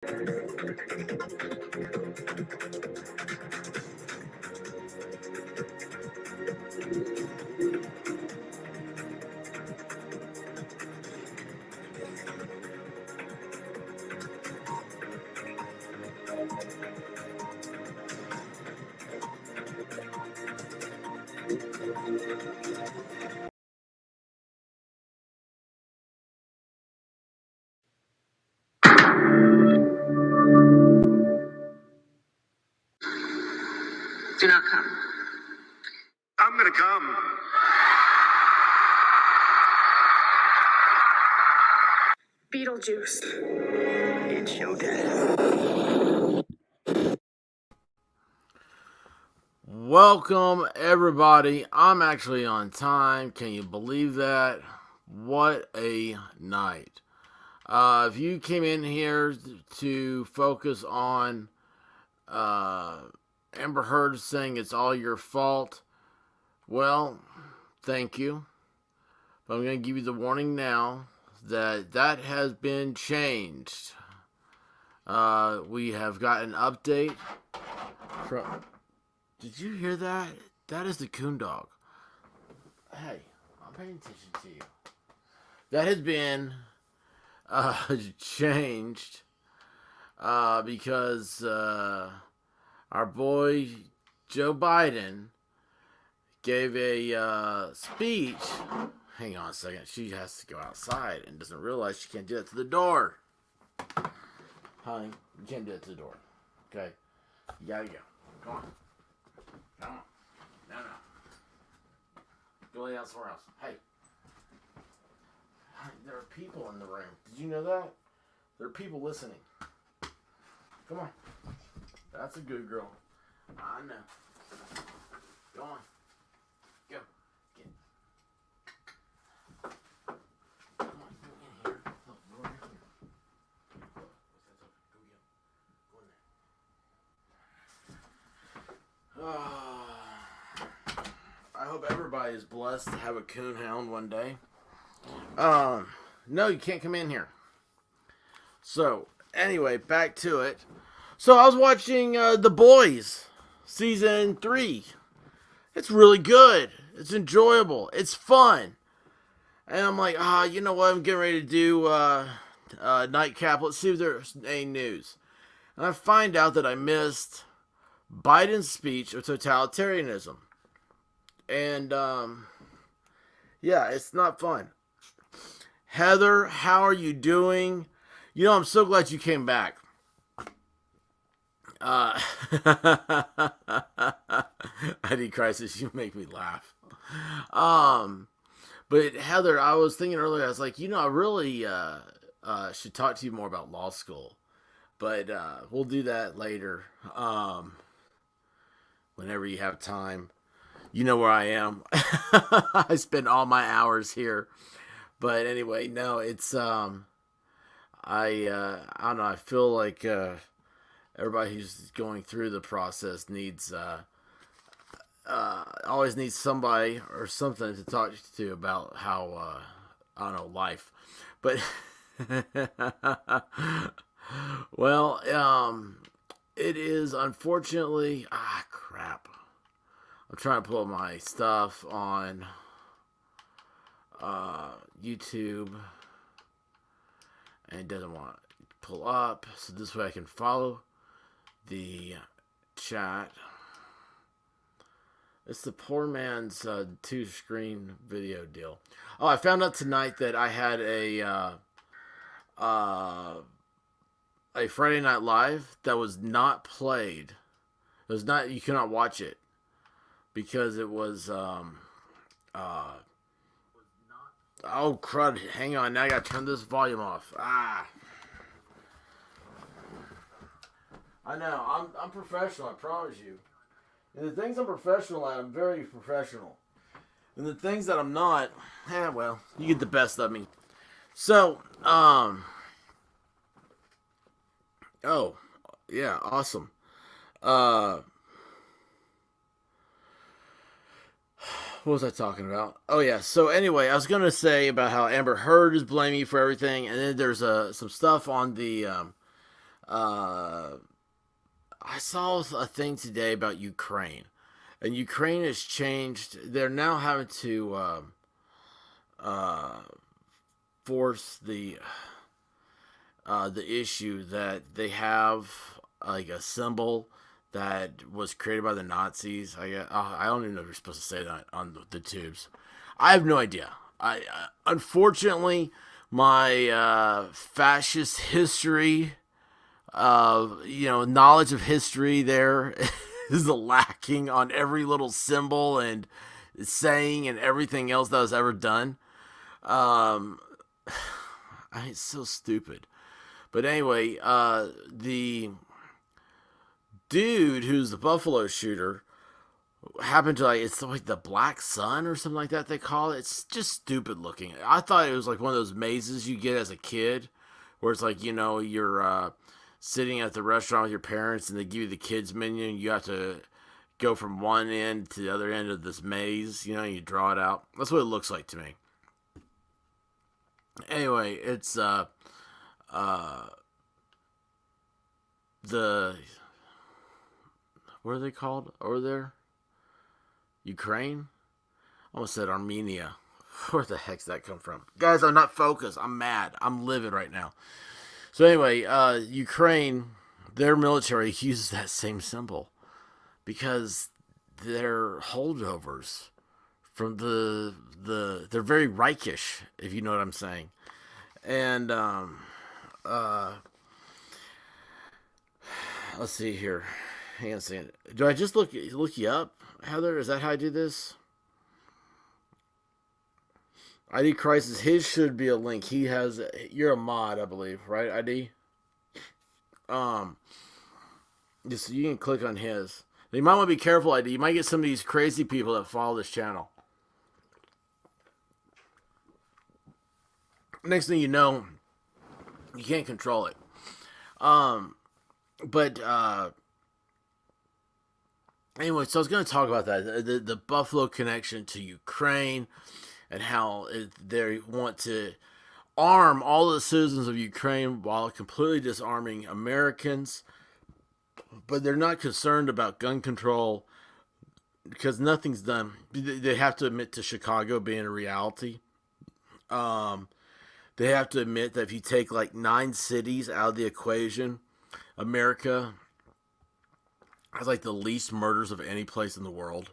Do not come. I'm gonna come. Beetlejuice. It's showtime. Welcome, everybody. I'm actually on time. Can you believe that? What a night. If you came in here to focus on Amber Heard saying it's all your fault, well, thank you. But I'm going to give you the warning now that has been changed. We have got an update from... Did you hear that? That is the coon dog. Hey, I'm paying attention to you. That has been changed because our boy Joe Biden gave a speech. Hang on a second. She has to go outside and doesn't realize she can't do that to the door. Honey, you can't do that to the door. Okay? You gotta go. Come on. Come on. No. Go lay down somewhere else. Hey. There are people in the room. Did you know that? There are people listening. Come on. That's a good girl. I know. Go on. Go. Get. Come on. Go in here. Look, go in here. Look, what's that? Go get him. Go in there. I hope everybody is blessed to have a coon hound one day. No, you can't come in here. So, anyway, back to it. So, I was watching The Boys, Season 3. It's really good. It's enjoyable. It's fun. And I'm like, you know what? I'm getting ready to do Nightcap. Let's see if there's any news. And I find out that I missed Biden's speech of totalitarianism. And, yeah, it's not fun. Heather, how are you doing? You know, I'm so glad you came back. ID Crisis, you make me laugh. But Heather, I was thinking earlier, I was like, you know, I really should talk to you more about law school. But we'll do that later. Whenever you have time. You know where I am. I spend all my hours here. But anyway, no, it's I don't know, I feel like everybody who's going through the process needs always needs somebody or something to talk to about how I don't know, life. But well, it is unfortunately crap. I'm trying to pull up my stuff on YouTube, and it doesn't want to pull up, so this way I can follow the chat. It's the poor man's 2-screen video deal. Oh, I found out tonight that I had a Friday Night Live that was not played. It was not. You cannot watch it because it was oh crud! Hang on, now I gotta turn this volume off. I know. I'm professional. I promise you. And the things I'm professional at, I'm very professional. And the things that I'm not, well, you get the best of me. So, oh, yeah, awesome. What was I talking about? Oh, yeah. So, anyway, I was going to say about how Amber Heard is blaming me for everything. And then there's some stuff on the Uh, I saw a thing today about Ukraine, and Ukraine has changed. They're now having to uh, force the issue that they have like a symbol that was created by the Nazis. I don't even know if you're supposed to say that on the tubes. I have no idea. I unfortunately my fascist history, knowledge of history there is lacking on every little symbol and saying and everything else that was ever done. Um, it's so stupid. But anyway, the dude who's the Buffalo shooter happened to it's like the Black Sun or something like that they call it. It's just stupid looking. I thought it was like one of those mazes you get as a kid, where it's like you're sitting at the restaurant with your parents and they give you the kids menu and you have to go from one end to the other end of this maze. You draw it out. That's what it looks like to me. Anyway, it's the what are they called over there? Ukraine? I almost said Armenia. Where the heck's that come from? Guys, I'm not focused. I'm mad. I'm livid right now. So anyway, Ukraine, their military uses that same symbol because they're holdovers from they're very Reichish, if you know what I'm saying. And let's see here. Hang on a second. Do I just look you up, Heather? Is that how I do this? ID Crisis. His should be a link. He has. You're a mod, I believe, right? ID. Just you can click on his. You might want to be careful, ID. You might get some of these crazy people that follow this channel. Next thing you know, you can't control it. But anyway, so I was going to talk about that the Buffalo connection to Ukraine and how they want to arm all the citizens of Ukraine while completely disarming Americans. But they're not concerned about gun control because nothing's done. They have to admit to Chicago being a reality. They have to admit that if you take like 9 cities out of the equation, America has like the least murders of any place in the world.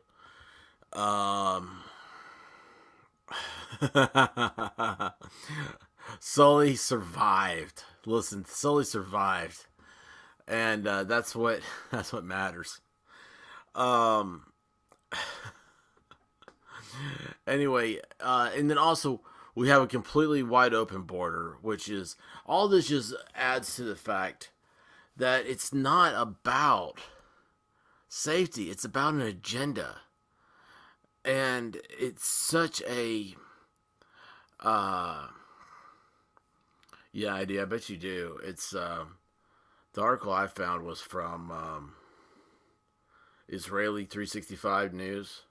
Sully survived. Listen, Sully survived, and that's what matters. Anyway, and then also we have a completely wide open border, which is all this just adds to the fact that it's not about safety, it's about an agenda. And it's such a idea. I bet you do. It's the article I found was from Israeli 365 News,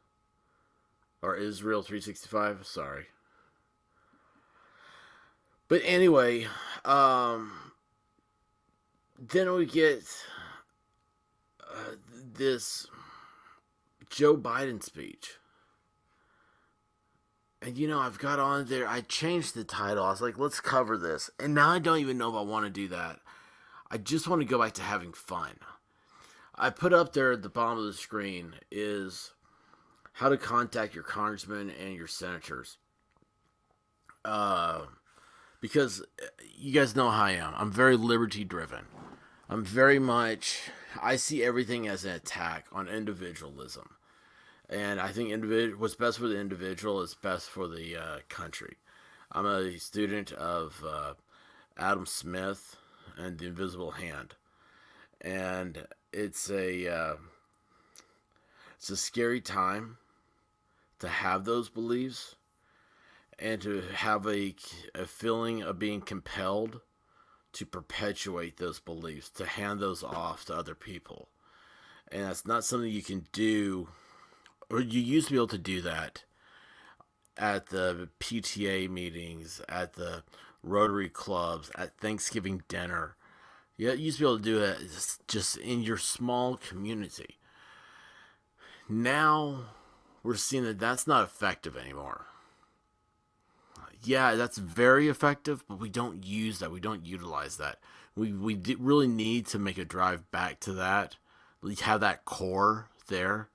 or Israel 365, sorry. But anyway, then we get this Joe Biden speech. And I've got on there, I changed the title. I was like, let's cover this. And now I don't even know if I want to do that. I just want to go back to having fun. I put up there at the bottom of the screen is how to contact your congressmen and your senators. Because you guys know how I am. I'm very liberty driven. I'm very much, I see everything as an attack on individualism. And I think what's best for the individual is best for the country. I'm a student of Adam Smith and The Invisible Hand. And it's a scary time to have those beliefs and to have a feeling of being compelled to perpetuate those beliefs, to hand those off to other people. And that's not something you can do, or you used to be able to do that at the PTA meetings, at the Rotary clubs, at Thanksgiving dinner. Yeah, you used to be able to do it just in your small community. Now we're seeing that that's not effective anymore. Yeah, that's very effective, but we don't use that. We don't utilize that. We really need to make a drive back to that. We have that core there,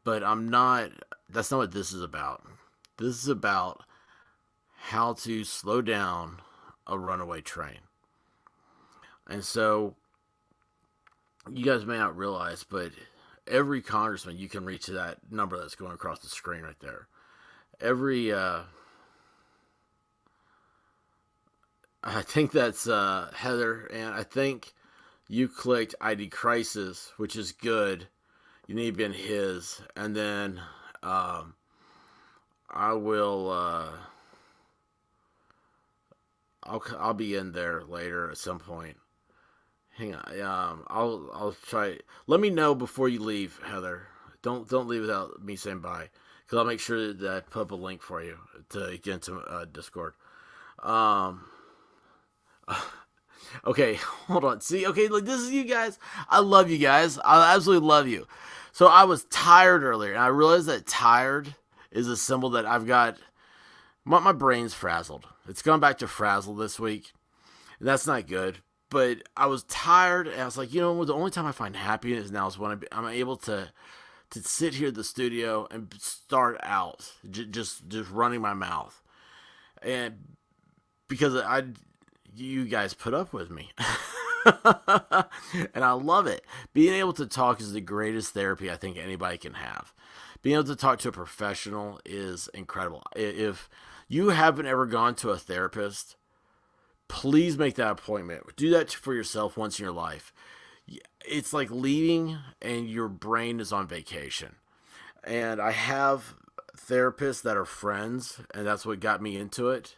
but I'm not. That's not what this is about. This is about how to slow down a runaway train. And so you guys may not realize, but every congressman you can reach to that number that's going across the screen right there. Every I think that's Heather, and I think you clicked ID Crisis, which is good. You need to be in his, and then I will. I'll be in there later at some point. Hang on. I'll try. Let me know before you leave, Heather. Don't leave without me saying bye, because I'll make sure that I put up a link for you to get into Discord. Um, Okay, hold on. See, okay, like this is you guys. I love you guys. I absolutely love you. So I was tired earlier, and I realized that tired is a symbol that I've got. My brain's frazzled. It's gone back to frazzle this week, and that's not good. But I was tired, and I was like, the only time I find happiness now is when I'm able to sit here at the studio and start out just running my mouth, and because you guys put up with me. And I love it. Being able to talk is the greatest therapy I think anybody can have. Being able to talk to a professional is incredible. If you haven't ever gone to a therapist, please make that appointment. Do that for yourself once in your life. It's like leaving and your brain is on vacation. And I have therapists that are friends, and that's what got me into it.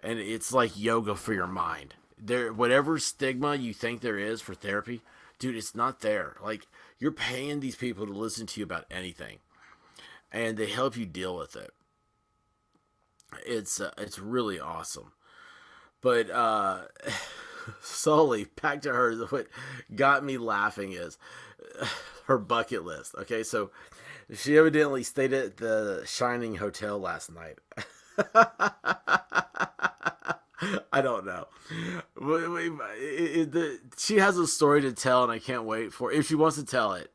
And it's like yoga for your mind. Whatever stigma you think there is for therapy, dude, it's not there. Like, you're paying these people to listen to you about anything, and they help you deal with it. It's really awesome. But Sully, back to her. What got me laughing is her bucket list. Okay, so she evidently stayed at the Shining Hotel last night. I don't know. She has a story to tell, and I can't wait for if she wants to tell it.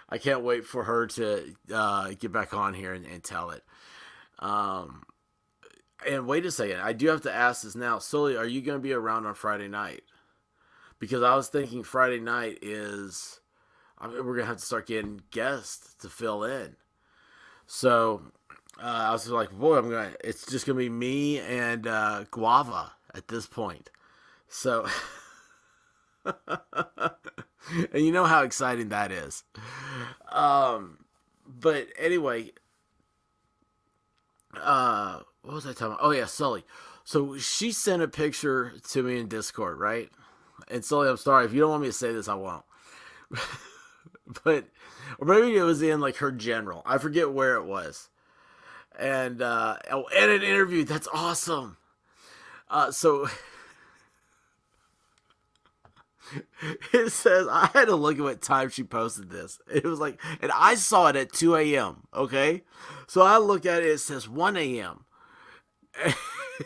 I can't wait for her to get back on here and tell it. Um, and wait a second, I do have to ask this now. Sully, are you going to be around on Friday night? Because I was thinking Friday night we're going to have to start getting guests to fill in. So I was like, boy, it's just gonna be me and Guava at this point. So, and you know how exciting that is. But anyway, what was I talking about? Oh yeah, Sully. So she sent a picture to me in Discord, right? And Sully, I'm sorry if you don't want me to say this, I won't. But or maybe it was in like her general. I forget where it was. And an interview. That's awesome. So it says I had to look at what time she posted this. It was like, and I saw it at 2 a.m. Okay, so I look at it. It says 1 a.m.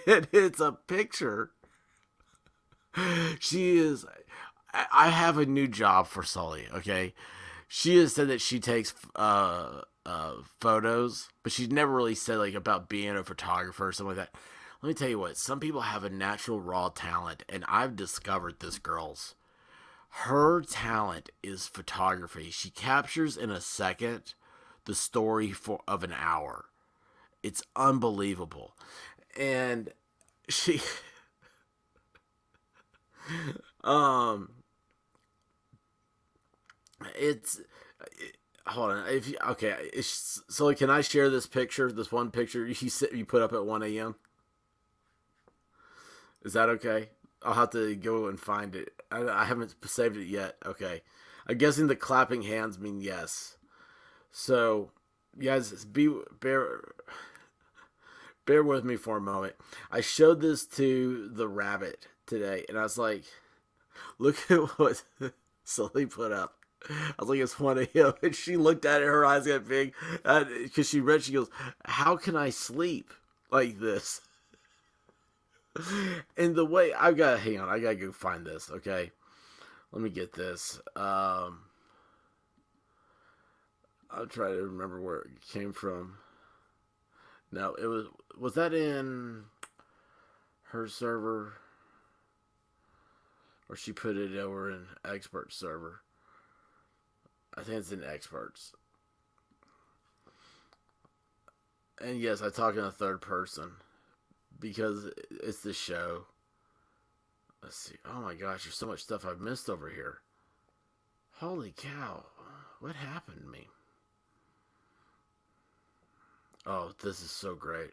and it's a picture. She is. I have a new job for Sully. Okay, she has said that she takes photos, but she's never really said like about being a photographer or something like that. Let me tell you what, some people have a natural raw talent, and I've discovered this girl's. Her talent is photography. She captures in a second the story of an hour. It's unbelievable. And she um it's hold on. If you, okay, so can I share this picture? This one picture you put up at 1 a.m. Is that okay? I'll have to go and find it. I haven't saved it yet. Okay, I'm guessing the clapping hands mean yes. So, you guys, bear with me for a moment. I showed this to the rabbit today, and I was like, Look at what Sully put up. I was like, it's funny. And she looked at it, her eyes got big. Because she read, she goes, how can I sleep like this? And the way, hang on, I gotta go find this, okay? Let me get this. I'll try to remember where it came from. No, was that in her server? Or she put it over in expert server? I think it's in experts. And yes, I talk in a third person because it's the show. Let's see. Oh my gosh, there's so much stuff I've missed over here. Holy cow. What happened to me? Oh, this is so great.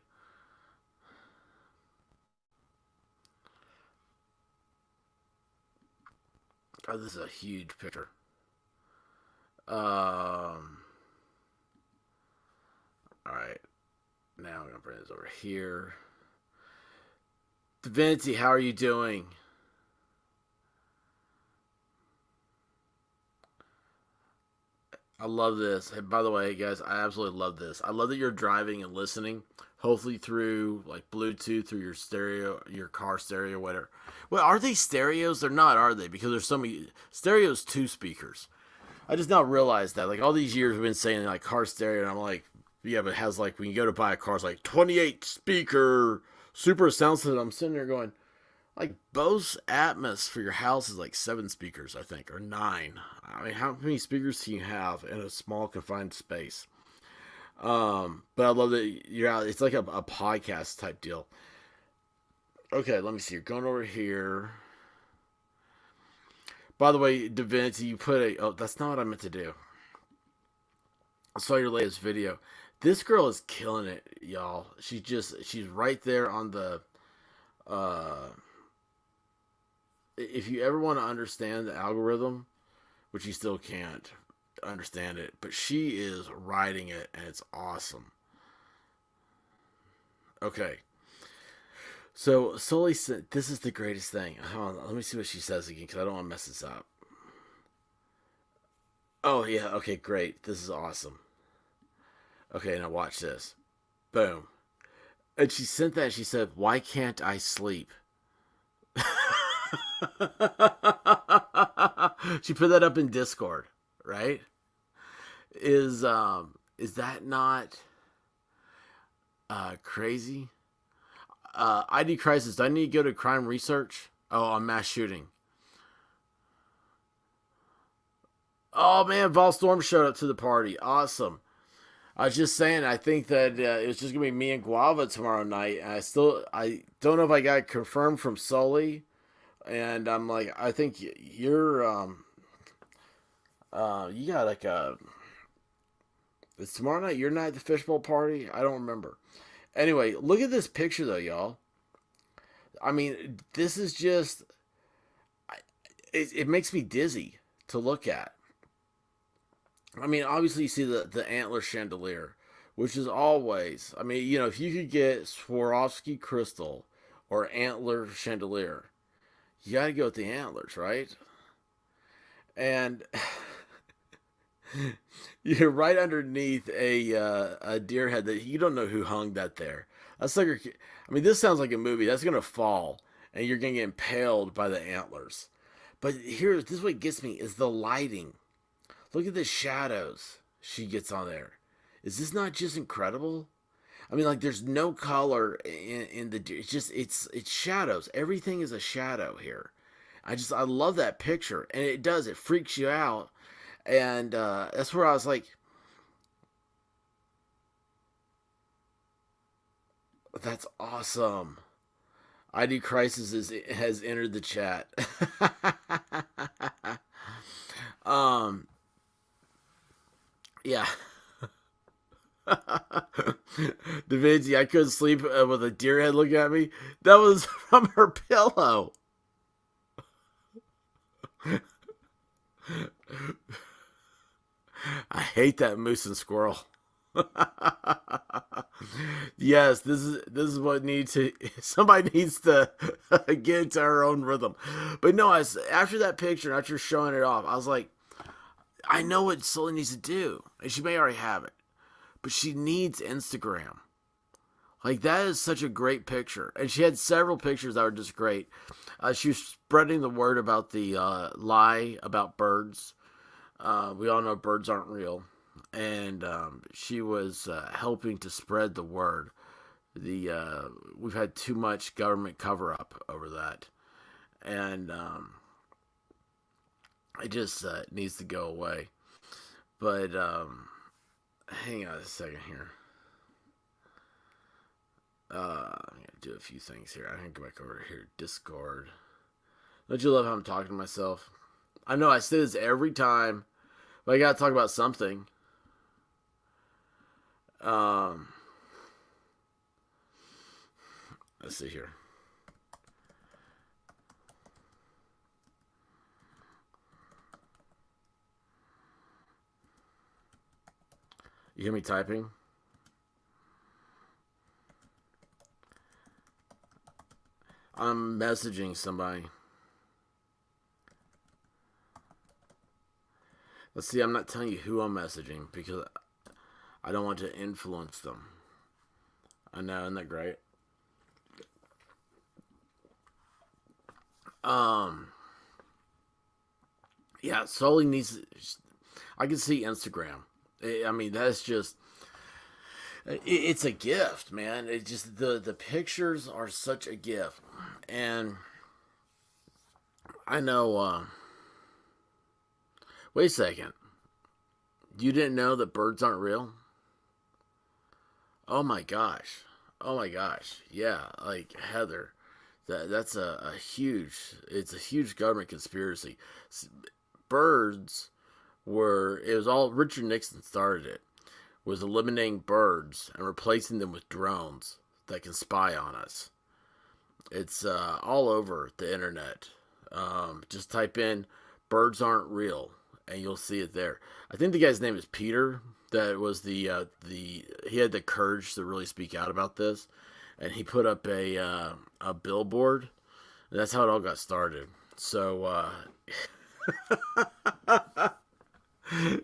Oh, this is a huge picture. Alright. Now I'm going to bring this over here. Divinity, how are you doing? I love this. And by the way, guys, I absolutely love this. I love that you're driving and listening, hopefully through like Bluetooth through your stereo, your car stereo, whatever. Well, are they stereos? They're not, are they? Because there's so many stereos, two speakers. I just now realized that. Like all these years, we've been saying like car stereo, and I'm like, yeah, but it has like when you go to buy a car, it's like 28 speaker super sound system. I'm sitting there going, like Bose Atmos for your house is like 7 speakers, I think, or 9. I mean, how many speakers can you have in a small confined space? But I love that you're out. It's like a podcast type deal. Okay, let me see. You're going over here. By the way, Divinity, you put a. Oh, that's not what I meant to do. I saw your latest video. This girl is killing it, y'all. She's right there on the. If you ever want to understand the algorithm, which you still can't understand it, but she is riding it, and it's awesome. Okay. So Sully said, "This is the greatest thing." Hold on, let me see what she says again because I don't want to mess this up. Oh yeah, okay, great. This is awesome. Okay, now watch this. Boom. And she sent that. She said, "Why can't I sleep?" She put that up in Discord, right? Is that not crazy? ID crisis. Do I need to go to crime research? Oh, on mass shooting. Oh man, Vol Storm showed up to the party. Awesome. I was just saying. I think that it was just gonna be me and Guava tomorrow night. And I don't know if I got it confirmed from Sully. And I'm like, I think you're you got like a. It's tomorrow night. Your night at the fishbowl party. I don't remember. Anyway, look at this picture though, y'all. I mean, this is just. It makes me dizzy to look at. I mean, obviously, you see the antler chandelier, which is always. I mean, if you could get Swarovski crystal or antler chandelier, you got to go with the antlers, right? And you're right underneath a deer head that you don't know who hung that there. That's like, I mean, this sounds like a movie that's gonna fall, and you're gonna get impaled by the antlers. But this is what gets me is the lighting. Look at the shadows she gets on there. Is this not just incredible? I mean, like, there's no color in the. It's just it's shadows. Everything is a shadow here. I love that picture, and it freaks you out, and that's where I was like, that's awesome. ID Crisis has entered the chat. um, yeah. Da Vinci, I couldn't sleep with a deer head looking at me. That was from her pillow. I hate that moose and squirrel. Yes, this is what needs to somebody needs to get into her own rhythm. But no, after that picture, after showing it off, I was like, I know what Sully needs to do, and she may already have it, but she needs Instagram. Like that is such a great picture, and she had several pictures that were just great. She was spreading the word about the lie about birds. We all know birds aren't real, and she was helping to spread the word. We've had too much government cover up over that, and it just needs to go away. But hang on a second here. I'm gonna do a few things here. I'm gonna go back over here. Discord. Don't you love how I'm talking to myself? I know I say this every time, but I gotta talk about something. Um, let's see here. You hear me typing? I'm messaging somebody. Let's see, I'm not telling you who I'm messaging because I don't want to influence them. I know, isn't that great? Um, yeah, Sully needs. I can see Instagram. I mean, that's just. It's a gift, man. It just the pictures are such a gift, and I know. Wait a second. You didn't know that birds aren't real? Oh my gosh. Oh my gosh. Yeah, like Heather. That's a huge. It's a huge government conspiracy. Birds were. It was all Richard Nixon started it. Was eliminating birds and replacing them with drones that can spy on us. It's all over the internet. Just type in "birds aren't real" and you'll see it there. I think the guy's name is Peter. That was the he had the courage to really speak out about this, and he put up a billboard. And that's how it all got started. So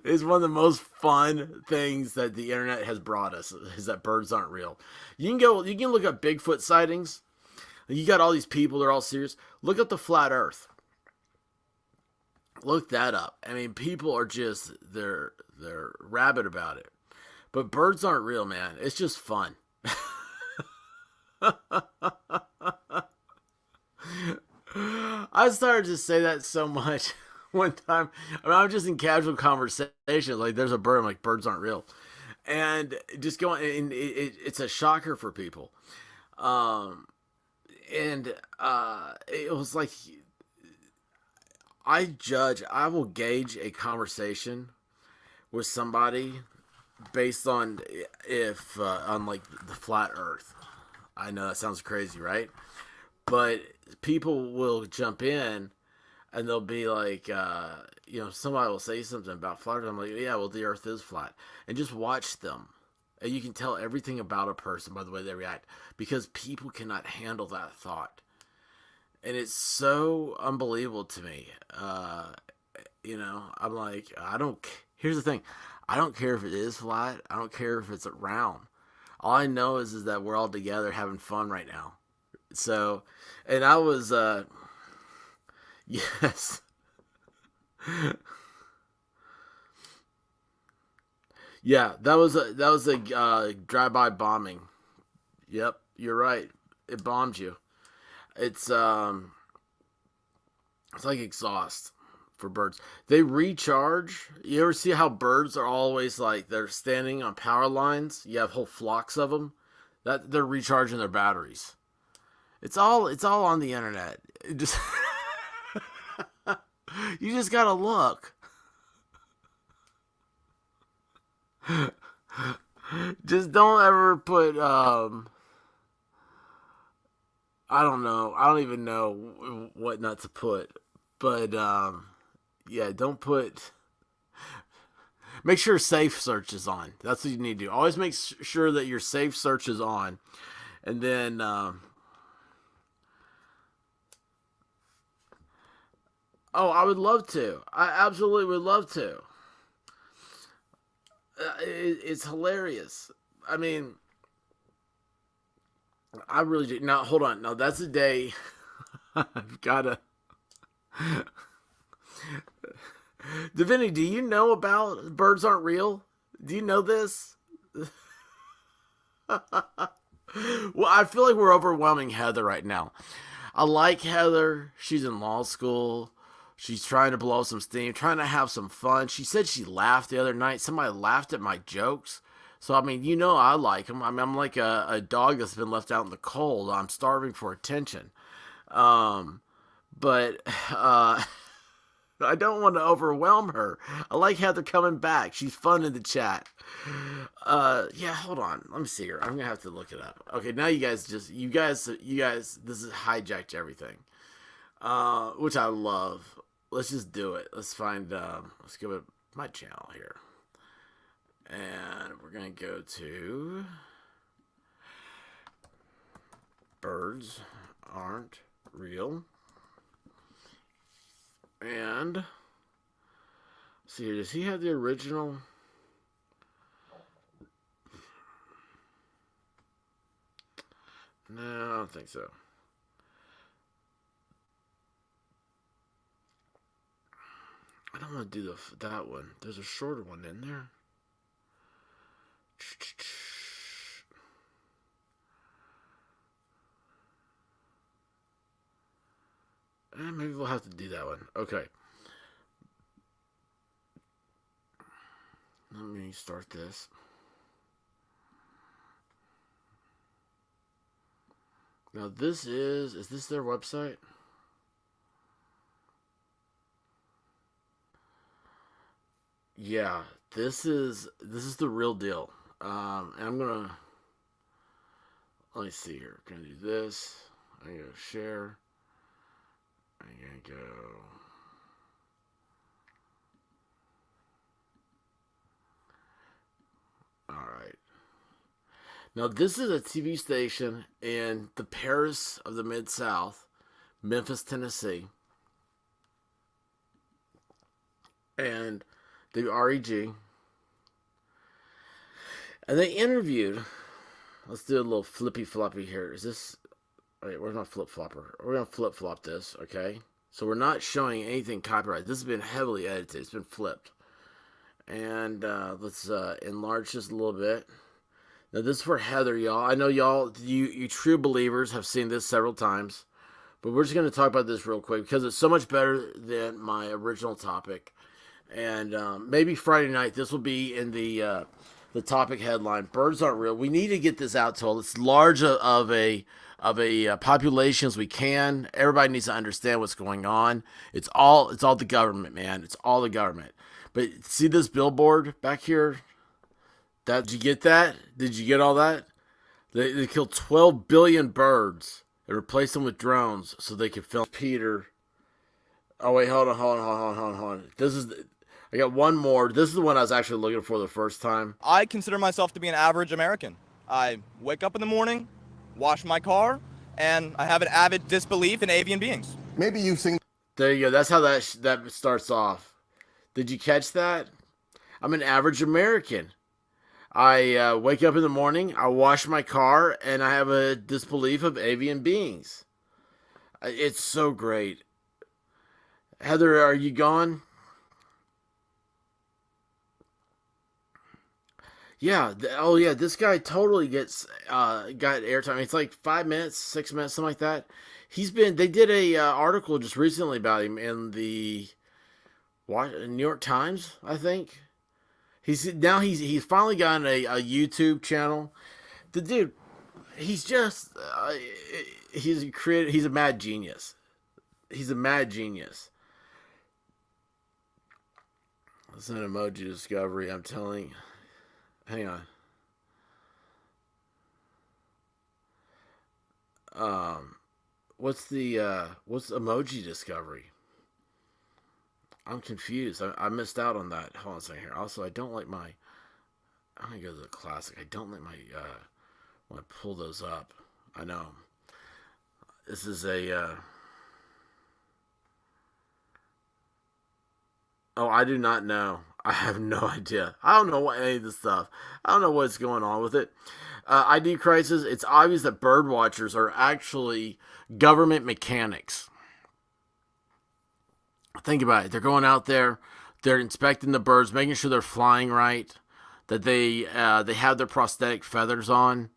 it's one of the most fun things that the internet has brought us is that birds aren't real. You can look up Bigfoot sightings. You got all these people, they're all serious. Look up the flat earth. Look that up. I mean, people are just they're rabid about it. But birds aren't real, man. It's just fun. I started to say that so much one time. I mean, I'm just in casual conversation. Like, there's a bird. I'm like, birds aren't real. And just going, and it's a shocker for people. Um, and it was like, I will gauge a conversation with somebody based on if, on like the flat earth. I know that sounds crazy, right? But people will jump in and they'll be like, somebody will say something about flat earth. I'm like, yeah, well, the earth is flat. And just watch them. And you can tell everything about a person by the way they react because people cannot handle that thought. And it's so unbelievable to me. I'm like, here's the thing. I don't care if it is flat. I don't care if it's round. All I know is that we're all together having fun right now. So, and I was, yes. Yeah, that was a drive-by bombing. Yep, you're right. It bombed you. It's it's like exhaust for birds. They recharge. You ever see how birds are always like they're standing on power lines? You have whole flocks of them. That they're recharging their batteries. It's all on the internet. It just you just gotta look. Just don't ever put I don't know. I don't even know what not to put. But yeah, don't put Make sure safe search is on. That's what you need to do. Always make sure that your safe search is on. And then, I would love to. I absolutely would love to. It's hilarious. I mean, I really do. Now, hold on. Now, that's a day I've got to. Divinity, do you know about birds aren't real? Do you know this? Well, I feel like we're overwhelming Heather right now. I like Heather. She's in law school. She's trying to blow some steam, trying to have some fun. She said she laughed the other night. Somebody laughed at my jokes. So, I mean, I like them. I mean, I'm like a dog that's been left out in the cold. I'm starving for attention. But I don't want to overwhelm her. I like Heather coming back. She's fun in the chat. Yeah, hold on. Let me see her. I'm going to have to look it up. Okay, now you guys, this is hijacked everything. Which I love. Let's just do it. Let's find, let's go to my channel here. And we're going to go to Birds Aren't Real. And see here, does he have the original? No, I don't think so. I don't want to do that one. There's a shorter one in there. Maybe we'll have to do that one. Okay. Let me start this. Now this is this their website? Yeah, this is the real deal. And I'm gonna, let me see here. Gonna do this. I'm gonna share. I'm gonna go. All right. Now this is a TV station in the Paris of the Mid-South, Memphis, Tennessee, and the REG. And they interviewed, let's do a little flippy floppy here. Is this, wait, where's my flip flopper? We're going to flip flop this, okay? So we're not showing anything copyrighted. This has been heavily edited. It's been flipped. And let's enlarge this a little bit. Now this is for Heather, y'all. I know y'all, you true believers have seen this several times. But we're just going to talk about this real quick because it's so much better than my original topic. And maybe Friday night, this will be in the topic headline. Birds aren't real. We need to get this out to as large of a population as we can. Everybody needs to understand what's going on. It's all the government, man. It's all the government. But see this billboard back here? Did you get that? Did you get all that? They killed 12 billion birds and replaced them with drones so they could film Peter. Oh wait, hold on. I got one more. This is the one I was actually looking for the first time. I consider myself to be an average American. I wake up in the morning, wash my car, and I have an avid disbelief in avian beings. Maybe you've seen. There you go. That's how that starts off. Did you catch that? I'm an average American. I wake up in the morning, I wash my car, and I have a disbelief of avian beings. It's so great. Heather, are you gone? Yeah. Yeah. This guy totally got airtime. It's like 5 minutes, 6 minutes, something like that. They did a article just recently about him in the New York Times, I think. He's finally gotten a YouTube channel. The dude, he's just he's a mad genius. He's a mad genius. It's an emoji discovery, I'm telling. Hang on. What's emoji discovery? I'm confused. I missed out on that. Hold on a second here. Also, I don't like my. I'm gonna go to the classic. I don't like my. When I pull those up, I know. This is a. Oh, I do not know. I have no idea. I don't know what any of this stuff. I don't know what's going on with it. ID crisis. It's obvious that bird watchers are actually government mechanics. Think about it. They're going out there. They're inspecting the birds, making sure they're flying right, that they have their prosthetic feathers on.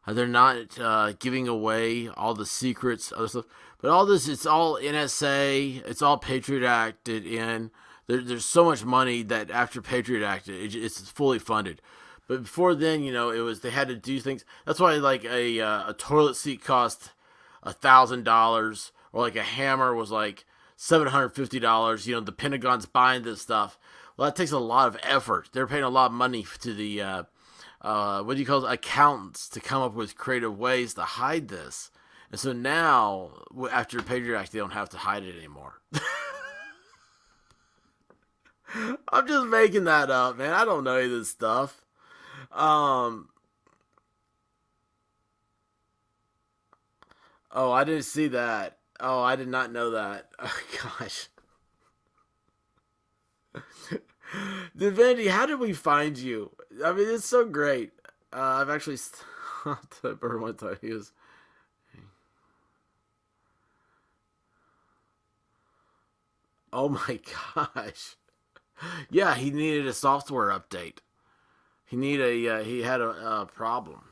They're not giving away all the secrets, other stuff. But all this, it's all NSA. It's all Patriot Acted in. There's so much money that after Patriot Act, it's fully funded. But before then, it was they had to do things. That's why like a toilet seat cost $1,000, or like a hammer was like $750. The Pentagon's buying this stuff. Well, that takes a lot of effort. They're paying a lot of money to the what do you call it, accountants, to come up with creative ways to hide this. And so now, after the Patriot Act, they don't have to hide it anymore. I'm just making that up, man. I don't know any of this stuff. Oh, I didn't see that. Oh, I did not know that. Oh, gosh. Divinity, how did we find you? I mean, it's so great. I've actually stopped that bird one time. He was. Oh my gosh. Yeah, he needed a software update. He had a problem.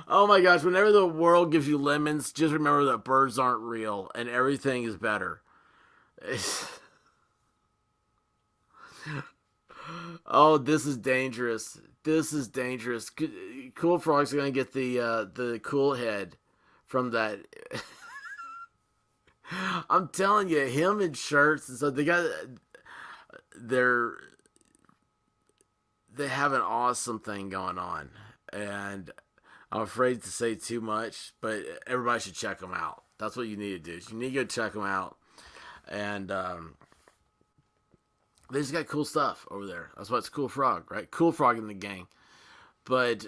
Oh my gosh, whenever the world gives you lemons, just remember that birds aren't real and everything is better. Oh, this is dangerous. This is dangerous. Cool Frog's gonna get the cool head from that. I'm telling you, him in shirts, and so they're they have an awesome thing going on, and I'm afraid to say too much, but everybody should check them out. That's what you need to do. You need to go check them out, and they just got cool stuff over there. That's why it's Cool Frog, right? Cool Frog in the gang, but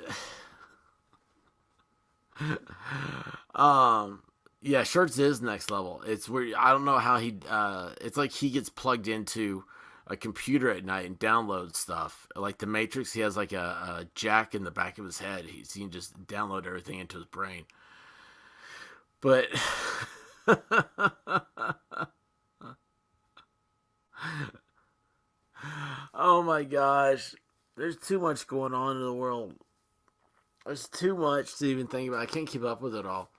yeah, shirts is next level. It's where I don't know how he. It's like he gets plugged into a computer at night and downloads stuff. Like the Matrix, he has like a jack in the back of his head. He can just download everything into his brain. But oh my gosh, there's too much going on in the world. There's too much to even think about. I can't keep up with it all.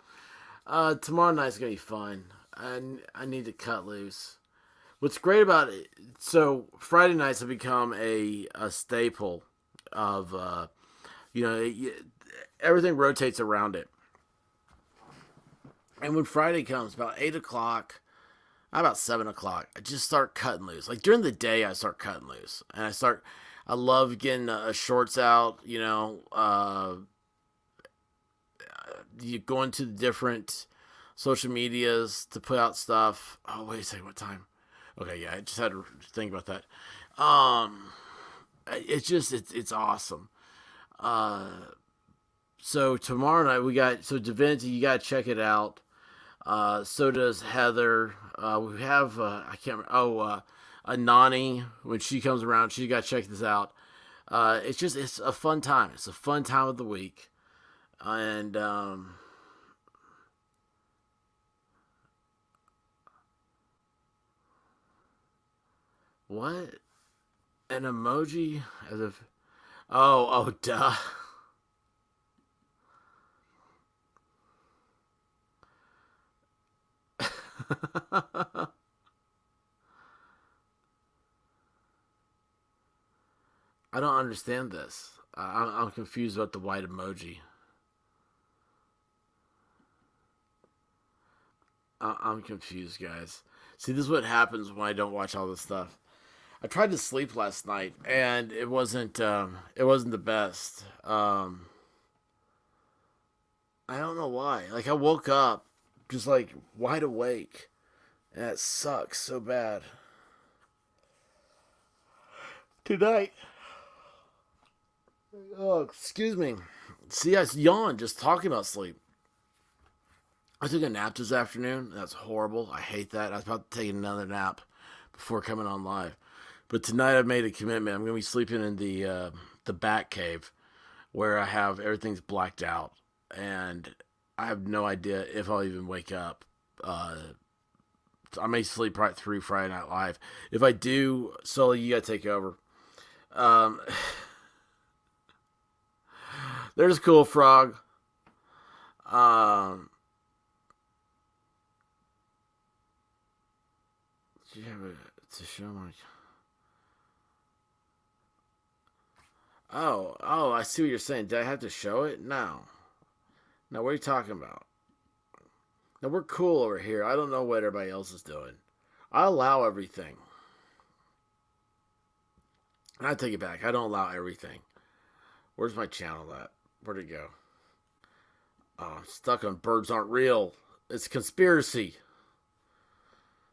Tomorrow night's gonna be fun. I need to cut loose. What's great about it, so Friday nights have become a staple of, everything rotates around it. And when Friday comes, about 8 o'clock, about 7 o'clock, I just start cutting loose. Like during the day, I start cutting loose. And I love getting shorts out, you go into the different social medias to put out stuff. Oh, wait a second, what time? Okay, yeah, I just had to think about that. It's awesome. So tomorrow night so Divinity, you gotta check it out. So does Heather. We have I can't remember. Oh, Anani, when she comes around, she gotta check this out. It's a fun time. It's a fun time of the week, and what? An emoji as if. Oh, duh. I don't understand this. I'm confused about the white emoji. I'm confused, guys. See, this is what happens when I don't watch all this stuff. I tried to sleep last night, and it wasn't the best. I don't know why. Like, I woke up just like wide awake. And that sucks so bad. Tonight. Oh, excuse me. See, I yawned just talking about sleep. I took a nap this afternoon. That's horrible. I hate that. I was about to take another nap before coming on live. But tonight I've made a commitment. I'm going to be sleeping in the back cave where I have everything's blacked out. And I have no idea if I'll even wake up. I may sleep right through Friday Night Live. If I do, Sully, you got to take over. Um, there's a cool frog. Um, do you have to show my? Oh, I see what you're saying. Did I have to show it? No. No, what are you talking about? No, we're cool over here. I don't know what everybody else is doing. I allow everything. And I take it back. I don't allow everything. Where's my channel at? Where'd it go? Oh, I'm stuck on birds aren't real. It's a conspiracy.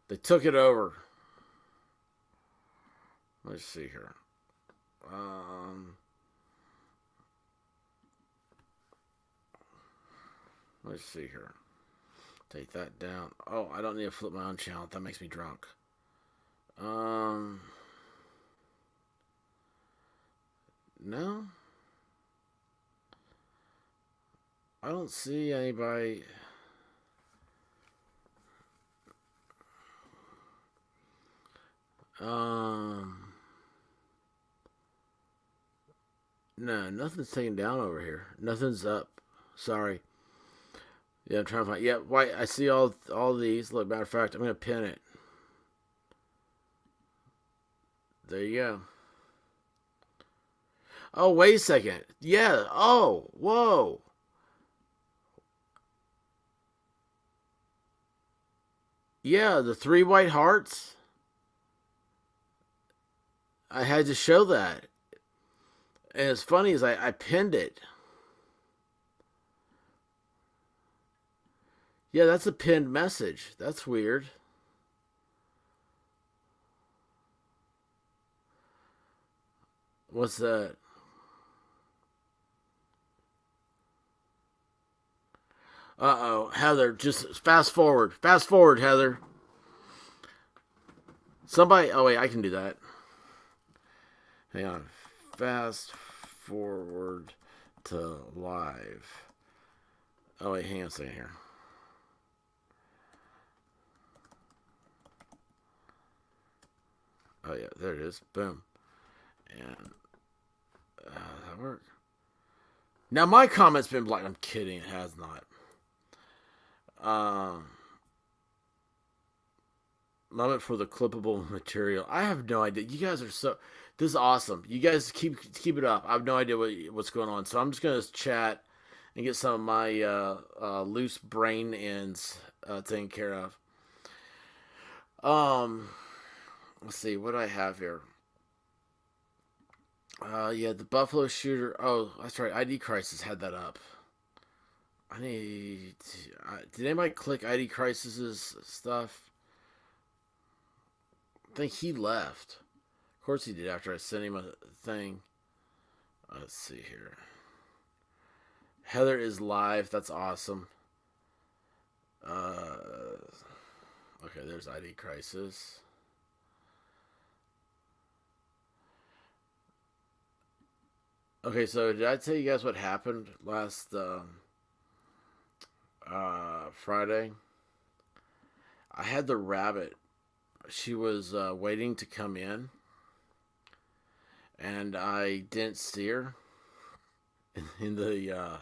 They took it over. Let's see here. Let's see here. Take that down. Oh, I don't need to flip my own channel. That makes me drunk. No. I don't see anybody. No, nothing's taken down over here. Nothing's up. Sorry. Yeah, I'm trying to find. Yeah, why? I see all these. Look, matter of fact, I'm gonna pin it. There you go. Oh, wait a second. Yeah. Oh, whoa. Yeah, the 3 white hearts. I had to show that. And it's funny is I pinned it. Yeah, that's a pinned message. That's weird. What's that? Uh-oh, Heather, just fast forward. Fast forward, Heather. Somebody, oh wait, I can do that. Hang on. Fast forward to live. Oh wait, hang on a second here. Oh yeah, there it is. Boom. And that worked. Now my comment's been blocked. I'm kidding, it has not. Moment for the clippable material. I have no idea. You guys are so. This is awesome. You guys keep it up. I have no idea what's going on. So I'm just gonna chat and get some of my loose brain ends taken care of. Let's see what do I have here. Yeah, the Buffalo Shooter. Oh, that's right. ID Crisis had that up. I need. Did anybody click ID Crisis's stuff? I think he left. Of course he did after I sent him a thing. Let's see here. Heather is live. That's awesome. Okay, there's ID Crisis. Okay, so did I tell you guys what happened last Friday? I had the rabbit. She was waiting to come in, and I didn't see her in the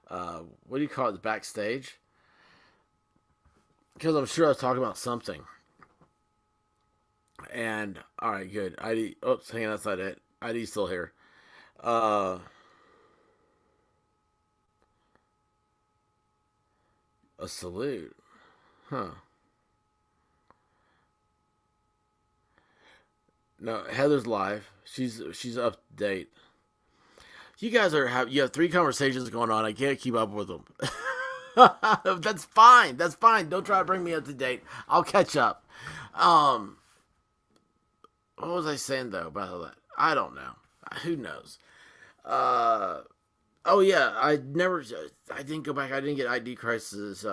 what do you call it, the backstage? Because I'm sure I was talking about something. And all right, good. ID. Oops, hang on, that's not it. ID's still here. Uh, a salute, huh? No, Heather's live. She's up to date. You guys you have 3 conversations going on. I can't keep up with them. That's fine. That's fine. Don't try to bring me up to date. I'll catch up. What was I saying though about that? I don't know. Who knows? Oh yeah, I didn't go back. I didn't get ID Crisis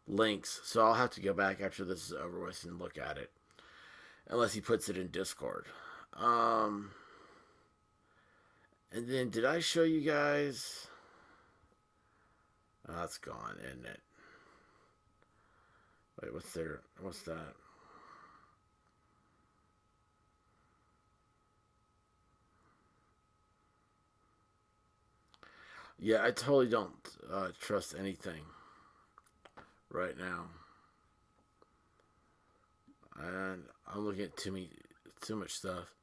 links, so I'll have to go back after this is over with and look at it, unless he puts it in Discord. And then did I show you guys? Oh, that's gone, isn't it? Wait, what's that? Yeah, I totally don't trust anything right now. And I'm looking at too much stuff.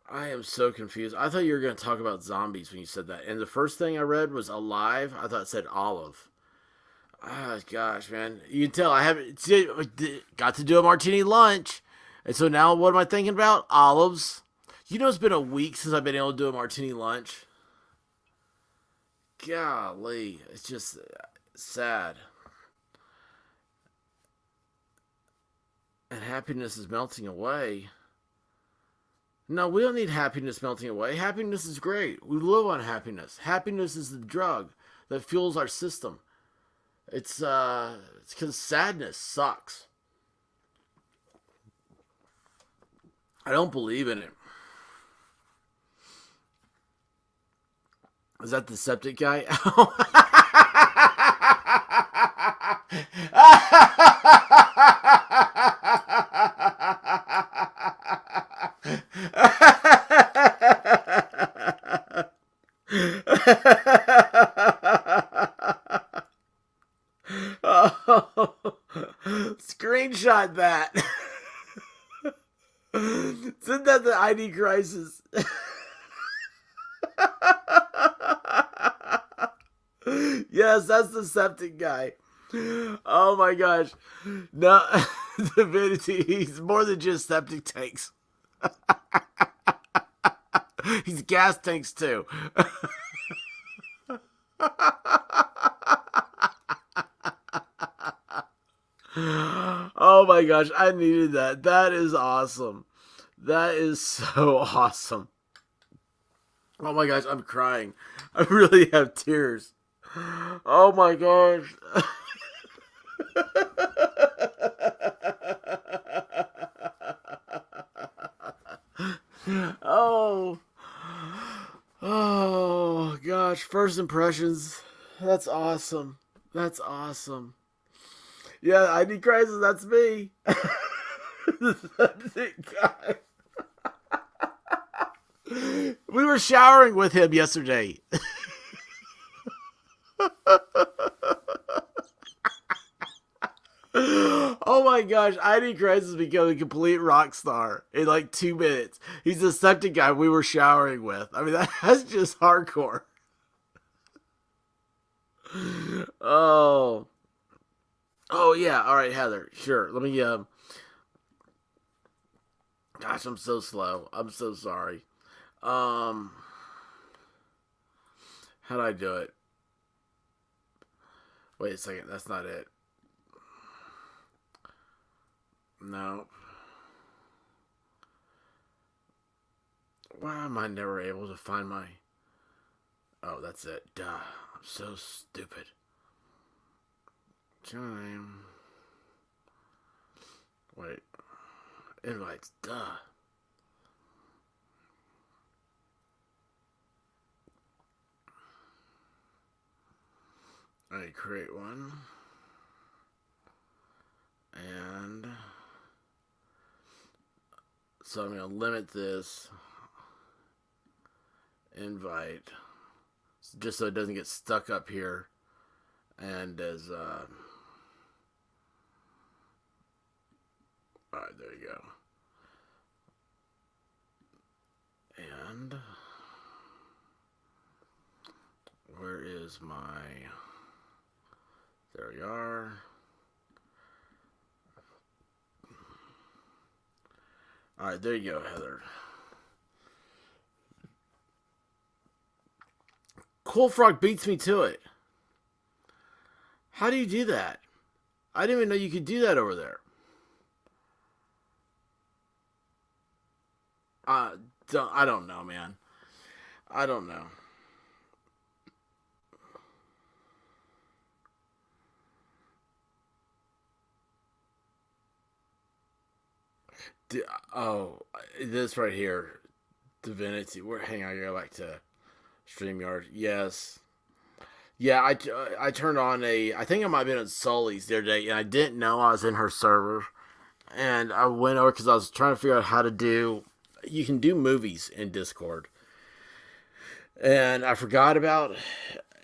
I am so confused. I thought you were going to talk about zombies when you said that. And the first thing I read was alive. I thought it said olive. Oh, gosh, man. You can tell I haven't got to do a martini lunch. And so now what am I thinking about? Olives. You know, it's been a week since I've been able to do a martini lunch. Golly. It's just sad. And happiness is melting away. No, we don't need happiness melting away. Happiness is great. We live on happiness. Happiness is the drug that fuels our system. It's because sadness sucks. I don't believe in it. Is that the septic guy? Oh, screenshot that. Isn't that the ID crisis? Yes, that's the septic guy. Oh my gosh. No, Divinity, he's more than just septic tanks. He's gas tanks too. Oh my gosh, I needed that. That is awesome. That is so awesome. Oh my gosh, I'm crying. I really have tears. Oh my gosh. Oh. Oh gosh, first impressions. That's awesome. That's awesome. Yeah, ID Crisis, that's me. That's it, guy. We were showering with him yesterday. Oh my gosh, ID Crisis became a complete rock star in like 2 minutes. He's the septic guy we were showering with. I mean, that's just hardcore. Oh. Oh yeah, all right, Heather. Sure. Let me gosh, I'm so slow. I'm so sorry. How do I do it? Wait a second, that's not it. No. Why am I never able to find my... Oh, that's it. Duh. I'm so stupid. Time. Wait. Invites. Duh. I create one. And... So I'm going to limit this invite just so it doesn't get stuck up here. And as alright, there you go. And where is my There we are. All right, there you go, Heather. Cool Frog beats me to it. How do you do that? I didn't even know you could do that over there. I don't know, man. I don't know. D- oh, this right here, Divinity. Hang on, I gotta go back to StreamYard. Yes. Yeah, I turned on I think I might have been at Sully's the other day, and I didn't know I was in her server. And I went over because I was trying to figure out how to do. You can do movies in Discord. And I forgot about.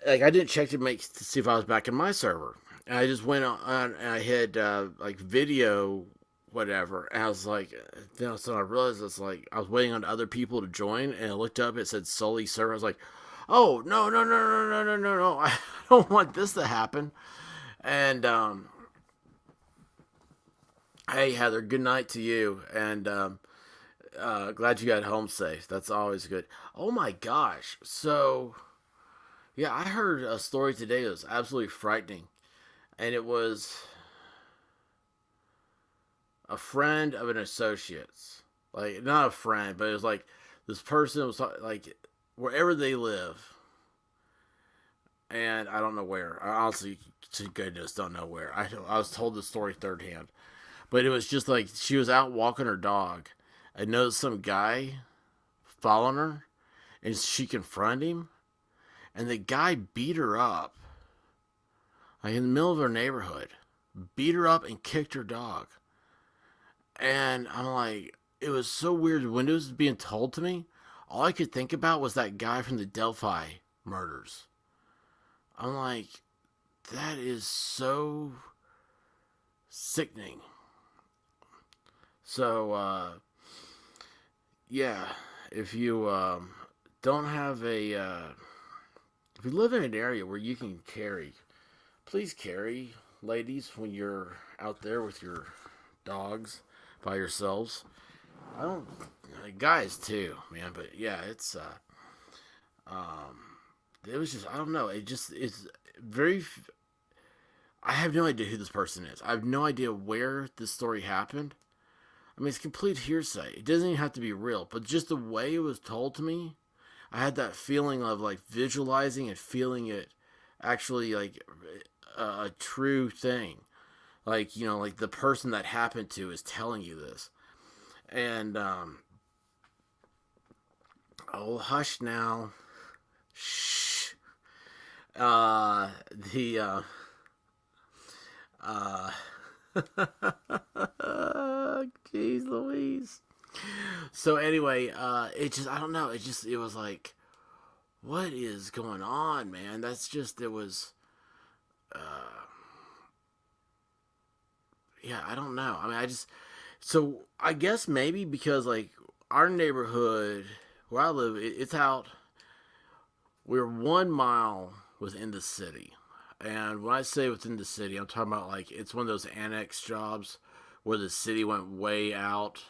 Like, I didn't check to see if I was back in my server. And I just went on and I hit, like, video, whatever. And I was like. Then so I realized it's like. I was waiting on other people to join, and I looked up, it said Sully server. I was like, oh, no, no, no, no, no, no, no, no. I don't want this to happen. And, hey, Heather, good night to you. And, glad you got home safe. That's always good. Oh my gosh. So, yeah, I heard a story today that was absolutely frightening. And it was a friend of an associate's. Like, not a friend, but it was like this person was like wherever they live. And I don't know where. I honestly, to goodness, don't know where. I was told the story third hand. But it was just like she was out walking her dog. I noticed some guy following her, and she confronted him, and the guy beat her up, like in the middle of her neighborhood, beat her up and kicked her dog. And I'm like, it was so weird. When it was being told to me, all I could think about was that guy from the Delphi murders. I'm like, that is so sickening. So, yeah, if you don't have if you live in an area where you can carry, please carry, ladies, when you're out there with your dogs by yourselves. I don't, guys too, man, but yeah, it was just, I don't know, it's very, I have no idea who this person is. I have no idea where this story happened. I mean, it's complete hearsay. It doesn't even have to be real, but just the way it was told to me, I had that feeling of like visualizing and feeling it actually like a true thing. Like, you know, like the person that happened to is telling you this. And, oh, hush now. Shh. The, jeez Louise. So anyway, it just, I don't know, it was like, what is going on, man? That's just, it was, yeah, I don't know. I mean, so I guess maybe because like our neighborhood where I live, it's out, we're 1 mile within the city. And when I say within the city, I'm talking about like it's one of those annex jobs where the city went way out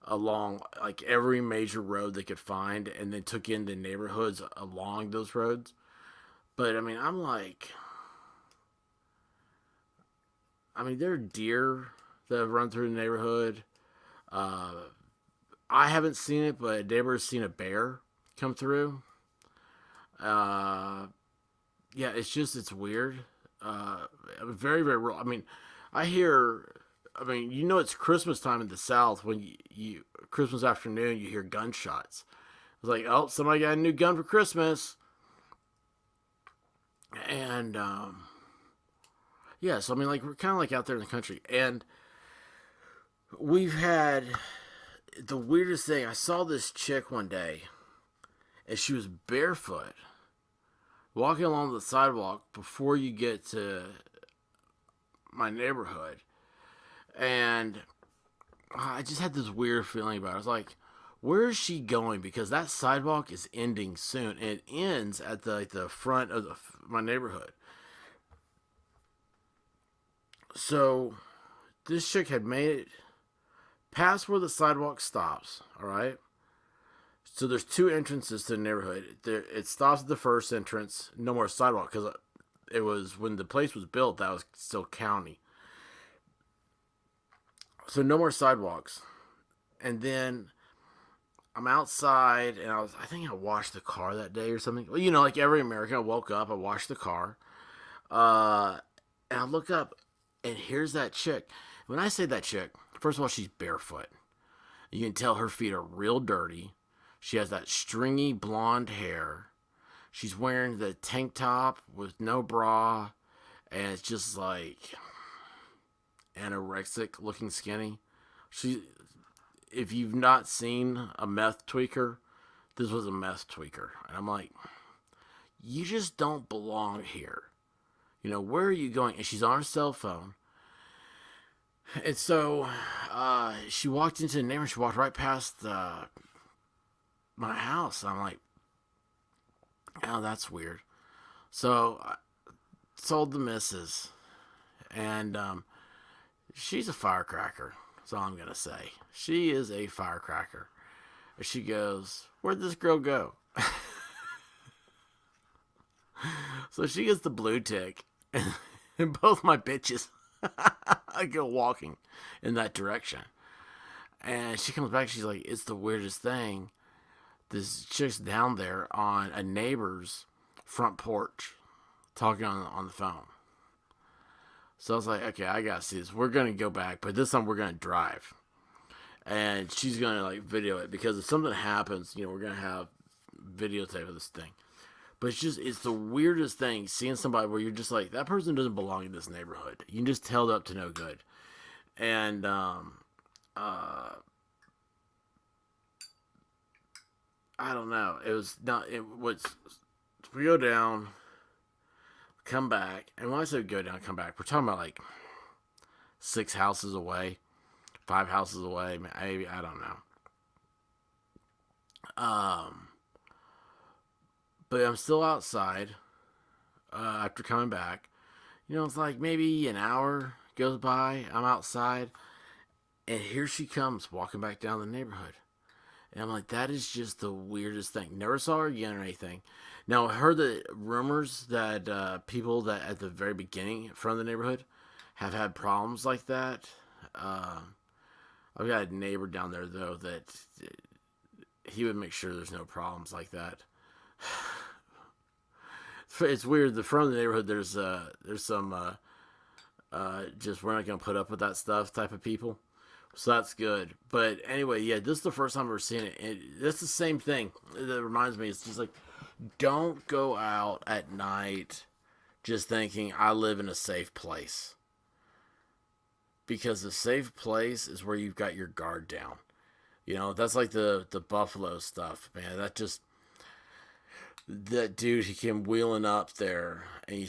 along like every major road they could find and then took in the neighborhoods along those roads. But I mean, there are deer that have run through the neighborhood. I haven't seen it, but a neighbor's seen a bear come through. Yeah, it's weird. Very, very real. I mean, it's Christmas time in the South when you Christmas afternoon, you hear gunshots. It's like, oh, somebody got a new gun for Christmas. And, yeah, so I mean, like, we're kind of like out there in the country. And we've had the weirdest thing. I saw this chick one day, and she was barefoot, walking along the sidewalk before you get to my neighborhood. And I just had this weird feeling about it. I was like, where is she going? Because that sidewalk is ending soon. And it ends at the front of my neighborhood. So this chick had made it past where the sidewalk stops. All right. So there's two entrances to the neighborhood. It stops at the first entrance. No more sidewalk because it was when the place was built. That was still county. So no more sidewalks. And then I'm outside, and I think I washed the car that day or something. Well, like every American, I woke up, I washed the car, and I look up, and here's that chick. When I say that chick, first of all, she's barefoot. You can tell her feet are real dirty. She has that stringy blonde hair. She's wearing the tank top with no bra, and it's just like anorexic looking skinny. If you've not seen a meth tweaker, this was a meth tweaker. And I'm like, you just don't belong here. Where are you going? And she's on her cell phone. And so she walked into the neighborhood. She walked right past my house. I'm like, oh, that's weird. So I told the missus. And she's a firecracker. That's all I'm going to say. She is a firecracker. And she goes, where'd this girl go? So she gets the blue tick. And both my bitches I go walking in that direction. And she comes back. She's like, it's the weirdest thing. This chick's down there on a neighbor's front porch talking on the phone. So I was like, okay, I gotta see this. We're gonna go back, but this time we're gonna drive. And she's gonna video it because if something happens, we're gonna have videotape of this thing. But it's the weirdest thing seeing somebody where you're just like, that person doesn't belong in this neighborhood. You can just tell they're up to no good. And I don't know. It was not. It was. We go down, come back, and when I say go down, come back, we're talking about 6 houses away, 5 houses away. Maybe I don't know. But I'm still outside after coming back. It's like maybe an hour goes by. I'm outside, and here she comes walking back down the neighborhood. And I'm like, that is just the weirdest thing. Never saw her again or anything. Now, I heard the rumors that people that at the very beginning from the neighborhood have had problems like that. I've got a neighbor down there, though, that he would make sure there's no problems like that. It's weird. The front of the neighborhood, there's some just we're not going to put up with that stuff type of people. So that's good. But anyway, yeah, this is the first time I've ever seen it. And that's the same thing that reminds me. It's just like, don't go out at night just thinking I live in a safe place. Because a safe place is where you've got your guard down. That's like the Buffalo stuff, man. That dude, he came wheeling up there and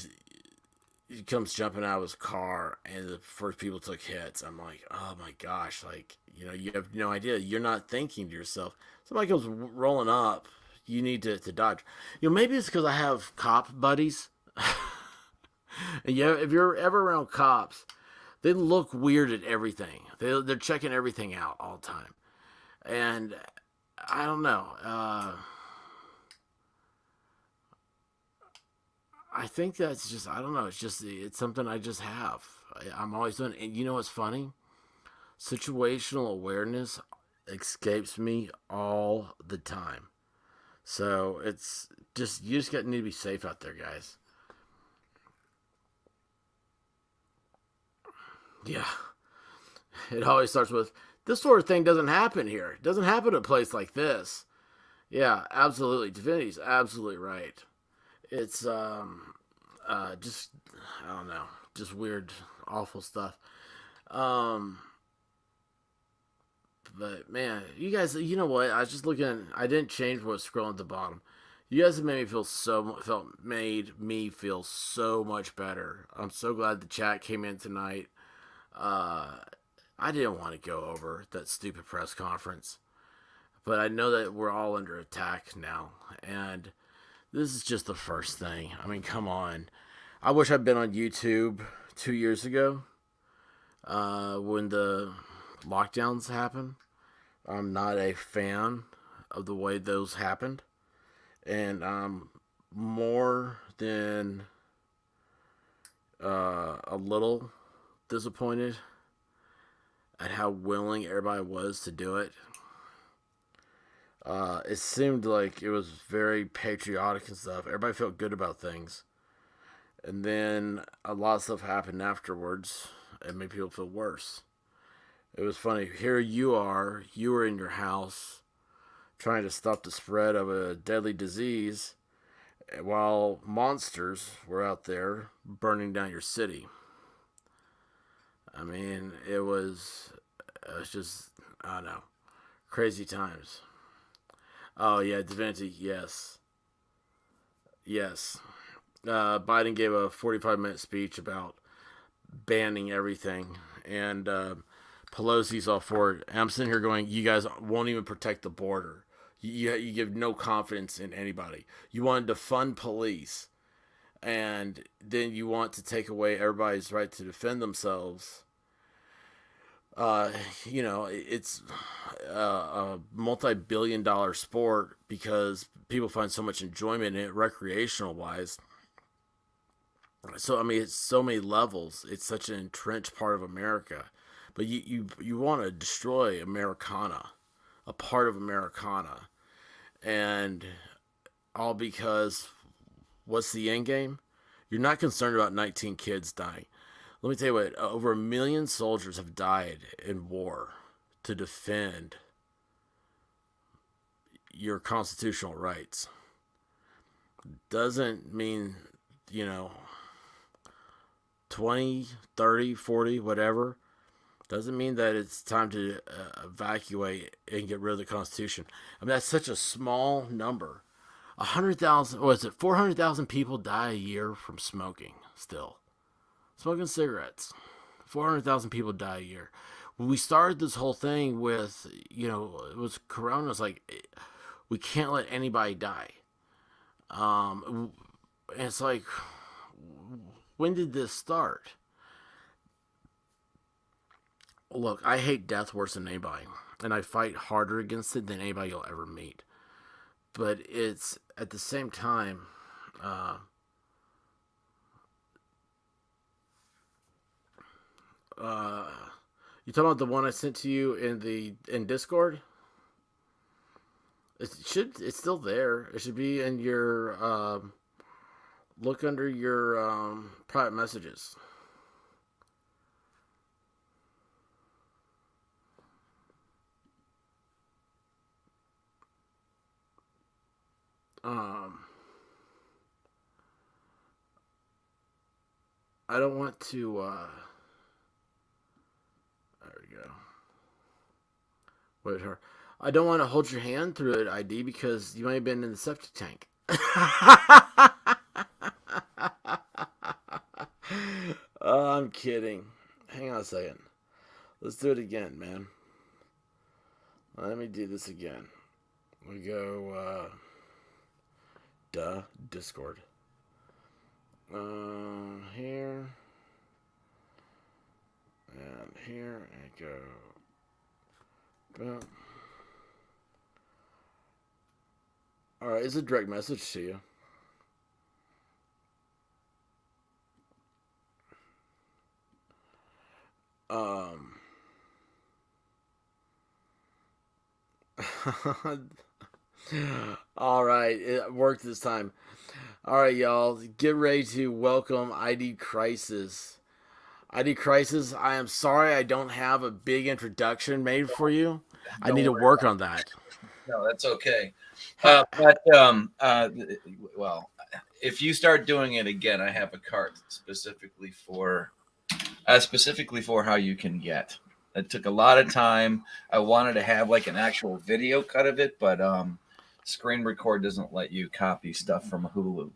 he comes jumping out of his car, and the first people took hits. I'm like, oh my gosh, you have no idea. You're not thinking to yourself. Somebody comes rolling up, you need to dodge. Maybe it's because I have cop buddies. And if you're ever around cops, they look weird at everything. They're checking everything out all the time. And I don't know. I think that's just, I don't know. It's something I just have. I'm always doing. And you know what's funny? Situational awareness escapes me all the time. So it's just, you just need to be safe out there, guys. Yeah. It always starts with, this sort of thing doesn't happen here. It doesn't happen at a place like this. Yeah, absolutely. Divinity's absolutely right. It's just, I don't know, just weird, awful stuff. But man, you guys, you know what? I was just looking. I didn't change what was scrolling at the bottom. You guys have made me feel so much better. I'm so glad the chat came in tonight. I didn't want to go over that stupid press conference, but I know that we're all under attack now, and this is just the first thing. I mean, come on. I wish I'd been on YouTube 2 years ago. when the lockdowns happen. I'm not a fan of the way those happened, and I'm more than a little disappointed at how willing everybody was to do it. It seemed like it was very patriotic and stuff. Everybody felt good about things. And then a lot of stuff happened afterwards and made people feel worse. It was funny. Here you were in your house trying to stop the spread of a deadly disease while monsters were out there burning down your city. I mean, it was just, I don't know, crazy times. Oh, yeah, Divinity, yes. Yes. Biden gave a 45-minute speech about banning everything, and Pelosi's all for it. And I'm sitting here going, you guys won't even protect the border. You give no confidence in anybody. You wanted to fund police, and then you want to take away everybody's right to defend themselves. It's a multi-billion-dollar sport because people find so much enjoyment in it, recreational wise. So I mean, it's so many levels. It's such an entrenched part of America, but you want to destroy Americana, a part of Americana, and all because what's the end game? You're not concerned about 19 kids dying. Let me tell you what, over 1 million soldiers have died in war to defend your constitutional rights. Doesn't mean, 20, 30, 40, whatever. Doesn't mean that it's time to evacuate and get rid of the Constitution. I mean, that's such a small number. 100,000, or is it 400,000 people die a year from smoking still? Smoking cigarettes. 400,000 people die a year. When we started this whole thing with, it was Corona, it's like, we can't let anybody die. And it's like, when did this start? Look, I hate death worse than anybody, and I fight harder against it than anybody you'll ever meet. But it's, at the same time, you talking about the one I sent to you in Discord? It's still there. It should be in your look under your private messages. I don't want to there we go. Wait, her. I don't want to hold your hand through it, ID, because you might have been in the septic tank. I'm kidding. Hang on a second. Let's do it again, man. Let me do this again. We go, Discord. Here. And here, and go. Boom. Alright, it's a direct message to you. Alright, it worked this time. Alright, y'all, get ready to welcome ID Crisis. ID Crisis, I am sorry I don't have a big introduction made for you. I need to work on that. No, that's okay. Well, if you start doing it again, I have a card specifically for how you can get. It took a lot of time. I wanted to have like an actual video cut of it, but Screen Record doesn't let you copy stuff from Hulu.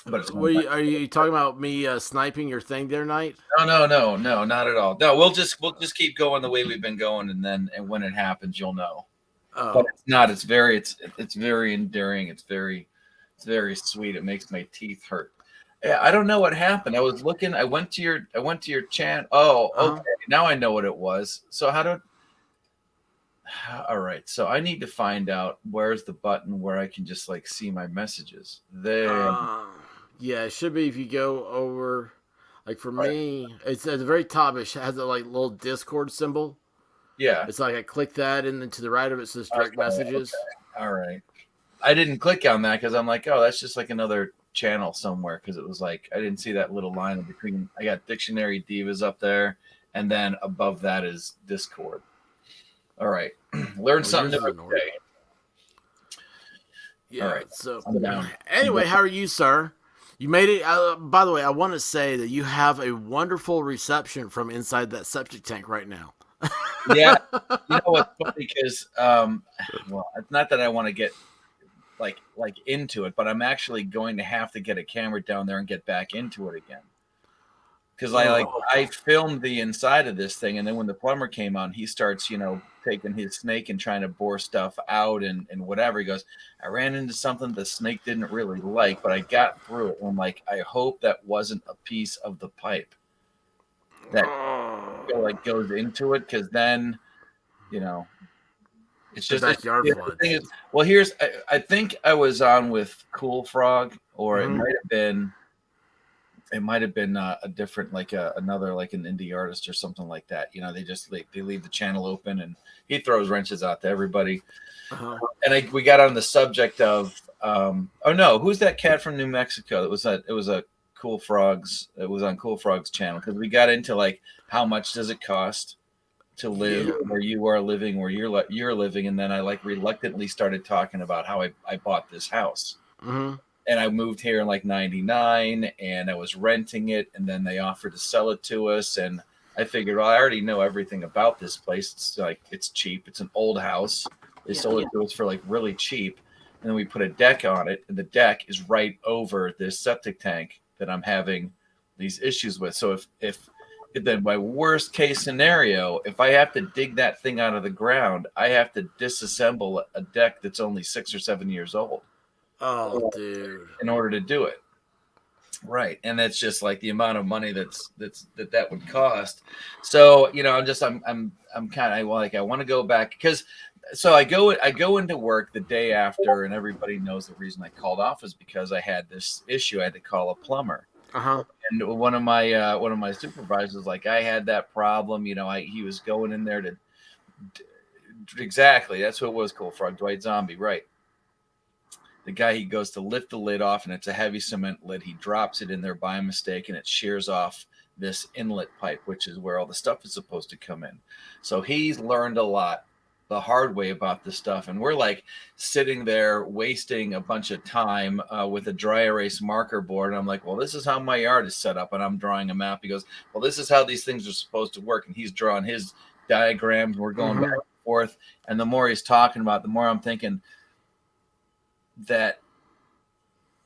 But are you talking about me sniping your thing there, Knight? No, not at all. No, we'll just keep going the way we've been going, and when it happens, you'll know. Oh. But it's not. It's very endearing. It's very sweet. It makes my teeth hurt. Yeah, I don't know what happened. I was looking. I went to your channel. Oh, Uh-huh. okay. Now I know what it was. So how do? All right. So I need to find out where's the button where I can just like see my messages. There. Yeah, it should be if you go over. Like for Right. me, it's at the very top. It has a like little Discord symbol. Yeah. It's like I click that, and then to the right of it says direct Okay. messages. All right. I didn't click on that because I'm like, oh, that's just like another channel somewhere. Because it was like I didn't see that little line in between. I got Dictionary Divas up there, and then above that is Discord. All right, learn Well, something yours is new in every order. day. All Yeah. right, So I'm down. I'm anyway, down. how are you, sir? You made it. By the way, I want to say that you have a wonderful reception from inside that septic tank right now. Yeah, you know what's funny because well, it's not that I want to get like into it, but I'm actually going to have to get a camera down there and get back into it again. Because Oh, I filmed the inside of this thing, and then when the plumber came on, he starts taking his snake and trying to bore stuff out and whatever. He goes, I ran into something the snake didn't really like, but I got through it. And I'm like, I hope that wasn't a piece of the pipe that like goes into it, because then you know it's the just it's backyard the other thing floods. is, well, here's I think I was on with Cool Frog, or Mhm. it might have been a different like another like an indie artist or something like that. They just they leave the channel open and he throws wrenches out to everybody. Uh-huh. And we got on the subject of oh no, who's that cat from New Mexico? It was a Cool Frogs. It was on Cool Frogs channel, because we got into like how much does it cost to live Yeah. where you are living, where you're living, and then I like reluctantly started talking about how I bought this house. Mhm. And I moved here in like 99 and I was renting it, and then they offered to sell it to us, and I figured, well, I already know everything about this place. It's like it's cheap. It's an old house. They sold it to us for like really cheap. And then we put a deck on it, and the deck is right over this septic tank that I'm having these issues with. So if then my worst case scenario, if I have to dig that thing out of the ground, I have to disassemble a deck that's only 6 or 7 years old Oh, dude. in order to do it. Right. And that's just like the amount of money that would cost. So, I'm kind of like, I want to go back, because so I go into work the day after, and everybody knows the reason I called off is because I had this issue. I had to call a plumber. Uh-huh. And one of my supervisors, like, I had that problem, he was going in there to exactly, that's what it was, Cool Frog, Dwight Zombie, right. The guy, he goes to lift the lid off, and it's a heavy cement lid. He drops it in there by mistake, and it shears off this inlet pipe, which is where all the stuff is supposed to come in. So he's learned a lot the hard way about this stuff, and we're like sitting there wasting a bunch of time with a dry erase marker board. And I'm like, well, this is how my yard is set up, and I'm drawing a map. He goes, well, this is how these things are supposed to work, and he's drawing his diagrams, and we're going back and forth. And the more he's talking about, the more I'm thinking that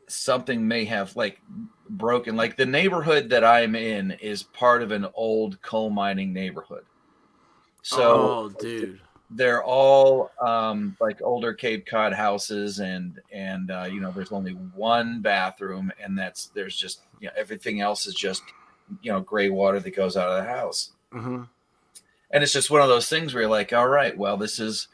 something may have like broken. Like, the neighborhood that I'm in is part of an old coal mining neighborhood. So Oh, dude. they're all like older Cape Cod houses, and there's only one bathroom, and there's just everything else is just gray water that goes out of the house. Mm-hmm. And it's just one of those things where you're like, all right, well, this is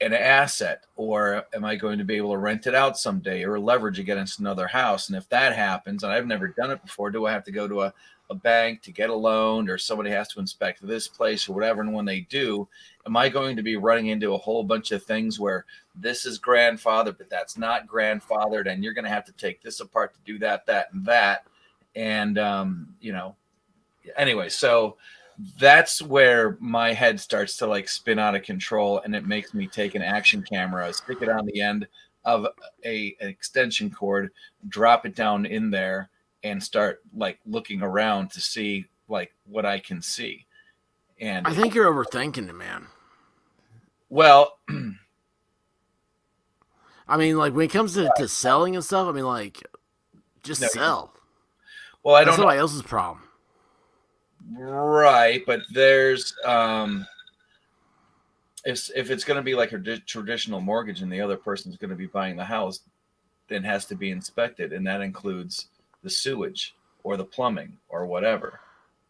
an asset, or am I going to be able to rent it out someday, or leverage against another house? And if that happens, and I've never done it before, do I have to go to a bank to get a loan, or somebody has to inspect this place or whatever? And when they do, am I going to be running into a whole bunch of things where this is grandfathered, but that's not grandfathered, and you're going to have to take this apart to do that, and that. And, anyway, so that's where my head starts to like spin out of control, and it makes me take an action camera, stick it on the end of an extension cord, drop it down in there, and start like looking around to see like what I can see. And I think you're overthinking it, man. well, I mean, like when it comes to selling and stuff, I mean, like just No, sell. well, I That's don't know. somebody else's problem. Right, but there's if it's going to be like a traditional mortgage, and the other person's going to be buying the house, then has to be inspected, and that includes the sewage or the plumbing or whatever.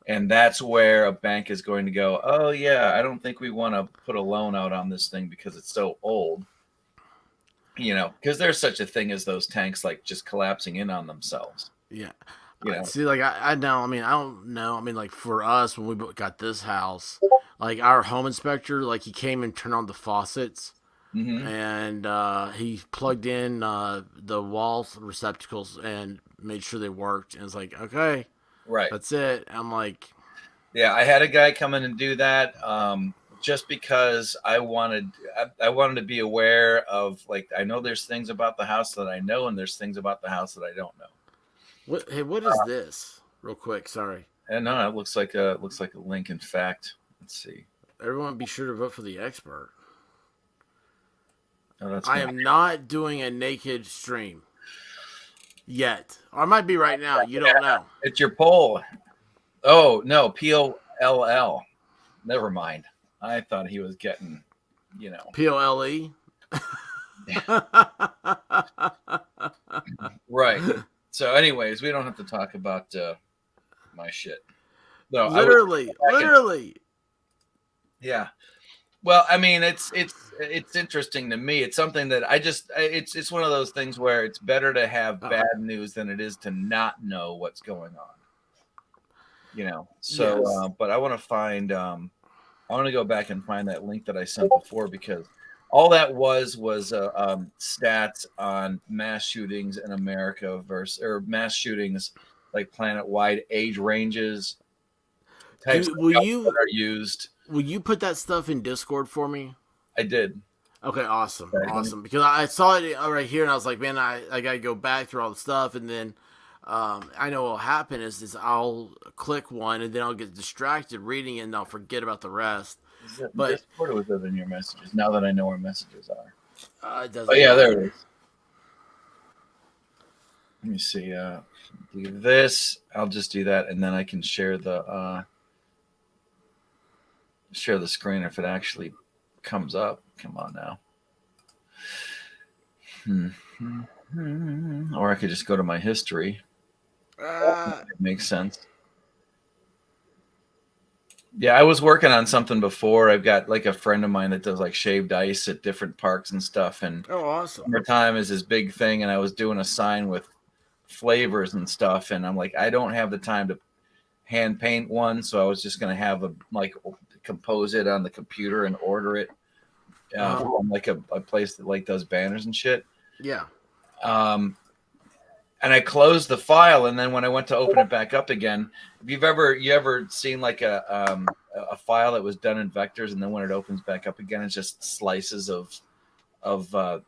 And that's where a bank is going to go, oh, yeah, I don't think we want to put a loan out on this thing because it's so old. Because there's such a thing as those tanks like just collapsing in on themselves. Yeah. You know? See, like, I know, I mean, I don't know. I mean, like, for us, when we got this house, like, our home inspector, like, he came and turned on the faucets, and he plugged in the wall receptacles and made sure they worked. And it's like, okay, right, that's it. I'm like, yeah, I had a guy come in and do that just because I wanted to be aware of, like, I know there's things about the house that I know, and there's things about the house that I don't know. What is this? Real quick, sorry. And no, it looks like a link. In fact, let's see. Everyone, be sure to vote for the expert. Oh, I am not doing a naked stream yet. Or I might be right now. You don't know. It's your poll. Oh no, POLL. Never mind. I thought he was getting, POLE. Right. So, anyways, we don't have to talk about my shit. No, literally. Yeah. Well, I mean, it's interesting to me. It's something that it's one of those things where it's better to have bad news than it is to not know what's going on. So, Yes. but I want to find. I want to go back and find that link that I sent before, because all that was stats on mass shootings in America or mass shootings, like planet-wide age ranges, types of guns that are used. Will you put that stuff in Discord for me? I did. Okay, awesome. Because I saw it right here, and I was like, man, I got to go back through all the stuff, and then I know what will happen is I'll click one, and then I'll get distracted reading it, and I'll forget about the rest. But Discord, was it in your messages? Now that I know where messages are. it doesn't Oh yeah, matter. there it is. Let me see. Do this. I'll just do that, and then I can share the screen if it actually comes up. Come on now. Or I could just go to my history. It makes sense. Yeah, I was working on something before. I've got like a friend of mine that does like shaved ice at different parks and stuff. And awesome. summertime is his big thing. And I was doing a sign with flavors and stuff. And I'm like, I don't have the time to hand paint one. So I was just going to have compose it on the computer and order it from like a place that like does banners and shit. Yeah. And I closed the file, and then when I went to open it back up again, if you ever seen like a file that was done in vectors, and then when it opens back up again, it's just slices of it,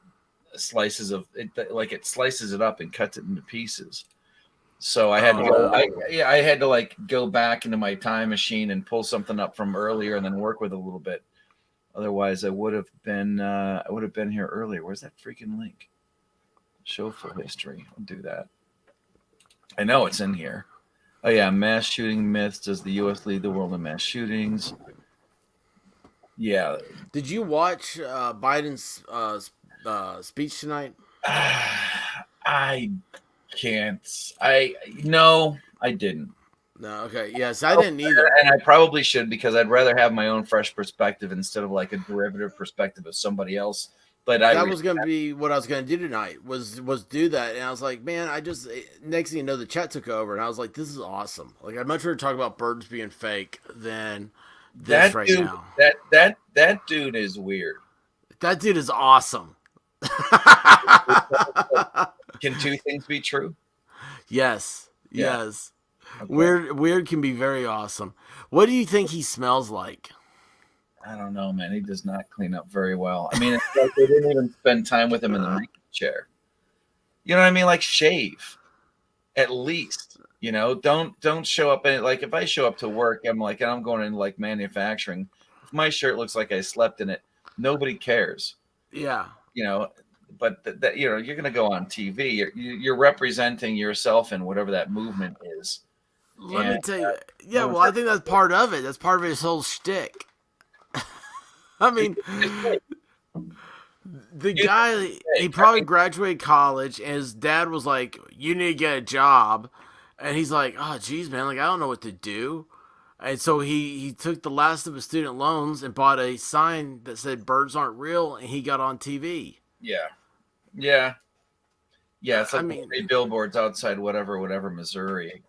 like it slices it up and cuts it into pieces. So I had to go. I had to like go back into my time machine and pull something up from earlier, and then work with it a little bit. Otherwise, I would have been here earlier. Where's that freaking link? Show full history. I'll do that. I know it's in here. Oh yeah, mass shooting myths. Does the U.S. lead the world in mass shootings? Yeah. Did you watch Biden's speech tonight? I can't. No, I didn't. No. Okay. Yes, I didn't either. And I probably should, because I'd rather have my own fresh perspective instead of like a derivative perspective of somebody else. But that was going to be what I was going to do tonight was do that. And I was like, man, next thing you know, the chat took over, and I was like, this is awesome. Like, I'd much rather talk about birds being fake than this now. That dude is weird. That dude is awesome. Can two things be true? Yes. Yeah. Yes. Okay. Weird can be very awesome. What do you think he smells like? I don't know, man. He does not clean up very well. I mean, it's like they didn't even spend time with him in the makeup chair. You know what I mean? Like, shave, at least. Don't show up in it. Like, if I show up to work, I'm like, and I'm going into like manufacturing. If my shirt looks like I slept in it, nobody cares. Yeah. But that you're going to go on TV. You're representing yourself in whatever that movement is. Let me tell you. Yeah, well, I think that's part of it. That's part of his whole shtick. I mean, The You- guy, he probably graduated college, and his dad was like, "You need to get a job," and he's like, "Oh, geez, man, like I don't know what to do." And so he took the last of his student loans and bought a sign that said "Birds aren't real," and he got on TV. Yeah. Yeah. Yeah. It's I like mean, 3 billboards outside whatever, Missouri.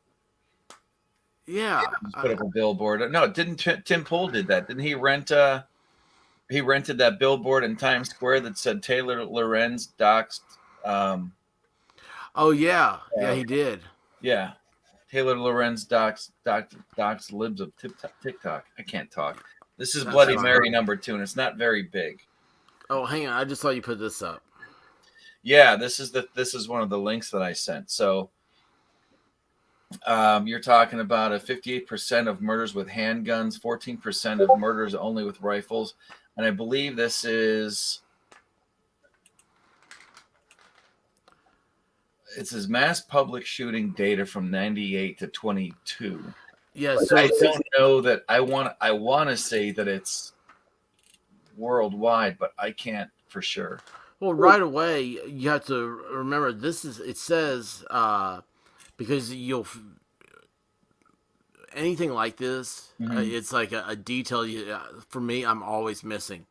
yeah, Just put up a billboard. No, didn't Tim Pool did that? Didn't he rent? He rented that billboard in Times Square that said Taylor Lorenz doxed. oh yeah, he did. Yeah, Taylor Lorenz doxed libs of TikTok. I can't talk. This is That's Bloody fine. Mary #2, and it's not very big. Oh, hang on, I just saw you put this up. Yeah, this is one of the links that I sent. So you're talking about a 58% of murders with handguns, 14% of murders only with rifles, and I believe this is it says mass public shooting data from 98 to 22. Yeah, But so I don't know that I want to say that it's worldwide, but I can't for sure. well, right away you have to remember it says because anything like this, it's like a detail for me I'm always missing,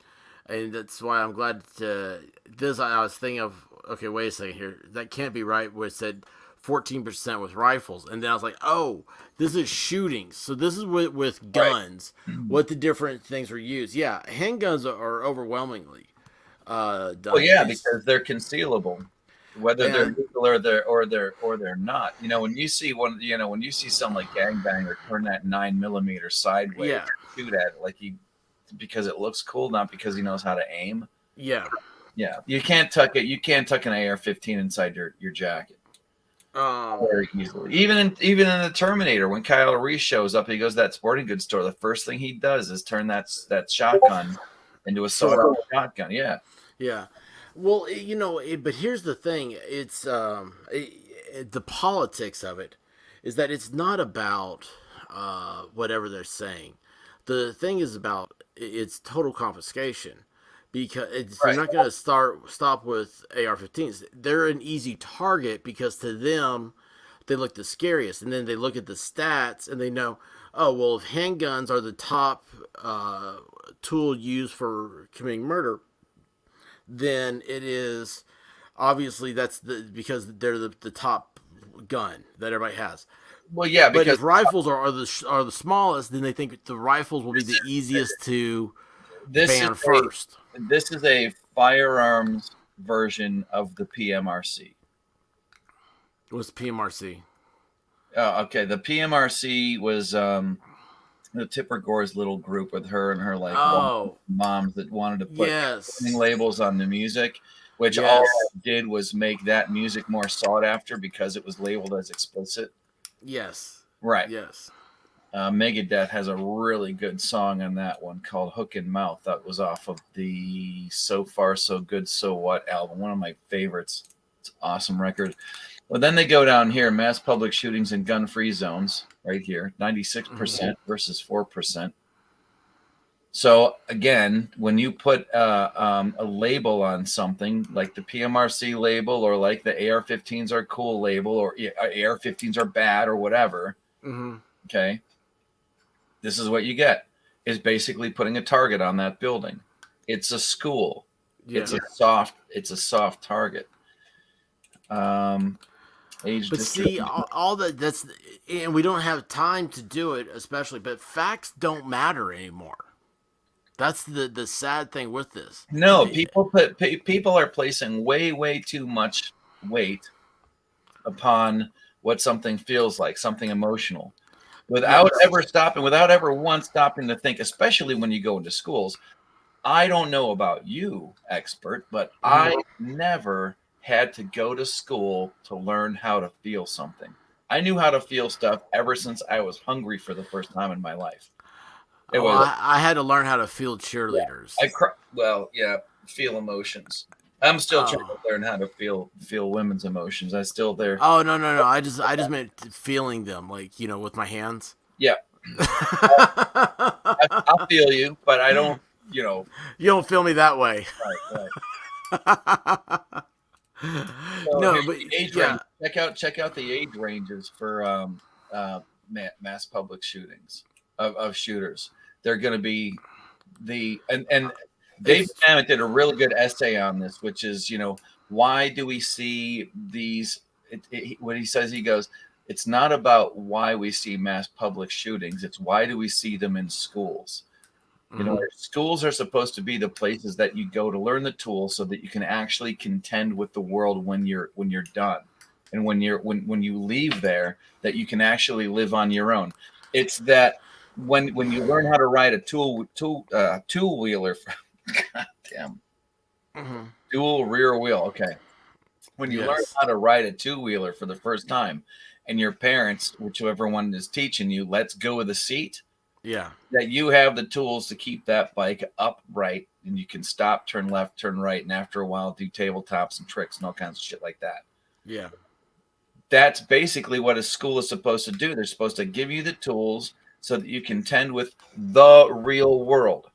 and that's why I'm glad to this. I was thinking of, okay, wait a second here, that can't be right. Where it said 14% with rifles, and then I was like, oh, this is shootings, so this is with guns. What the different things were used? Yeah, handguns are overwhelmingly done. Well, yeah, because they're concealable, whether they're legal or they're not. When you see when you see some like gangbanger turn that 9mm sideways, Yeah. and shoot at it because it looks cool, not because he knows how to aim. Yeah. Yeah, you can't tuck it. You can't tuck an AR-15 inside your jacket very easily. Even in the Terminator, when Kyle Reese shows up, he goes to that sporting goods store. The first thing he does is turn that shotgun into a sawed-off shotgun. Yeah. Yeah. Well, but here's the thing. It's the politics of it is that it's not about whatever they're saying. The thing is about it's total confiscation, because they're not going to stop with AR-15s. They're an easy target because to them they look the scariest, and then they look at the stats and they know, oh well, if handguns are the top tool used for committing murder, then it is obviously because they're the top gun that everybody has. Well, yeah, But because if rifles are the smallest, then they think the rifles will be the easiest to ban first. This is a firearms version of the PMRC. What's PMRC? Okay, the PMRC was the Tipper Gore's little group with her and her moms that wanted to put warning labels on the music, which all it did was make that music more sought after because it was labeled as explicit. Yes. Right. Yes. Megadeth has a really good song on that one called Hook and Mouth. That was off of the So Far So Good So What album. One of my favorites. It's an awesome record. Well, then they go down here, mass public shootings in gun-free zones, right here, 96% versus 4%. So again, when you put a label on something like the PMRC label, or like the AR-15s are cool label, or AR-15s are bad, or whatever, okay, this is what you get, is basically putting a target on that building. It's a school. Yeah. It's a soft target. But see, all that's, and we don't have time to do it, especially, but facts don't matter anymore. That's the sad thing with this. No, people are placing way too much weight upon what something feels like, something emotional, without ever once stopping to think, especially when you go into schools. I don't know about you, expert, but I never had to go to school to learn how to feel something. I knew how to feel stuff ever since I was hungry for the first time in my life. I had to learn how to feel cheerleaders. Feel emotions. I'm still trying to learn how to feel women's emotions. I'm still there. Oh no! I just meant feeling them, like, with my hands. Yeah. I'll feel you, but I don't. You don't feel me that way. Right. So No, here's but the age yeah, range. Check out the age ranges for mass public shootings of shooters. They're going to be and Dave it's Mamet did a really good essay on this, which is, why do we see these? What he says, he goes, it's not about why we see mass public shootings. It's why do we see them in schools? Schools are supposed to be the places that you go to learn the tools so that you can actually contend with the world when you're done, and when you leave there, that you can actually live on your own. It's that when you learn how to ride a two wheeler, God damn, mhm. dual rear wheel. Okay, when you learn Yes, how to ride a two wheeler for the first time, and your parents, whichever one is teaching you, lets go of the seat, yeah, that you have the tools to keep that bike upright, and you can stop, turn left, turn right, and after a while do tabletops and tricks and all kinds of shit like that. yeah, That's basically what a school is supposed to do. They're supposed to give you the tools so that you contend with the real world,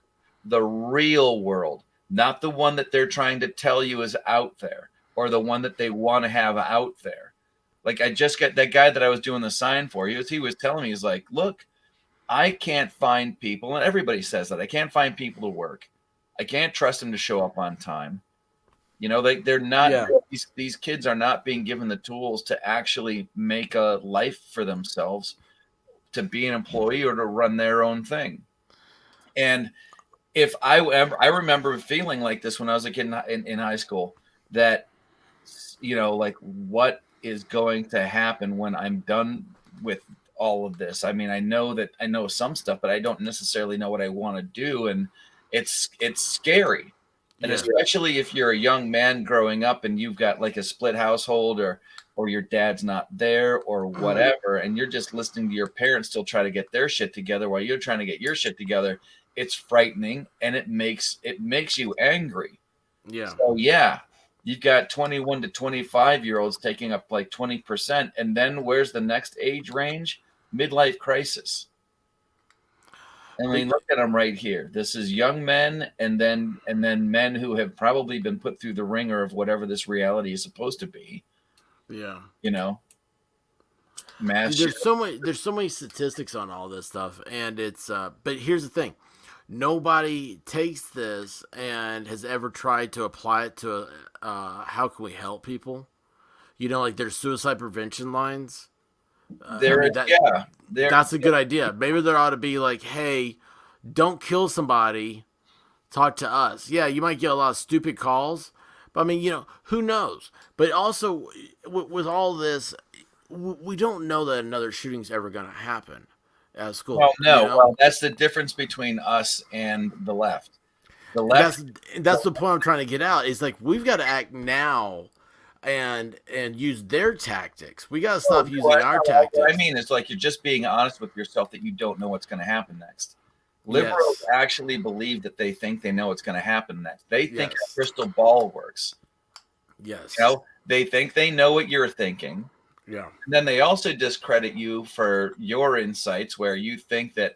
not the one that they're trying to tell you is out there, or the one that they want to have out there. Like, I just got that guy that I was doing the sign for. He was telling me, he's like, look, I can't find people, and everybody says that. I can't find people to work. I can't trust them to show up on time. They're not, yeah. these kids are not being given the tools to actually make a life for themselves, to be an employee or to run their own thing. And if I remember feeling like this when I was a kid in high school, that, like, what is going to happen when I'm done with all of this? I mean, I know some stuff, but I don't necessarily know what I want to do. And it's scary. And Yeah. especially if you're a young man growing up and you've got like a split household, or your dad's not there or whatever, and you're just listening to your parents still try to get their shit together while you're trying to get your shit together, it's frightening, and it makes you angry. Yeah. So yeah, you've got 21 to 25-year-olds taking up like 20%, and then where's the next age range? Midlife crisis. I mean, look at them right here. This is young men, and then men who have probably been put through the ringer of whatever this reality is supposed to be. Yeah. Mass. Dude, there's so many statistics on all this stuff, and it's but here's the thing. Nobody takes this and has ever tried to apply it to how can we help people? Like there's suicide prevention lines. That's a good idea. Maybe there ought to be like, hey, don't kill somebody. Talk to us. Yeah, you might get a lot of stupid calls, but I mean, who knows? But also, with all this, we don't know that another shooting's ever going to happen at school. Well, no. Well, that's the difference between us and the left. The left. That's the point I'm trying to get out. Is like we've got to act now and use their tactics. We got to stop using our tactics. What I mean is, like, you're just being honest with yourself that you don't know what's going to happen next. Liberals actually believe that they think they know what's going to happen next. They think a crystal ball works. Yes. They think they know what you're thinking. Yeah. And then they also discredit you for your insights, where you think that,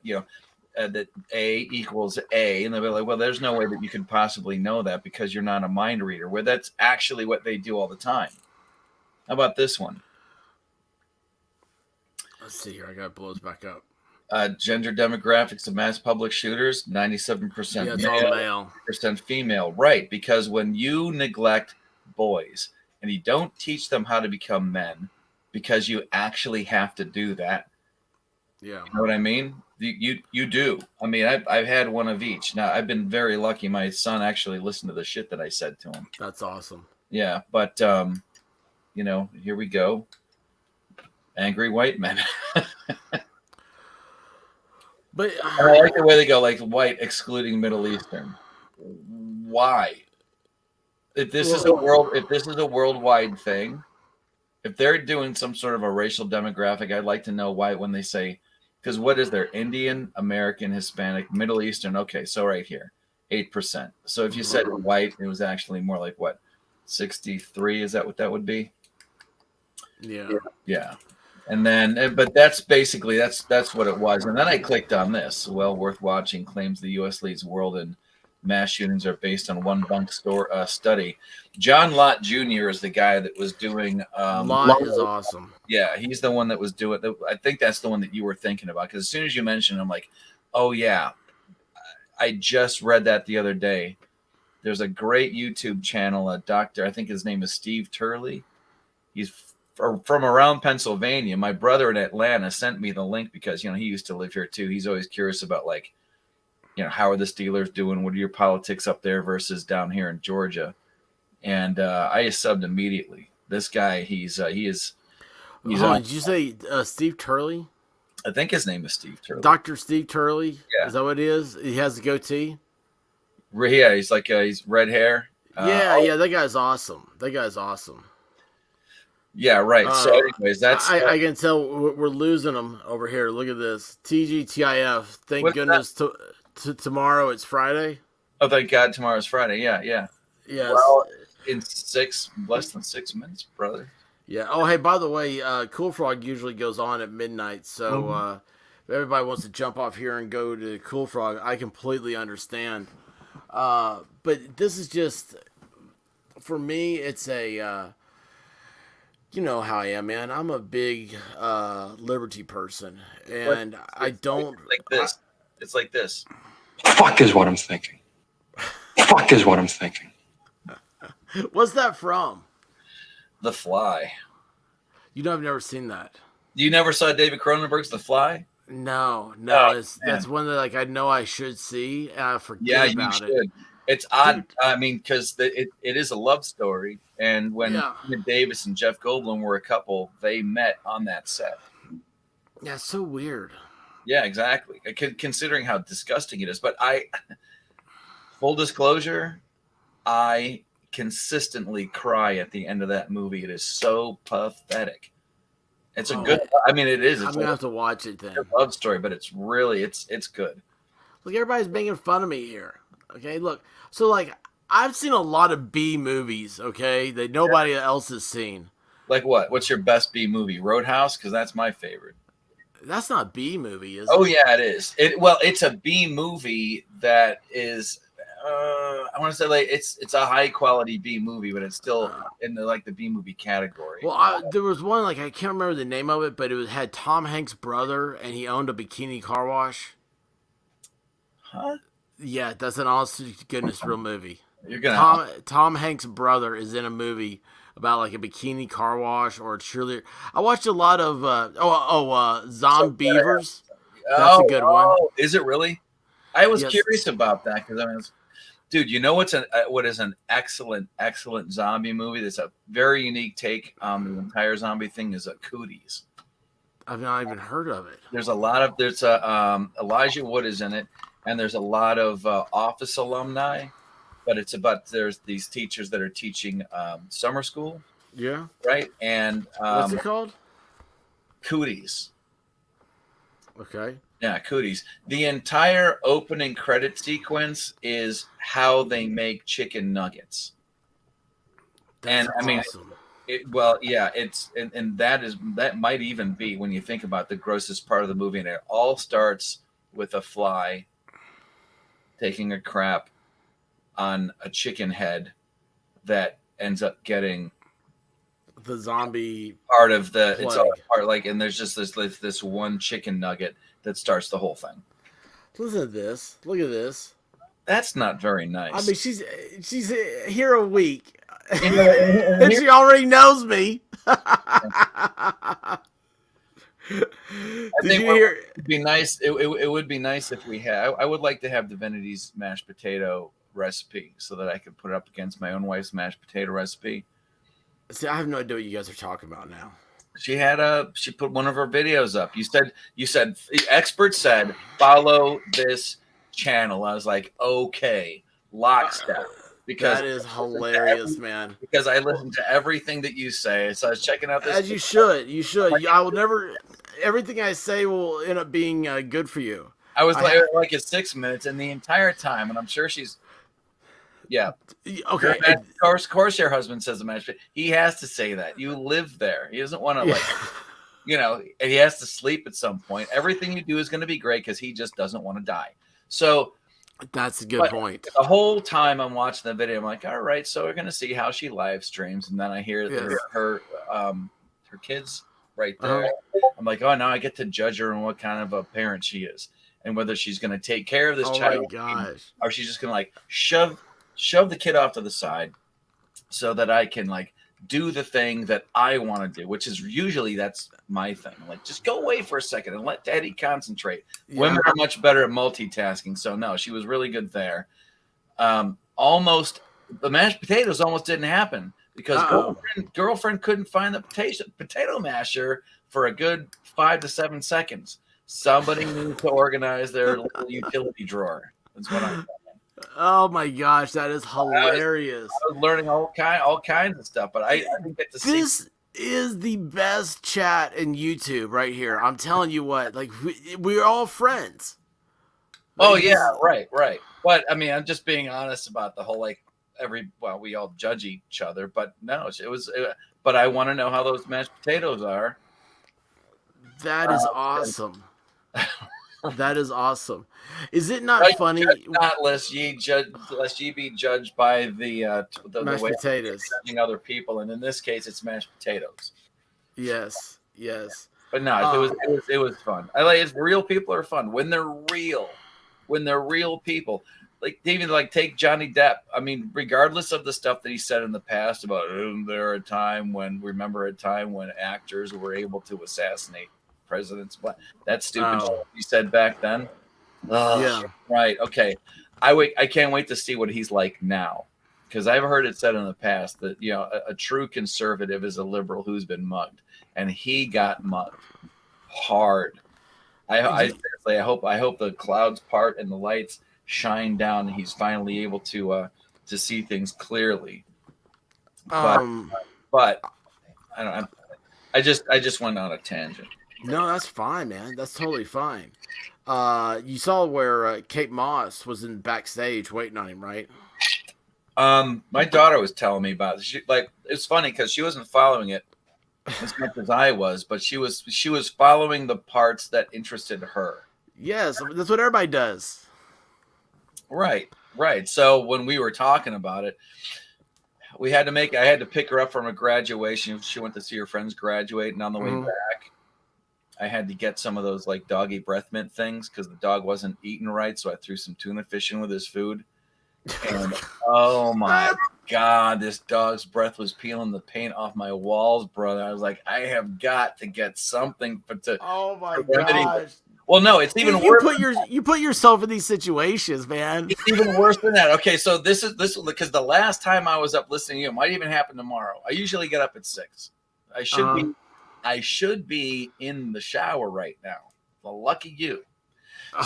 that A equals A. And they'll be like, well, there's no way that you could possibly know that because you're not a mind reader. Where that's actually what they do all the time. How about this one? Let's see here. I got to blow this back up. Gender demographics of mass public shooters, 97% male, 1% female. Right, because when you neglect boys and you don't teach them how to become men, because you actually have to do that. Yeah. You know what I mean? You do. I mean, I've had one of each. Now, I've been very lucky. My son actually listened to the shit that I said to him. That's awesome. Yeah, but, here we go. Angry white men. But I like the way they go, like white excluding Middle Eastern. Why? If this is a worldwide thing, if they're doing some sort of a racial demographic, I'd like to know why when they say, because what is there? Indian, American, Hispanic, Middle Eastern. Okay, so right here, 8%. So if you said white, it was actually more like what, 63? Is that what that would be? Yeah. Yeah. And then, but that's basically, that's what it was. And then I clicked on this. Well worth watching, claims the U.S. leads world in mass shootings are based on one bunk study. John Lott Jr. is the guy that was doing. Lot is awesome. Yeah, he's the one that was doing. I think that's the one that you were thinking about, because as soon as you mentioned, I'm like, oh yeah, I just read that the other day. There's a great YouTube channel, a doctor. I think his name is Steve Turley. He's from around Pennsylvania. My brother in Atlanta sent me the link because, he used to live here too. He's always curious about, like, how are the Steelers doing? What are your politics up there versus down here in Georgia? And I subbed immediately. This guy, he's Did you say Steve Turley? I think his name is Steve Turley. Dr. Steve Turley? Yeah. Is that what it is? He has a goatee? Yeah, he's like he's red hair. Yeah, that guy's awesome. Yeah, right. So, anyways, that's I can tell we're losing them over here. Look at this. TGTIF. Thank goodness tomorrow it's Friday. Oh, thank God tomorrow's Friday. Yeah. Yes. Well, in less than 6 minutes, brother. Yeah. Oh, hey, by the way, Cool Frog usually goes on at midnight, so if everybody wants to jump off here and go to Cool Frog, I completely understand. But this is just, for me, it's a, you know how I am, man. I'm a big liberty person, and I don't like this. It's like this. Fuck is what I'm thinking. Fuck is what I'm thinking. What's that from? The Fly. I've never seen that. You never saw David Cronenberg's The Fly? No. Oh, that's one that I know I should see, and I forget about it. You should. It's odd. I mean, because it is a love story, and when Ian Davis and Jeff Goldblum were a couple, they met on that set. Yeah, it's so weird. Yeah, exactly. Considering how disgusting it is, but full disclosure, I consistently cry at the end of that movie. It is so pathetic. It's a good. I mean, it is. I'm gonna have to watch it then. It's a love story, but it's really it's good. Look, everybody's making fun of me here. Okay, look. So like, I've seen a lot of B movies. Okay, that nobody else has seen. Like what? What's your best B movie? Roadhouse, because that's my favorite. That's not B movie, is it? Oh yeah, it is. It's a B movie that is. I want to say like it's a high quality B movie, but it's still in the B movie category. Well, there was one I can't remember the name of it, but had Tom Hanks' brother, and he owned a bikini car wash. Huh? Yeah, that's an honest to goodness real movie. You're gonna Tom Hanks' brother is in a movie about like a bikini car wash or a cheerleader. I watched a lot of Zombievers. That's a good one. Is it really? I was curious about that because dude, you know what is an excellent zombie movie? That's a very unique take on the entire zombie thing. Is Cooties. I've not even heard of it. There's Elijah Wood is in it, and there's a lot of Office alumni, but it's about there's these teachers that are teaching summer school. Yeah. Right. And what's it called? Cooties. Okay. Yeah, Cooties. The entire opening credit sequence is how they make chicken nuggets. That's awesome. I mean, that might even be, when you think about the grossest part of the movie, and it all starts with a fly taking a crap on a chicken head that ends up getting the zombie part of the plague. It's all part and there's just this one chicken nugget that starts the whole thing. Listen to this. Look at this. That's not very nice. I mean, she's here a week, and she already knows me. I think it would be nice. It would be nice if we had. I would like to have Divinity's mashed potato recipe so that I could put it up against my own wife's mashed potato recipe. See, I have no idea what you guys are talking about now. She put one of her videos up. You said the expert said follow this channel. I was like, okay, lockstep, because that is hilarious, man. Because I listen to everything that you say, so I was checking out this. As you should. I will never. Everything I say will end up being good for you. I was like at 6 minutes, and the entire time, and I'm sure she's. Yeah. Okay. Of course, your husband says the match, but he has to say that. You live there. He doesn't want to he has to sleep at some point. Everything you do is going to be great because he just doesn't want to die. So That's a good But point. the whole time I'm watching the video, I'm like, all right, so we're gonna see how she live streams, and then I hear Yes. her kids right Uh-huh. there. I'm like, oh, now I get to judge her and what kind of a parent she is, and whether she's gonna take care of this Oh my child, gosh. or she's just gonna like shove the kid off to the side so that I can like do the thing that I want to do, which is usually that's my thing. Like, just go away for a second and let daddy concentrate. Yeah. Women are much better at multitasking. So no, she was really good there. Almost the mashed potatoes almost didn't happen because girlfriend couldn't find the potato masher for a good 5 to 7 seconds. Somebody needs to organize their little utility drawer. That's what I'm. Oh my gosh, that is hilarious. I was learning all kinds of stuff, but I didn't get to see. This is the best chat in YouTube right here. I'm telling you what, like we're all friends. Oh Like, yeah, right. But I mean, I'm just being honest about the whole like we all judge each other, but no, but I want to know how those mashed potatoes are. that is awesome. That is awesome. Is it not funny? Not lest ye be judged by the Mashed way potatoes. you're judging other people, and in this case, it's mashed potatoes. Yes. But no, it was fun. I like it's real people are fun when they're real. When they're real people. Like even like take Johnny Depp. I mean, regardless of the stuff that he said in the past about remember a time when actors were able to assassinate presidents. What that stupid shit he said back then. Yeah. Right. Okay. I can't wait to see what he's like now. Because I've heard it said in the past that a true conservative is a liberal who's been mugged. And he got mugged hard. I seriously, I hope the clouds part and the lights shine down, and he's finally able to see things clearly. But I don't. I just went on a tangent. No, that's fine, man. That's totally fine. You saw where Kate Moss was in backstage waiting on him, right? My daughter was telling me about it. It's funny because she wasn't following it as much as I was, but she was following the parts that interested her. Yes, that's what everybody does. Right. So when we were talking about it, I had to pick her up from a graduation. She went to see her friends graduate, and on the way back, I had to get some of those like doggy breath mint things because the dog wasn't eating right. So I threw some tuna fish in with his food. And oh my God, this dog's breath was peeling the paint off my walls, brother. I was like, I have got to get something Oh my gosh. Well, no, it's even worse. You put yourself in these situations, man. It's even worse than that. Okay, so this because the last time I was up listening to you, it might even happen tomorrow. I usually get up at 6. I should be in the shower right now. Well, lucky you.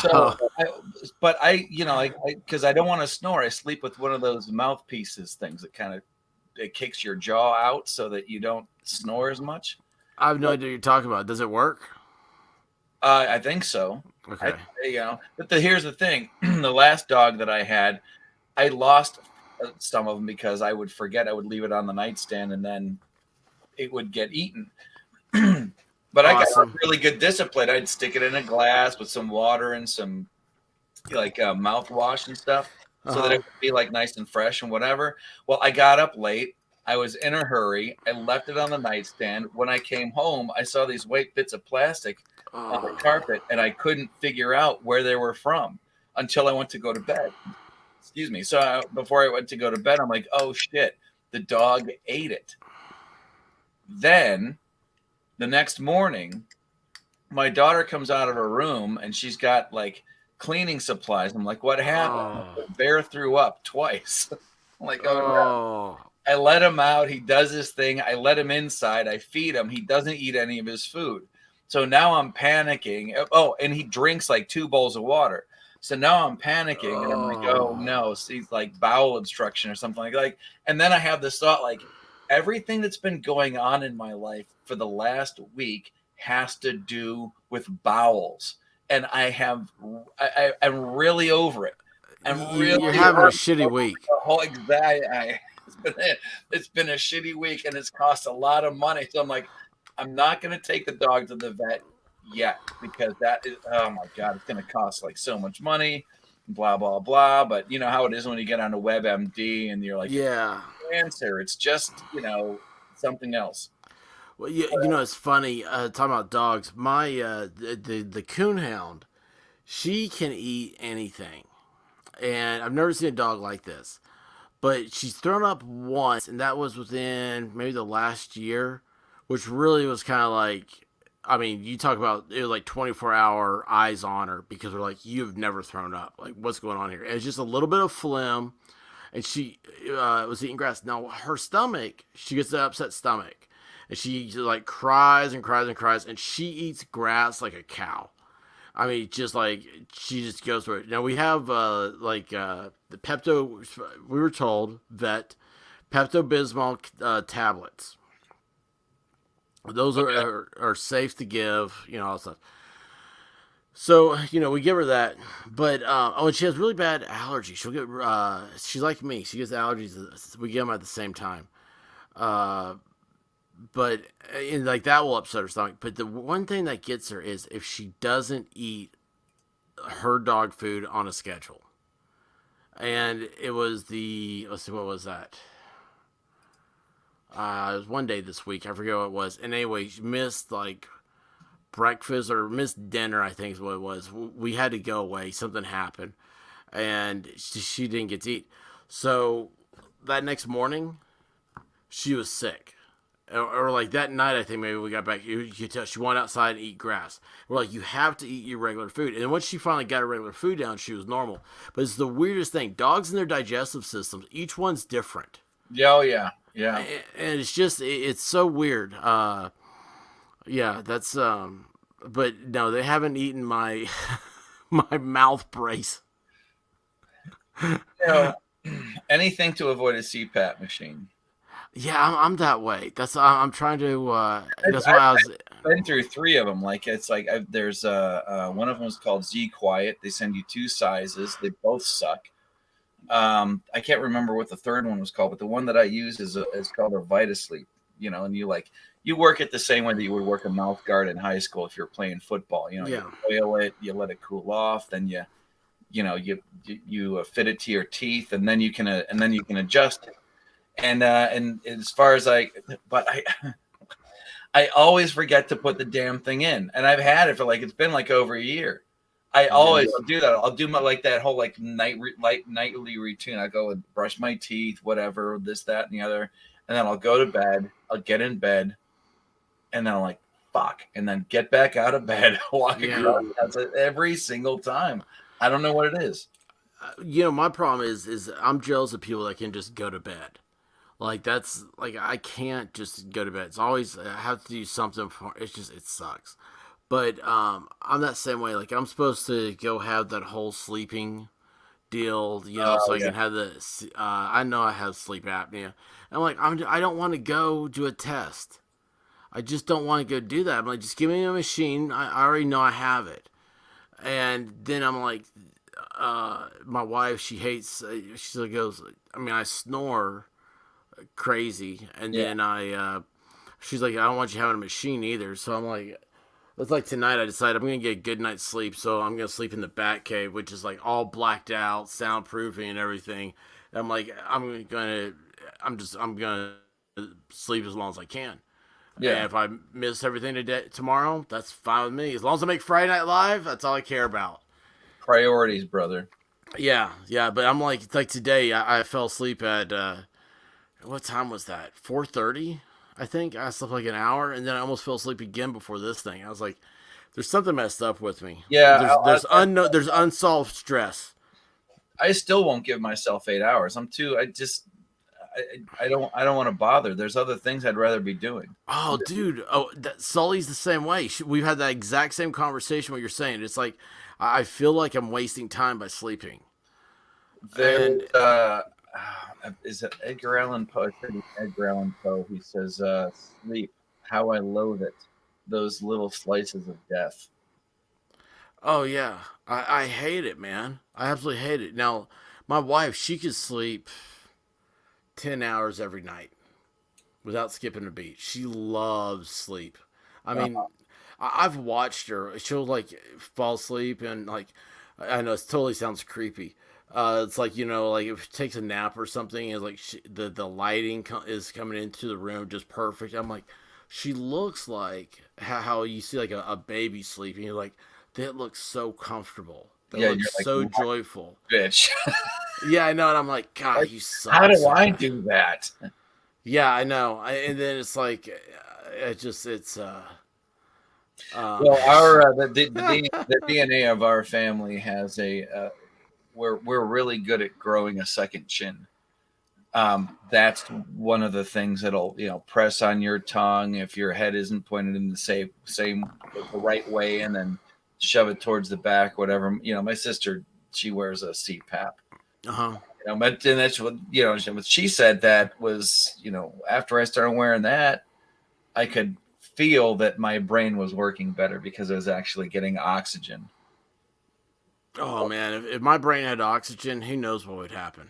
So, because I don't want to snore, I sleep with one of those mouthpieces things that kind of it kicks your jaw out so that you don't snore as much. I have no idea what you're talking about. Does it work? I think so. Okay. But here's the thing: the last dog that I had, I lost some of them because I would forget. I would leave it on the nightstand, and then it would get eaten. But awesome. I got really good discipline. I'd stick it in a glass with some water and some mouthwash and stuff so that it would be like nice and fresh and whatever. Well, I got up late. I was in a hurry. I left it on the nightstand. When I came home, I saw these white bits of plastic on the carpet, and I couldn't figure out where they were from until I went to go to bed. Excuse me. So before I went to go to bed, I'm like, oh, shit, the dog ate it. Then the next morning, my daughter comes out of her room, and she's got, like, cleaning supplies. I'm like, what happened? Bear threw up twice. I'm like, oh, no. I let him out. He does his thing. I let him inside. I feed him. He doesn't eat any of his food. So now I'm panicking. Oh, and he drinks like 2 bowls of water. So now I'm panicking, and I'm like, oh, no. So he's like bowel obstruction or something like that. And then I have this thought, like, everything that's been going on in my life for the last week has to do with bowels. And I'm really over it. You're having a shitty week. It's been a shitty week, and it's cost a lot of money. So I'm like, I'm not going to take the dog to the vet yet because that is, oh my God, it's going to cost like so much money. blah blah blah. But you know how it is when you get onto WebMD and you're like, Yeah. cancer. It's just something else. Well, you know, it's funny. Talking about dogs, my the coonhound, she can eat anything, and I've never seen a dog like this. But she's thrown up once, and that was within maybe the last year, which really was kind of like, I mean, you talk about it was like 24-hour eyes on her because we're like, you've never thrown up. Like, what's going on here? And it's just a little bit of phlegm, and she was eating grass. Now, her stomach, she gets an upset stomach, and she like cries and cries and cries, and she eats grass like a cow. I mean, just like she just goes for it. Now we have the Pepto. We were told Pepto Bismol tablets. Those are safe to give. You know, all stuff. So you know, we give her that, but and she has really bad allergies. She'll get she's like me. She gets allergies. We get them at the same time. But and like that will upset her stomach. But the one thing that gets her is if she doesn't eat her dog food on a schedule. And it was let's see, what was that? It was one day this week. I forget what it was. And anyway, she missed like breakfast or missed dinner, I think is what it was. We had to go away. Something happened. And she didn't get to eat. So that next morning, she was sick. Or like that night, I think maybe we got back. You could tell she went outside and eat grass. We're like, you have to eat your regular food. And once she finally got her regular food down, she was normal. But it's the weirdest thing. Dogs and their digestive systems, each one's different. Yeah, oh yeah, yeah. And it's just, it's so weird. Yeah, that's But no, they haven't eaten my my mouth brace. You know, anything to avoid a CPAP machine. Yeah, I'm that way. I'm trying to. That's why I was. I've been through 3 of them. Like it's like there's one of them is called Z Quiet. They send you 2 sizes. They both suck. I can't remember what the third one was called, but the one that I use is called a VitaSleep. You know, and you work it the same way that you would work a mouth guard in high school if you're playing football. You know, Yeah. you oil it, you let it cool off, then you fit it to your teeth, and then you can adjust it. And as far as I always forget to put the damn thing in, and I've had it for it's been like over a year. I always do that. I'll do that whole nightly routine. I go and brush my teeth, whatever, this, that, and the other, and then I'll go to bed. I'll get in bed, and then I'm like, fuck, and then get back out of bed, walk across. That's it every single time. I don't know what it is. You know, my problem is I'm jealous of people that can just go to bed. Like that's like I can't just go to bed. It's always I have to do something for it sucks. But I'm that same way. Like I'm supposed to go have that whole sleeping deal, you know, so I can have I know I have sleep apnea. I'm like I don't want to go do a test. I just don't want to go do that. I'm like, just give me a machine. I already know I have it. And then I'm like, my wife, she hates. She goes, I mean, I snore crazy, and then she's like, I don't want you having a machine either. So I'm like, it's like tonight I decided I'm gonna get a good night's sleep, so I'm gonna sleep in the bat cave, which is like all blacked out, soundproofing and everything. And I'm like, I'm gonna sleep as long as I can. Yeah. And if I miss everything tomorrow, that's fine with me. As long as I make Friday Night Live, that's all I care about. Priorities, brother. Yeah. But I'm like today, I fell asleep at what time was that? 4:30, I think. I slept like an hour, and then I almost fell asleep again before this thing. I was like, "There's something messed up with me." Yeah, there's unsolved stress. I still won't give myself 8 hours. I don't want to bother. There's other things I'd rather be doing. Oh, dude. Oh, Sully's the same way. We've had that exact same conversation. What you're saying, it's like I feel like I'm wasting time by sleeping. There's is it Edgar Allan Poe? Edgar Allan Poe. He says, "Sleep, how I loathe it. Those little slices of death." Oh yeah, I hate it, man. I absolutely hate it. Now, my wife, she could sleep 10 hours every night without skipping a beat. She loves sleep. I mean, I've watched her. She'll like fall asleep and like I know it totally sounds creepy. It's like, like if she takes a nap or something, it's like the lighting is coming into the room just perfect. I'm like, she looks like how you see like a baby sleeping. You're like, that looks so comfortable. That Yeah, you're looks like, so "What, joyful. bitch." Yeah, I know. And I'm like, God, Like, you suck. how do so I bad." do that? Yeah, I know. And then it's like, it's um, Well, our the DNA of our family has we're really good at growing a second chin. That's one of the things that'll press on your tongue if your head isn't pointed in the same the right way, and then shove it towards the back, whatever. My sister, she wears a CPAP. uh-huh. But and that's what what she said, that was after I started wearing that, I could feel that my brain was working better because I was actually getting oxygen. Oh man, if my brain had oxygen, who knows what would happen?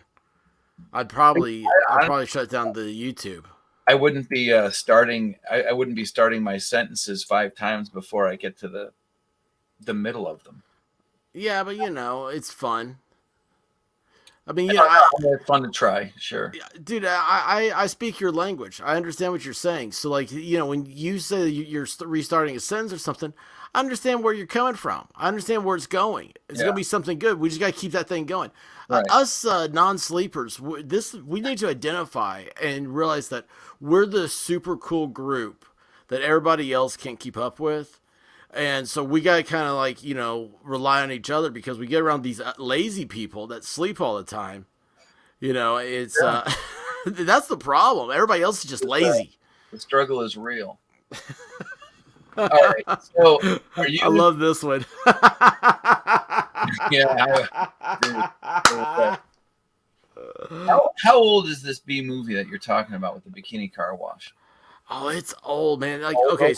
I'd I, probably shut down the YouTube. I wouldn't be starting. I wouldn't be starting my sentences 5 times before I get to the middle of them. Yeah, but it's fun. I mean, It's fun to try, sure. dude, I speak your language. I understand what you're saying. So, like, when you say that you're restarting a sentence or something, I understand where you're coming from. I understand where it's going. It's Yeah. gonna be something good. We just gotta keep that thing going. Right. Us non-sleepers, we need to identify and realize that we're the super cool group that everybody else can't keep up with. And so we got to kind of like, rely on each other because we get around these lazy people that sleep all the time. It's that's the problem. Everybody else is just lazy. The struggle is real. All right. So, are you? I love this one. Yeah. How old is this B movie that you're talking about with the bikini car wash? Oh, it's old, man. Like, All okay,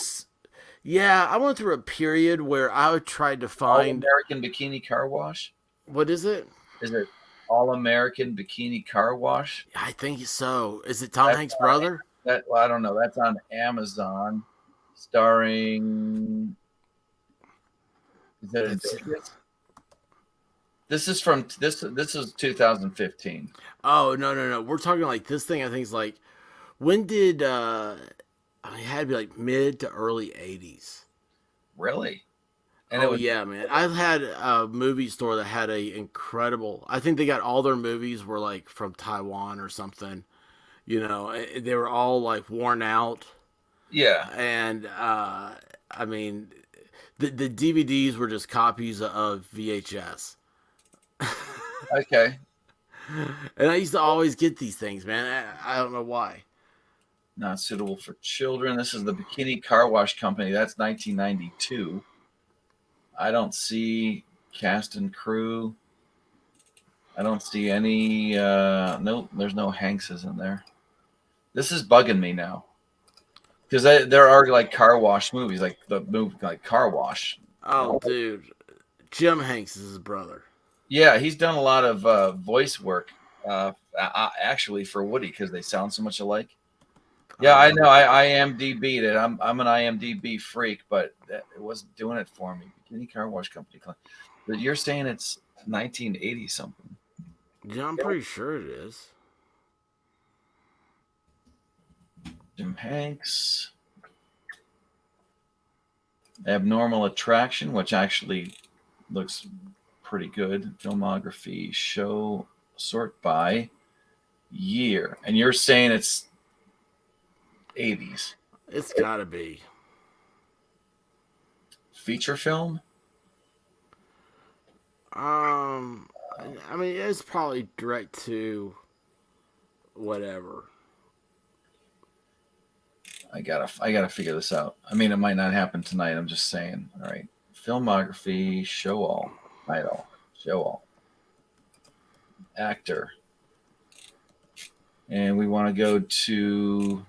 yeah, I went through a period where I tried to find American Bikini Car Wash. what is it? Is it All American Bikini Car Wash? I think so. Is it Tom Hanks' brother? I don't know. That's on Amazon, starring. Is that ridiculous? This is from this. This is 2015. Oh no. We're talking like this thing. I think is like when did it had to be like mid to early 80s. Really? And Oh yeah, man. I've had a movie store that had a incredible. I think they got all their movies were like from Taiwan or something. They were all like worn out. Yeah. And I mean, the DVDs were just copies of VHS. Okay. And I used to always get these things, man. I don't know why. Not suitable for children. This is the Bikini Car Wash Company. That's 1992. I don't see cast and crew. I don't see any. Nope, there's no Hankses in there. This is bugging me now because there are like car wash movies, like the movie like Car Wash. Oh, dude, Jim Hanks is his brother. Yeah, he's done a lot of voice work, actually for Woody because they sound so much alike. Yeah, I know. I IMDb'd it. I'm an IMDb freak, but it wasn't doing it for me. Bikini Car Wash Company. But you're saying it's 1980 something. Yeah, I'm pretty sure it is. Jim Hanks. Abnormal Attraction, which actually looks pretty good. Filmography, show, sort by year. And you're saying it's 80s. It's gotta be. Feature film? I mean, it's probably direct to whatever. I gotta figure this out. I mean, it might not happen tonight. I'm just saying. All right. Filmography, show all, title, show all, actor, and we want to go to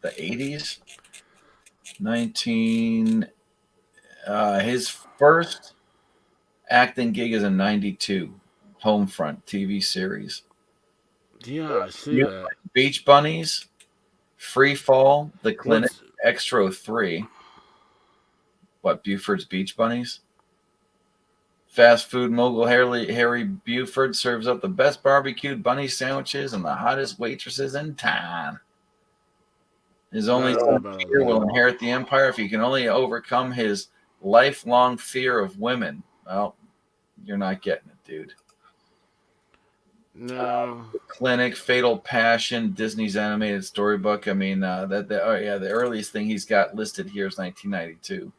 the 80s. 19. His first acting gig is in 92. Homefront TV series. Yeah, I see that. Beach Bunnies, Free Fall, The Clinic, What's- Extra 3. What, Buford's Beach Bunnies? Fast food mogul Harry Buford serves up the best barbecued bunny sandwiches and the hottest waitresses in town. His only I don't know son about Peter will that. inherit the empire if he can only overcome his lifelong fear of women. Well, you're not getting it, dude. No. Clinic, Fatal Passion, Disney's animated storybook. I mean, the earliest thing he's got listed here is 1992.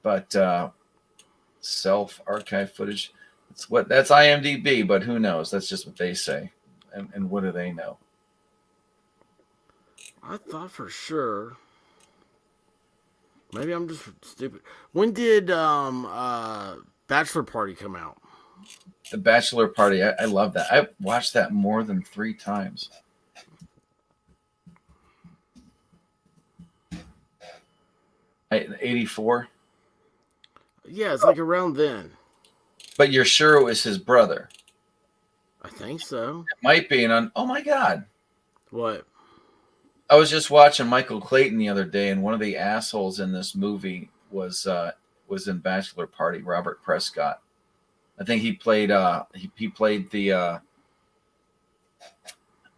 But self-archive footage. That's IMDb, but who knows? That's just what they say. And what do they know? I thought for sure. Maybe I'm just stupid. When did Bachelor Party come out? The Bachelor Party. I love that. I've watched that more than 3 times. I 84. Yeah, it's like around then. But you're sure it was his brother? I think so. It might be. Oh my God. What? I was just watching Michael Clayton the other day, and one of the assholes in this movie was in Bachelor Party, Robert Prescott. I think he played he played the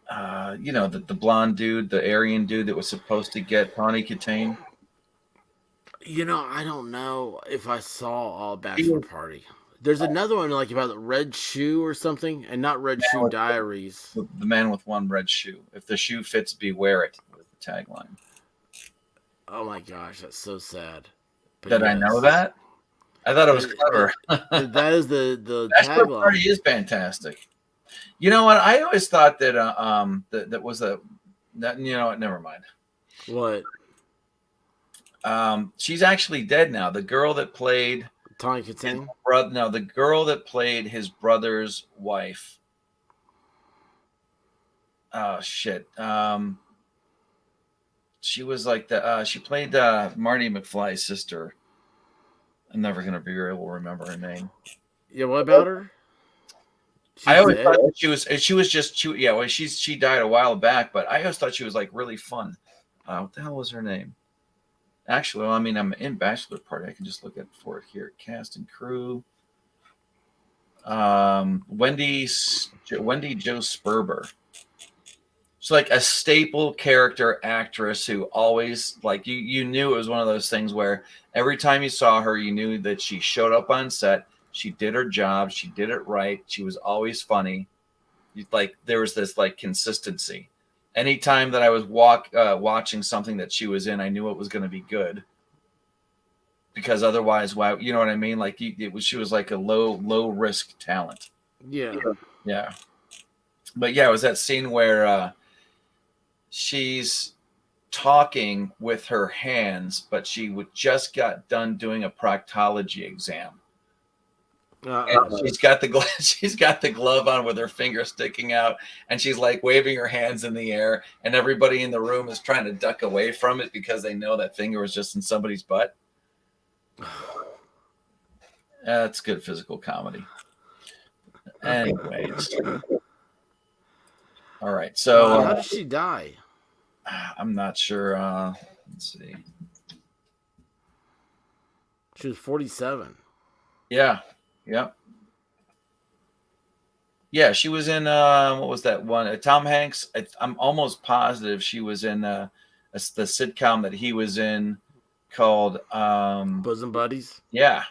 the blonde dude, the Aryan dude that was supposed to get Tawny Katane. You know, I don't know if I saw all Bachelor Party. There's another one like about the Red Shoe or something, and not Red Shoe Diaries. The man with one red shoe. If the shoe fits, beware it. Was the tagline. Oh my gosh, that's so sad. But Did I know that? I thought it was clever. That is the Bachelor tagline. Party is fantastic. You know what? I always thought that that was never mind. What? She's actually dead now. The girl that played Tawny Katane? the girl that played his brother's wife. Oh shit. She was like she played Marty McFly's sister. I'm never gonna be able to remember her name. Yeah, what about her? I always thought that she died a while back, but I always thought she was like really fun. What the hell was her name? Actually, well, I mean, I'm in Bachelor Party. I can just look for it here. Cast and crew. Wendy Jo Sperber. She's like a staple character actress who always like you knew it was one of those things where every time you saw her, you knew that she showed up on set. She did her job. She did it right. She was always funny. Like there was this like consistency. Anytime that I was watching something that she was in, I knew it was going to be good. Because otherwise, why? You know what I mean? Like she was like a low risk talent. Yeah. Yeah. But yeah, it was that scene where she's talking with her hands, but she just got done doing a proctology exam. And she's got the glove on with her finger sticking out, and she's like waving her hands in the air, and everybody in the room is trying to duck away from it because they know that finger was just in somebody's butt. That's good physical comedy. Anyways. All right. So how did she die? I'm not sure. Let's see. She was 47. Yeah. Yep. Yeah, she was in what was that one? Tom Hanks. I'm almost positive she was in the sitcom that he was in called Bosom Buddies. Yeah,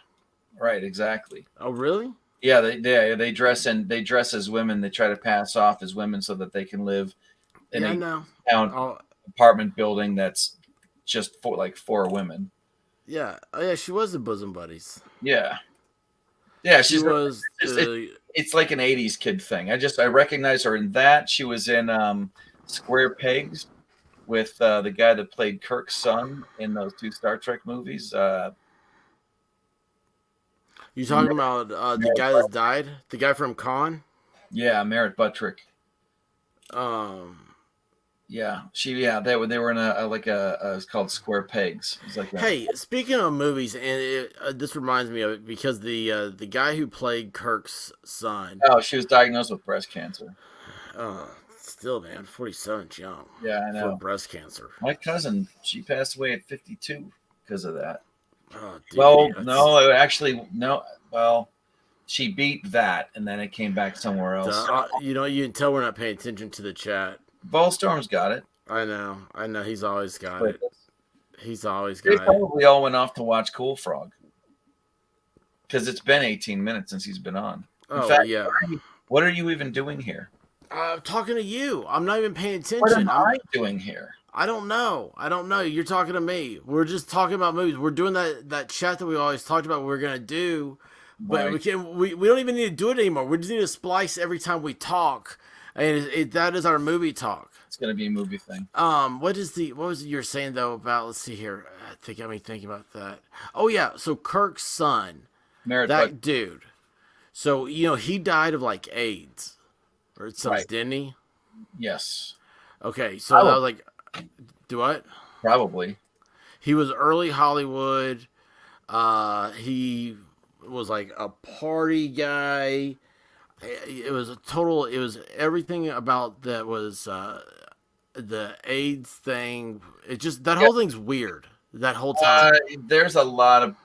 right, exactly. Oh, really? Yeah, they dress as women. They try to pass off as women so that they can live in a town apartment building that's just for four women. Yeah. Oh, yeah. She was in Bosom Buddies. Yeah. Yeah, she was. It's like an '80s kid thing. I recognize her in that. She was in Square Pegs with the guy that played Kirk's son in those 2 Star Trek movies. You talking about the guy that died? The guy from Con? Yeah, Merritt Buttrick. Yeah, they were in it's called Square Pegs. It's like hey, speaking of movies, and this reminds me of it because the guy who played Kirk's son. Oh, she was diagnosed with breast cancer. Still, man, 47's young. Yeah, I know. For breast cancer. My cousin, she passed away at 52 a because of that. Oh, dude, Well, that's- no, actually, no. Well, she beat that, and then it came back somewhere else. you know, you can tell we're not paying attention to the chat. Volstorm's got it. I know. He's always got But it. He's always they got it. probably all went off to watch Cool Frog because it's been 18 minutes since he's been on. In Oh, fact, yeah. what are you even doing here? I'm talking to you. I'm not even paying attention. What am I doing here? I don't know. You're talking to me. We're just talking about movies. We're doing that chat that we always talked about we're gonna do, but Right. we don't even need to do it anymore. We just need to splice every time we talk, and that is our movie talk. It's gonna be a movie thing. What was it you were saying though about? Let's see here. I think got me thinking about that. Oh yeah. So Kirk's son, Merritt that Buck- dude. So he died of like AIDS or something, Right. didn't he? Yes, Okay. So that was like, do what? probably. He was early Hollywood. He was like a party guy. It was everything about that was the AIDS thing. It just, that whole thing's weird. That whole time. There's a lot of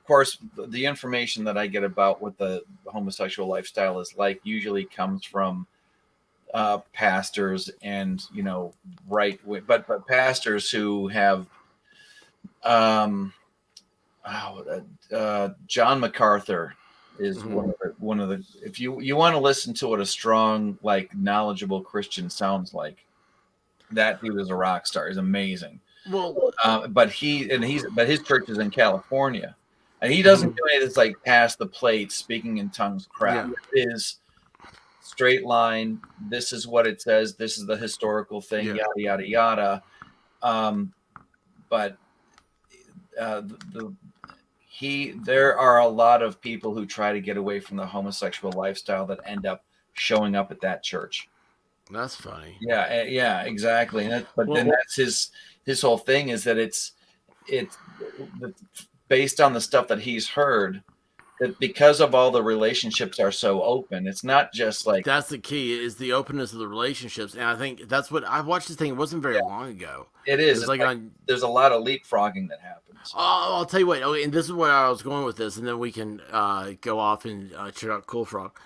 course, the information that I get about what the homosexual lifestyle is like usually comes from pastors and but pastors who have John MacArthur is one of the if you want to listen to what a strong, like, knowledgeable Christian sounds like, that dude is a rock star. He's amazing. Well, But his church is in California, and he doesn't do any of this like pass the plate, speaking in tongues crap. Yeah. It is straight line. This is what it says. This is the historical thing. Yeah. Yada yada yada. But there are a lot of people who try to get away from the homosexual lifestyle that end up showing up at that church. that's funny. Yeah, exactly. Then that's his whole thing is that it's based on the stuff that he's heard, that because of all the relationships are so open, it's not just like That's the key, is the openness of the relationships, and I think that's what I watched this thing. It wasn't very long ago. it is. It's like on. There's a lot of leapfrogging that happens. Oh, I'll tell you what. Okay, and this is where I was going with this, and then we can go off and check out Cool Frog.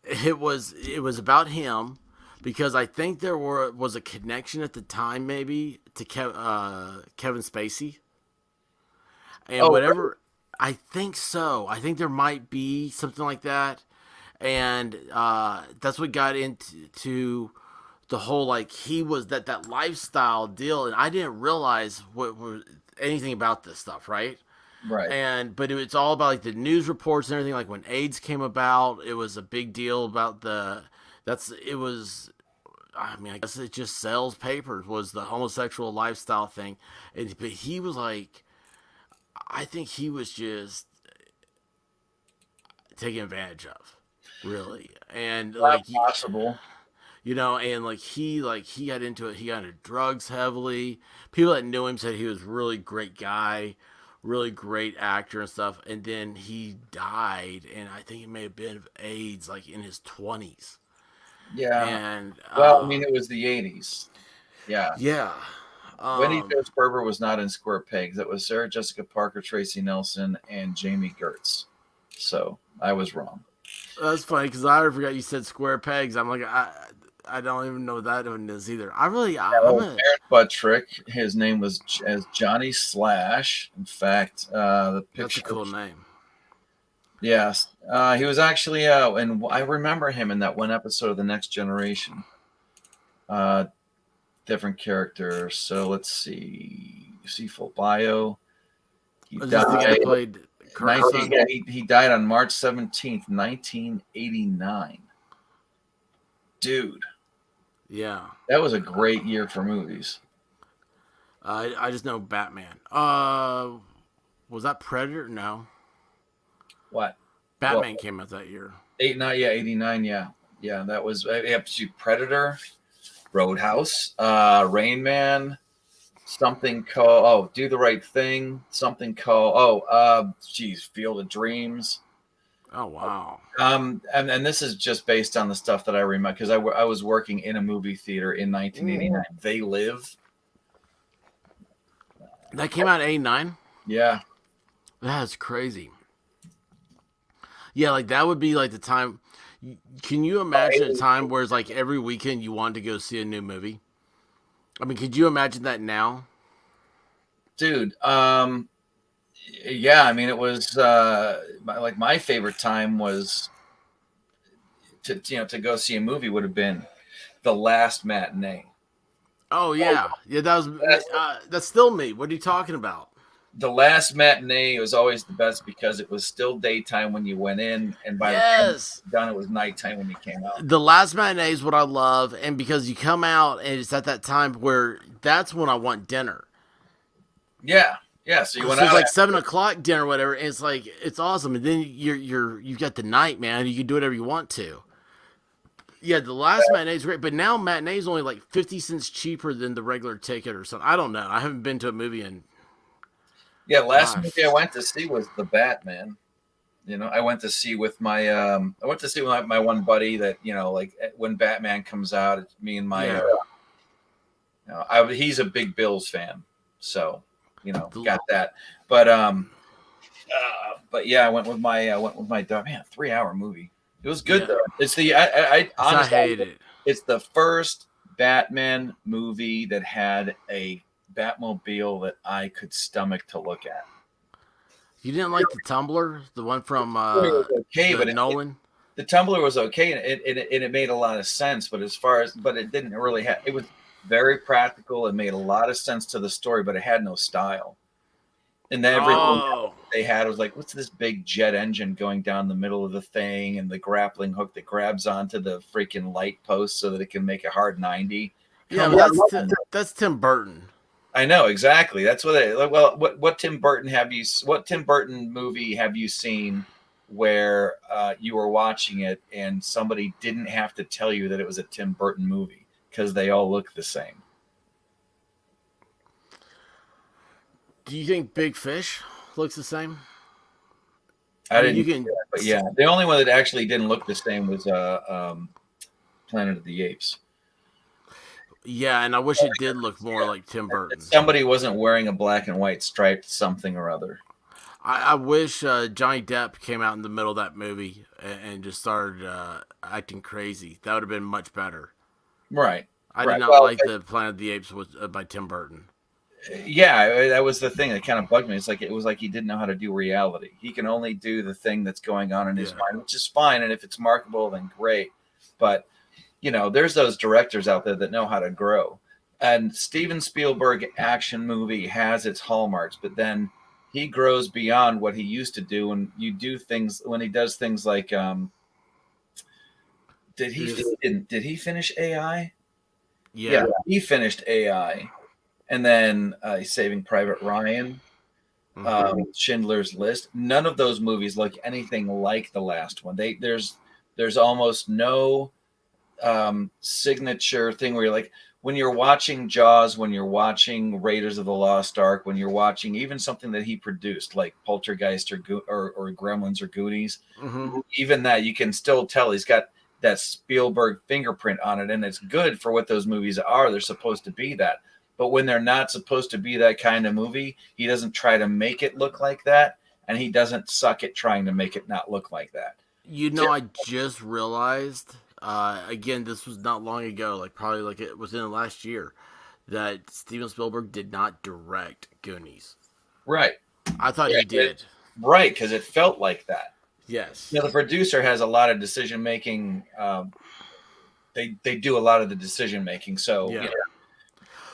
It was about him because I think there was a connection at the time, maybe to Kevin Spacey, and whatever. I think so. I think there might be something like that, and that's what got into the whole, like, he was that lifestyle deal, and I didn't realize what was anything about this stuff, right? Right. But it's all about like the news reports and everything. Like when AIDS came about, it was a big deal about I mean, I guess it just sells papers, was the homosexual lifestyle thing. But he was like, I think he was just taken advantage of, really. And like, possible. and like he got into it. He got into drugs heavily. People that knew him said he was a really great guy, really great actor and stuff. And then he died, and I think it may have been of AIDS, like in his 20s. Yeah. And Well, I mean, it was the 80s. Yeah. yeah. Wendy Jo Sperber was not in Square Pegs. That was Sarah Jessica Parker, Tracy Nelson, and Jamie Gertz. So I was wrong. That's funny because I forgot you said Square Pegs. I'm like, I don't even know what that one is either. Aaron Butt Trick. His name was as Johnny Slash. In fact, the picture. That's a cool name. Yes, he was actually, and I remember him in that one episode of The Next Generation. Different character. So let's see. You see full bio. He Was this the guy who played Kirk's son? He died on March 17th, 1989. Dude, Yeah. that was a great year for movies. I just know Batman. Was that Predator? No. What? Batman came out that year. 89, yeah. Yeah, that was Predator, Roadhouse, Rain Man, something called Do the Right Thing, something called Field of Dreams. Oh wow. And this is just based on the stuff that I remember because I was working in a movie theater in 1989. They Live. That came out in '89. Yeah. That's crazy. Yeah, like that would be like the time. Can you imagine a time where it's like every weekend you wanted to go see a new movie? I mean, could you imagine that now? Dude, yeah, I mean, it was like my favorite time was to go see a movie would have been the last matinee. Oh yeah, yeah. That was that's still me. What are you talking about? The last matinee was always the best because it was still daytime when you went in, and by the time it Yes, was done, it was nighttime when you came out. the last matinee is what I love, and because you come out and it's at that time where that's when I want dinner. Yeah, yeah. So you went So it's out. like 7 o'clock dinner, or whatever. And it's like it's awesome, and then you've got the night, man. You can do whatever you want to. Yeah, the last matinee is great, but now matinee is only like 50 cents cheaper than the regular ticket or something. I don't know. I haven't been to a movie in. Yeah, last Gosh. movie I went to see was The Batman. I went to see with my my one buddy that like when Batman comes out, it's me and my Yeah. he's a big Bills fan, so The- got that. But yeah, I went with my dog. Man, 3 hour movie. It was good Yeah. though. It's the I I honestly hate it. it's the first Batman movie that had a Batmobile that I could stomach to look at. You didn't like the Tumbler, the one from It was okay, the but Nolan? the Tumbler was okay, and it made a lot of sense. But it didn't really have. It was very practical. It made a lot of sense to the story, but it had no style. And then everything Oh, they had was like, what's this big jet engine going down the middle of the thing, and the grappling hook that grabs onto the freaking light post so that it can make a hard 90. yeah, Come but on. that's Tim Burton. I know exactly. That's what. What Tim Burton What Tim Burton movie have you seen where you were watching it and somebody didn't have to tell you that it was a Tim Burton movie because they all look the same? Do you think Big Fish looks the same? I mean, didn't, you can. but yeah, the only one that actually didn't look the same was Planet of the Apes. Yeah, and I wish it did look more like Tim Burton. Somebody wasn't wearing a black and white striped something or other. I wish Johnny Depp came out in the middle of that movie and just started acting crazy. That would have been much better. Right. I Right. did not Well, like the Planet of the Apes by Tim Burton. Yeah, that was the thing that kind of bugged me. It was like he didn't know how to do reality. He can only do the thing that's going on in his mind, which is fine. And if it's marketable, then great. But there's those directors out there that know how to grow. And Steven Spielberg action movie has its hallmarks, but then he grows beyond what he used to do. And you do things when he does things like, did he finish AI? Yeah. He finished AI. And then Saving Private Ryan, Schindler's List. None of those movies look anything like the last one. There's almost no signature thing where you're like, when you're watching Jaws, when you're watching Raiders of the Lost Ark, when you're watching even something that he produced like Poltergeist or Gremlins or Goonies, even that you can still tell he's got that Spielberg fingerprint on it, and it's good for what those movies are. They're supposed to be that. But when they're not supposed to be that kind of movie, he doesn't try to make it look like that, and he doesn't suck at trying to make it not look like that. I just realized, again, this was not long ago, like probably like it was in the last year, that Steven Spielberg did not direct Goonies. Right. I thought he did. Right, because it felt like that. Yes. The producer has a lot of decision making. They do a lot of the decision making. So yeah.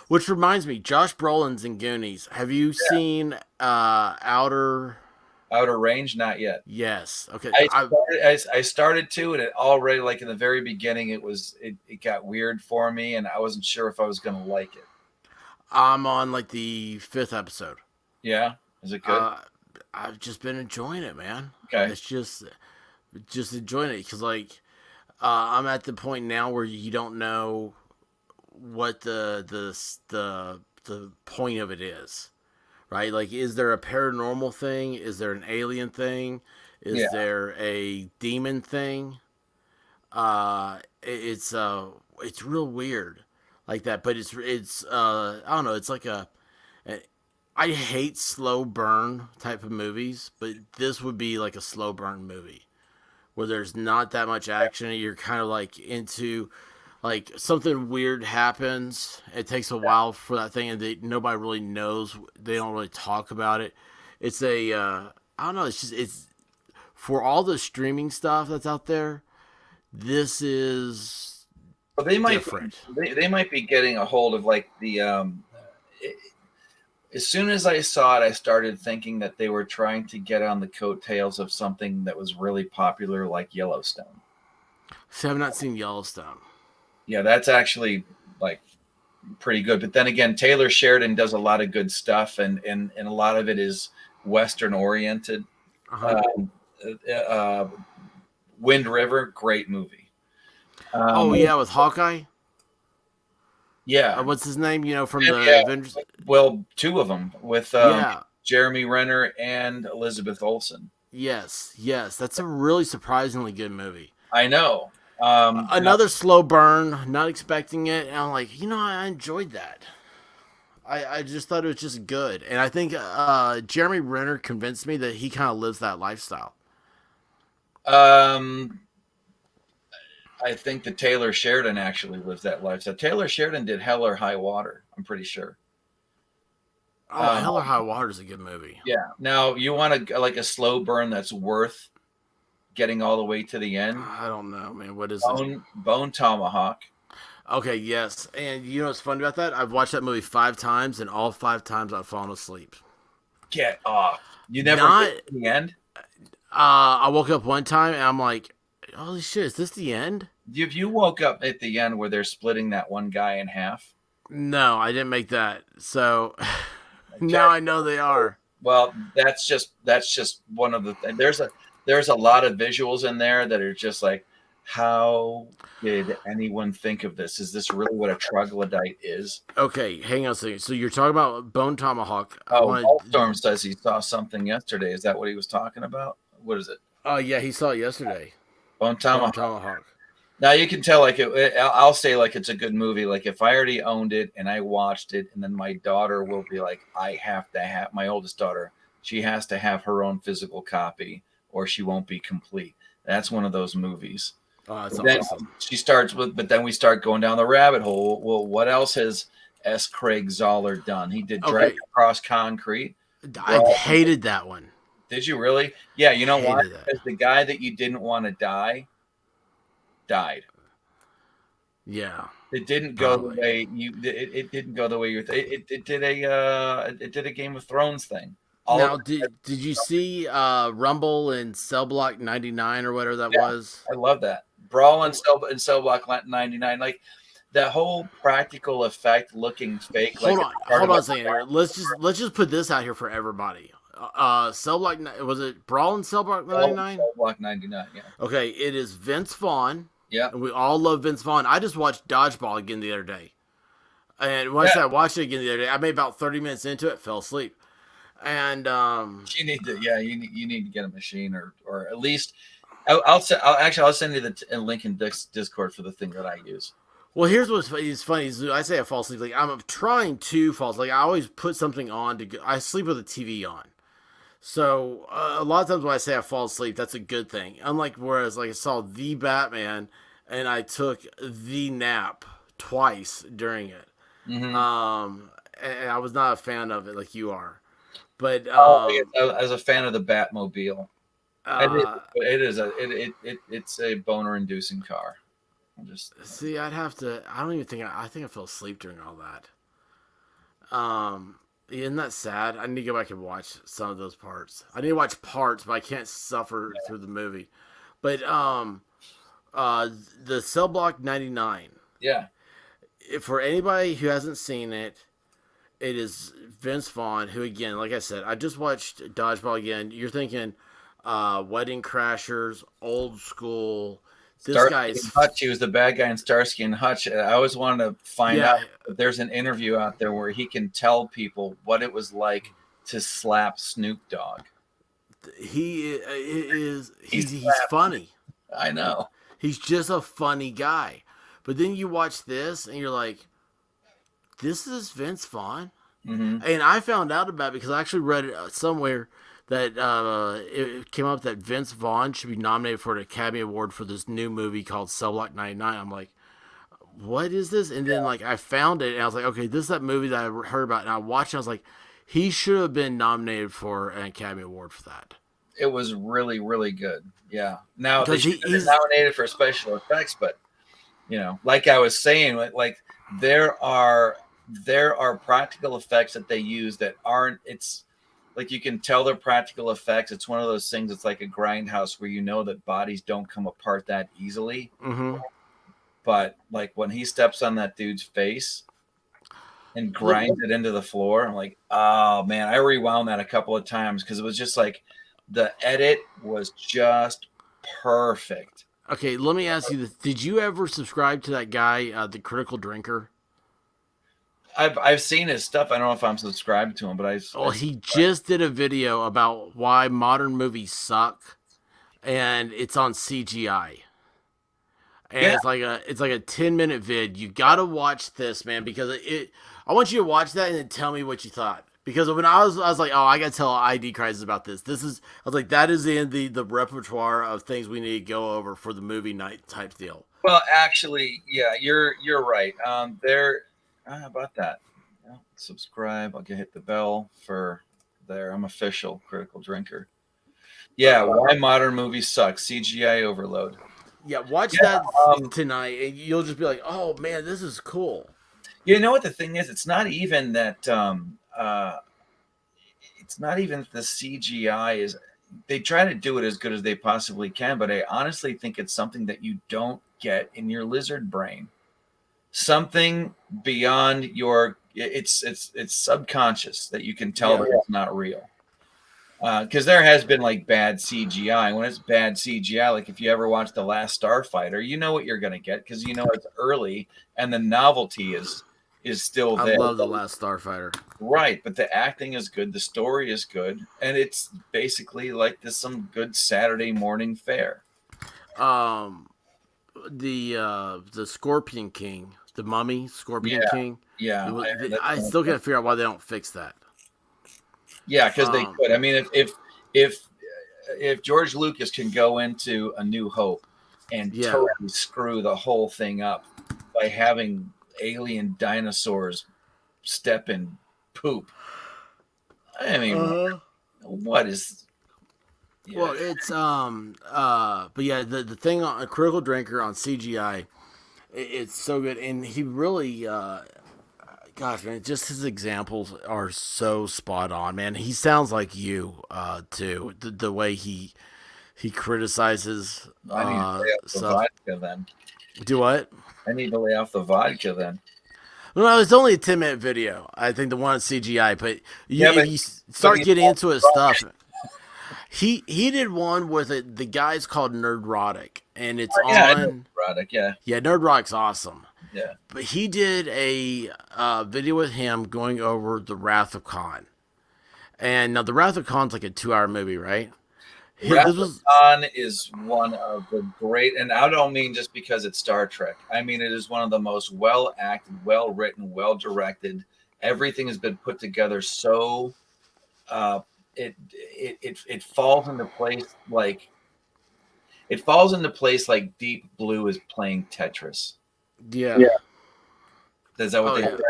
Which reminds me, Josh Brolin's in Goonies. Have you seen Outer Range? Not yet. Yes. Okay. I started to, and it already, like in the very beginning, it got weird for me, and I wasn't sure if I was going to like it. I'm on like the 5th episode. Yeah. Is it good? I've just been enjoying it, man. Okay. It's just enjoying it because like I'm at the point now where you don't know what the point of it is, right? Like, is there a paranormal thing? Is there an alien thing? Is there a demon thing? It's real weird like that, but it's I don't know. It's like I I hate slow burn type of movies, but this would be like a slow burn movie where there's not that much action. And you're kind of like into like something weird happens. It takes a while for that thing, and nobody really knows. They don't really talk about it. It's a I don't know. It's for all the streaming stuff that's out there. This is Well, they might different. they might be getting a hold of like the as soon as I saw it, I started thinking that they were trying to get on the coattails of something that was really popular, like Yellowstone. See, I've not seen Yellowstone. Yeah, that's actually like pretty good. But then again, Taylor Sheridan does a lot of good stuff, and a lot of it is Western oriented. Uh-huh. Wind River, great movie. Oh yeah, with Hawkeye. Yeah. What's his name? You know, from the Yeah. Avengers. Well, two of them with Yeah. Jeremy Renner and Elizabeth Olsen. Yes. That's a really surprisingly good movie. I know. Another slow burn, not expecting it, and I'm like, I enjoyed that. I just thought it was just good, and I think Jeremy Renner convinced me that he kind of lives that lifestyle. I think that Taylor Sheridan actually lives that life. So Taylor Sheridan did Hell or High Water. I'm pretty sure. Oh, Hell or High Water is a good movie. Yeah. Now you want a slow burn that's worth getting all the way to the end. I don't know, man. What is it? Bone Tomahawk. Okay, yes. And you know what's funny about that? I've watched that movie 5 times, and all 5 times I've fallen asleep. Get off. You never get to the end? I woke up one time, and I'm like, holy shit, is this the end? If you woke up at the end where they're splitting that one guy in half. No, I didn't make that. So now I know they are. Well, that's just one of the there's a lot of visuals in there that are just like, how did anyone think of this? Is this really what a troglodyte is? Okay, hang on a second. So you're talking about Bone Tomahawk. Storm says he saw something yesterday. Is that what he was talking about? What is it? Oh, yeah, he saw it yesterday. Bone Tomahawk. Tomahawk. Now you can tell, I'll say like it's a good movie. Like if I already owned it and I watched it, and then my daughter will be like, I have to have my oldest daughter. She has to have her own physical copy, or she won't be complete. That's one of those movies. Oh, that's awesome. She starts with, but then we start going down the rabbit hole. Well, what else has S. Craig Zoller done? He did Drag Across Concrete. I hated that one. Did you really? Yeah, you know why? Because the guy that you didn't want to die died. Yeah. It didn't go the way you. It didn't go the way you. It did a Game of Thrones thing. Now, did you see Rumble and Cell Block 99 or whatever that was? I love that. Brawl and Cell Block 99, like that whole practical effect looking fake. Hold on a second here. Let's just put this out here for everybody. Cell Block, was it Brawl and Cell Block 99? Cell Block 99, yeah. Okay, it is Vince Vaughn. Yeah. And we all love Vince Vaughn. I just watched Dodgeball again the other day. And once I watched it again the other day, I made about 30 minutes into it, fell asleep. And you need to get a machine or at least I'll send you the link in Discord for the thing that I use. Well, here's what's funny is I say I fall asleep. Like I'm trying to fall asleep. Like I always put something on to go. I sleep with the TV on. So a lot of times when I say I fall asleep, that's a good thing. Unlike whereas like I saw The Batman and I took the nap twice during it. Mm-hmm. And I was not a fan of it like you are. But as a fan of the Batmobile, it's a boner inducing car. See, I'd have to. I don't even think. I think I fell asleep during all that. Isn't that sad? I need to go back and watch some of those parts. I need to watch parts, but I can't suffer through the movie. But the Cell Block 99. Yeah. For anybody who hasn't seen it, it is Vince Vaughn, who again, like I said, I just watched Dodgeball again. You're thinking Wedding Crashers, old school. This guy's Hutch. He was the bad guy in Starsky and Hutch. I always wanted to find out if there's an interview out there where he can tell people what it was like to slap Snoop Dogg. He's funny. I know. He's just a funny guy. But then you watch this and you're like, this is Vince Vaughn? And I found out about it because I actually read it somewhere that it came up that Vince Vaughn should be nominated for an Academy Award for this new movie called Cell Block 99. I'm like, what is this? And then like I found it and I was like, okay, this is that movie that I heard about, and I watched it. And I was like, he should have been nominated for an Academy Award for that. It was really, really good. Yeah. Now they Because should have been nominated for special effects, but like I was saying, like there are practical effects that they use that aren't. It's like you can tell they're practical effects. It's one of those things. It's like a grindhouse where you know that bodies don't come apart that easily. Mm-hmm. But like when he steps on that dude's face and grinds it into the floor, I'm like, oh man, I rewound that a couple of times because it was just like the edit was just perfect. Okay, let me ask you this. Did you ever subscribe to that guy, the Critical Drinker? I've seen his stuff. I don't know if I'm subscribed to him, but he just did a video about why modern movies suck, and it's on CGI. And it's like a 10-minute vid. You gotta watch this, man, because I want you to watch that and then tell me what you thought. Because when I was like, oh, I gotta tell ID Crisis about this. I was like, that is in the repertoire of things we need to go over for the movie night type deal. Well, actually, yeah, you're right. How about that? Yeah, subscribe. I'll hit the bell for there. I'm official Critical Drinker. Yeah, why modern movies suck. CGI overload. Yeah, watch that tonight, and you'll just be like, oh man, this is cool. You know what the thing is? It's not even that. It's not even the CGI is. They try to do it as good as they possibly can, but I honestly think it's something that you don't get in your lizard brain. Something beyond your. It's subconscious that you can tell that it's not real. Because there has been like bad CGI. When it's bad CGI, like if you ever watch The Last Starfighter, you know what you're going to get because you know it's early and the novelty is still there. I love The Last Starfighter. Right, but the acting is good, the story is good, and it's basically like some good Saturday morning fare. The Scorpion King, the Mummy Scorpion King. Yeah, I still can't figure out why they don't fix that. Yeah, because they could. I mean, if George Lucas can go into A New Hope and totally screw the whole thing up by having alien dinosaurs step in poop, I mean, what is? Yeah. Well, it's but yeah, the thing on a Critical Drinker on CGI, it's so good, and he really. Gosh, man, just his examples are so spot on, man. He sounds like you, too. The way he criticizes I need to lay off the vodka then. Do what? I need to lay off the vodka then. Well, it's only a 10-minute video. I think the one on CGI, but if you start getting into his stuff. He did one with the guy's called Nerdrotic, and it's on Nerdrotic, yeah. Yeah, Nerdrotic's awesome. Yeah. But he did a video with him going over The Wrath of Khan. And now The Wrath of Khan's like a 2-hour movie, right? Wrath of Khan is one of the great, and I don't mean just because it's Star Trek. I mean, it is one of the most well-acted, well-written, well-directed. Everything has been put together so it falls into place like Deep Blue is playing Tetris. Yeah. Is that what they said?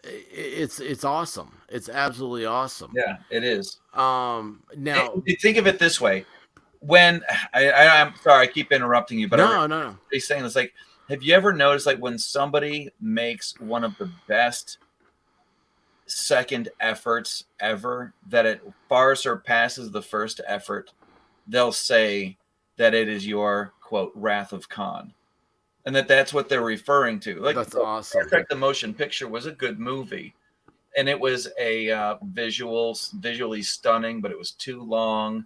It's awesome. It's absolutely awesome. Yeah, it is. Now think of it this way. When I'm sorry, I keep interrupting you, but no. He's saying it's like, have you ever noticed like when somebody makes one of the best second efforts ever, that it far surpasses the first effort, they'll say that it is your quote Wrath of Khan. And that's what they're referring to. Like, that's awesome. The motion picture was a good movie, and it was a visually stunning, but it was too long.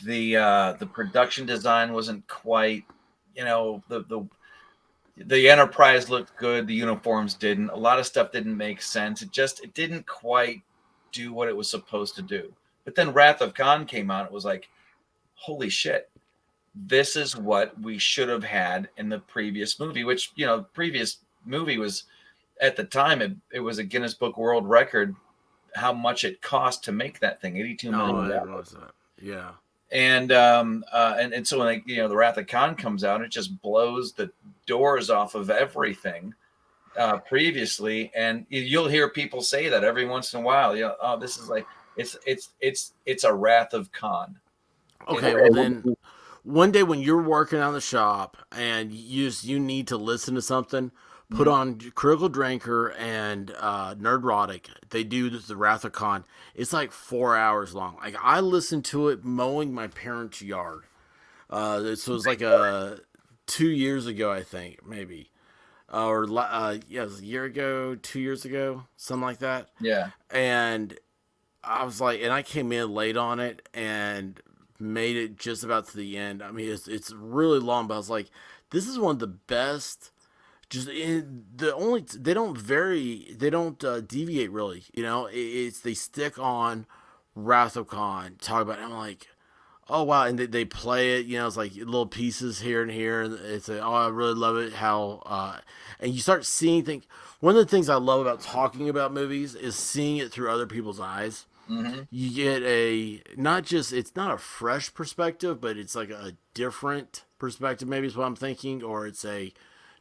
The production design wasn't quite, the Enterprise looked good. The uniforms didn't. A lot of stuff didn't make sense. It didn't quite do what it was supposed to do. But then Wrath of Khan came out. It was like, holy shit. This is what we should have had in the previous movie, which, previous movie was at the time, it was a Guinness Book World Record how much it cost to make that thing, $82 million. Oh, I didn't realize that. Yeah. And so when the Wrath of Khan comes out, it just blows the doors off of everything previously, and you'll hear people say that every once in a while. Oh, this is like it's a Wrath of Khan. Okay, well then, one day when you're working on the shop and you need to listen to something, put on Critical Drinker and Nerdrotic. They do the Wrath of Khan. It's like 4 hours long. Like I listened to it mowing my parents' yard. So it was like 2 years ago, I think, maybe, it was a year ago, 2 years ago, something like that. Yeah. And I was like, and I came in late on it and made it just about to the end. I mean, it's really long, but I was like, this is one of the best. They don't vary, they don't deviate really. They stick on Wrath of Khan, talk about it. I'm like, oh wow, and they play it. It's like little pieces here and here, and it's like, oh, I really love it. How and you start seeing things. One of the things I love about talking about movies is seeing it through other people's eyes. Mm-hmm. You get it's not a fresh perspective, but it's like a different perspective. Maybe is what I'm thinking, or it's a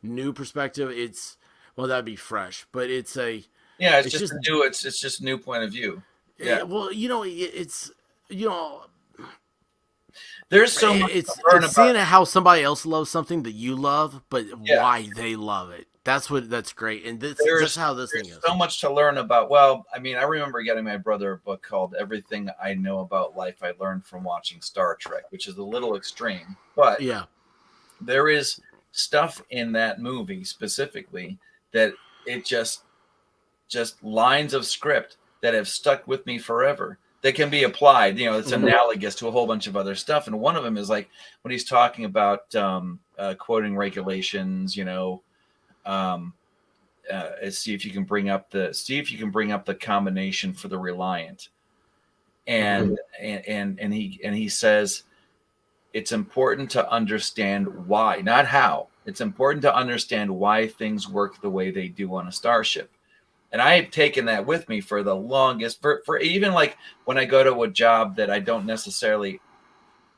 new perspective. That'd be fresh, but it's just new. It's just a new point of view. Yeah. There's so much it's to learn seeing about. how somebody else loves something that you love, but why they love it. That's great, and that's how this thing is. So much to learn about. Well, I mean, I remember getting my brother a book called "Everything I Know About Life I Learned from Watching Star Trek," which is a little extreme, but there is stuff in that movie specifically that it just lines of script that have stuck with me forever. That can be applied. It's analogous to a whole bunch of other stuff, and one of them is like when he's talking about quoting regulations. See if you can bring up the combination for the Reliant, and he says it's important to understand why, not how. It's important to understand why things work the way they do on a starship. And I have taken that with me for the longest, for even like when I go to a job that I don't necessarily,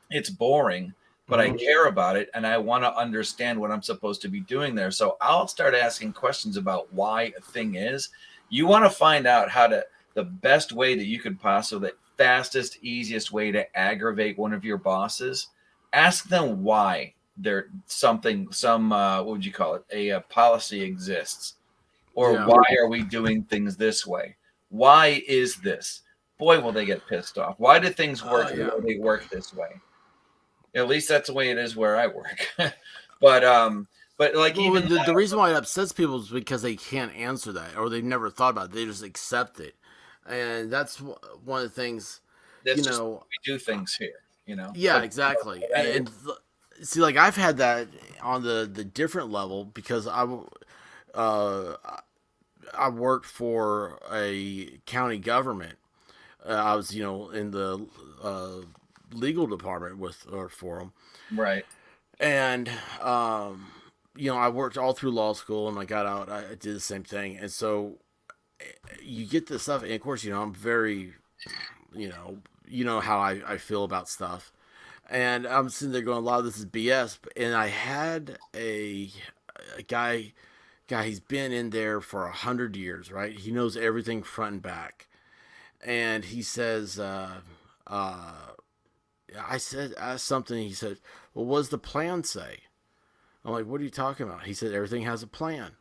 it's boring, but I care about it and I want to understand what I'm supposed to be doing there. So I'll start asking questions about why a thing is. You want to find out the best way that you could possibly, the fastest, easiest way to aggravate one of your bosses. Ask them why what would you call it? A policy exists. Or why are we doing things this way? Why is this? Boy, will they get pissed off. Why do things work the way they work this way? At least that's the way it is where I work. But like the reason why it upsets people is because they can't answer that, or they've never thought about it. They just accept it, and that's one of the things. That's just we do things here. Yeah, exactly. And see, like I've had that on the different level because I worked for a county government. I was, in the legal department for them. Right. And, I worked all through law school and I got out, I did the same thing. And so you get this stuff. And of course, I'm very, how I feel about stuff. And I'm sitting there going, a lot of this is BS. And I had a guy, he's been in there for 100 years, right? He knows everything front and back. And he says, I asked something. He said, well, what does the plan say? I'm like, what are you talking about? He said, everything has a plan.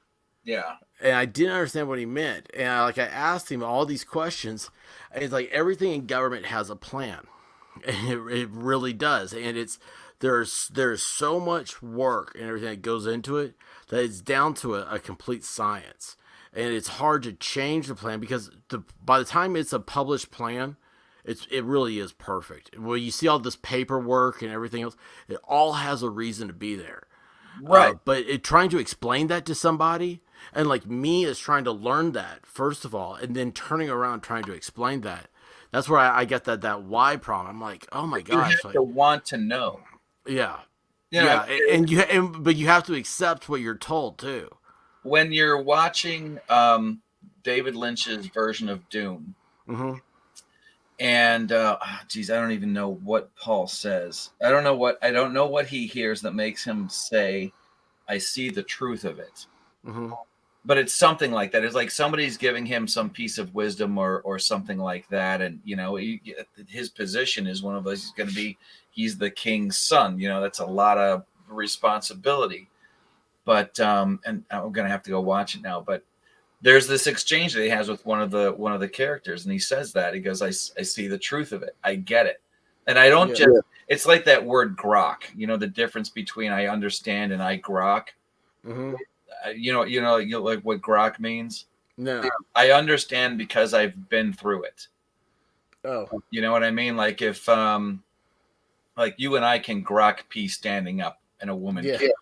Yeah. And I didn't understand what he meant. And I asked him all these questions. And it's like everything in government has a plan. And it really does. And there's so much work and everything that goes into it that it's down to a complete science. And it's hard to change the plan because by the time it's a published plan, it really is perfect. When you see all this paperwork and everything else, it all has a reason to be there. Right. But trying to explain that to somebody, and like me is trying to learn that, first of all, and then turning around trying to explain that. That's where I get that why problem. I'm like, oh my gosh. You have to want to know. Yeah. But you have to accept what you're told too. when you're watching David Lynch's version of Dune, Mm-hmm. and geez, I don't even know what Paul says. I don't know what he hears that makes him say, "I see the truth of it." Mm-hmm. But it's something like that. It's like somebody's giving him some piece of wisdom or something like that, and his position is one of those. He's going to be. He's the king's son. That's a lot of responsibility. But and I'm going to have to go watch it now. But there's this exchange that he has with one of the characters, and he says that he goes, I see the truth of it. I get it, and I don't just. It's like that word grok. The difference between I understand and I grok. Mm-hmm. You like what grok means. No. I understand because I've been through it. Oh. You know what I mean? Like if like you and I can grok pee standing up, and a woman Yeah. can't.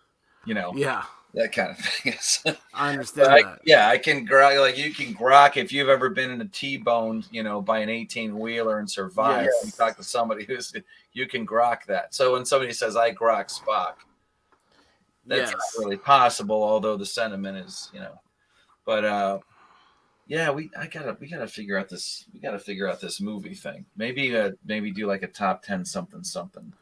Yeah. That kind of thing. I understand that. Yeah, I can grok. Like you can grok if you've ever been in a T-boned, by an 18-wheeler and survived. Yes. You talk to somebody you can grok that. So when somebody says I grok Spock, that's not really possible. Although the sentiment is, but yeah, we gotta figure out this. We gotta figure out this movie thing. Maybe do like a top 10 something.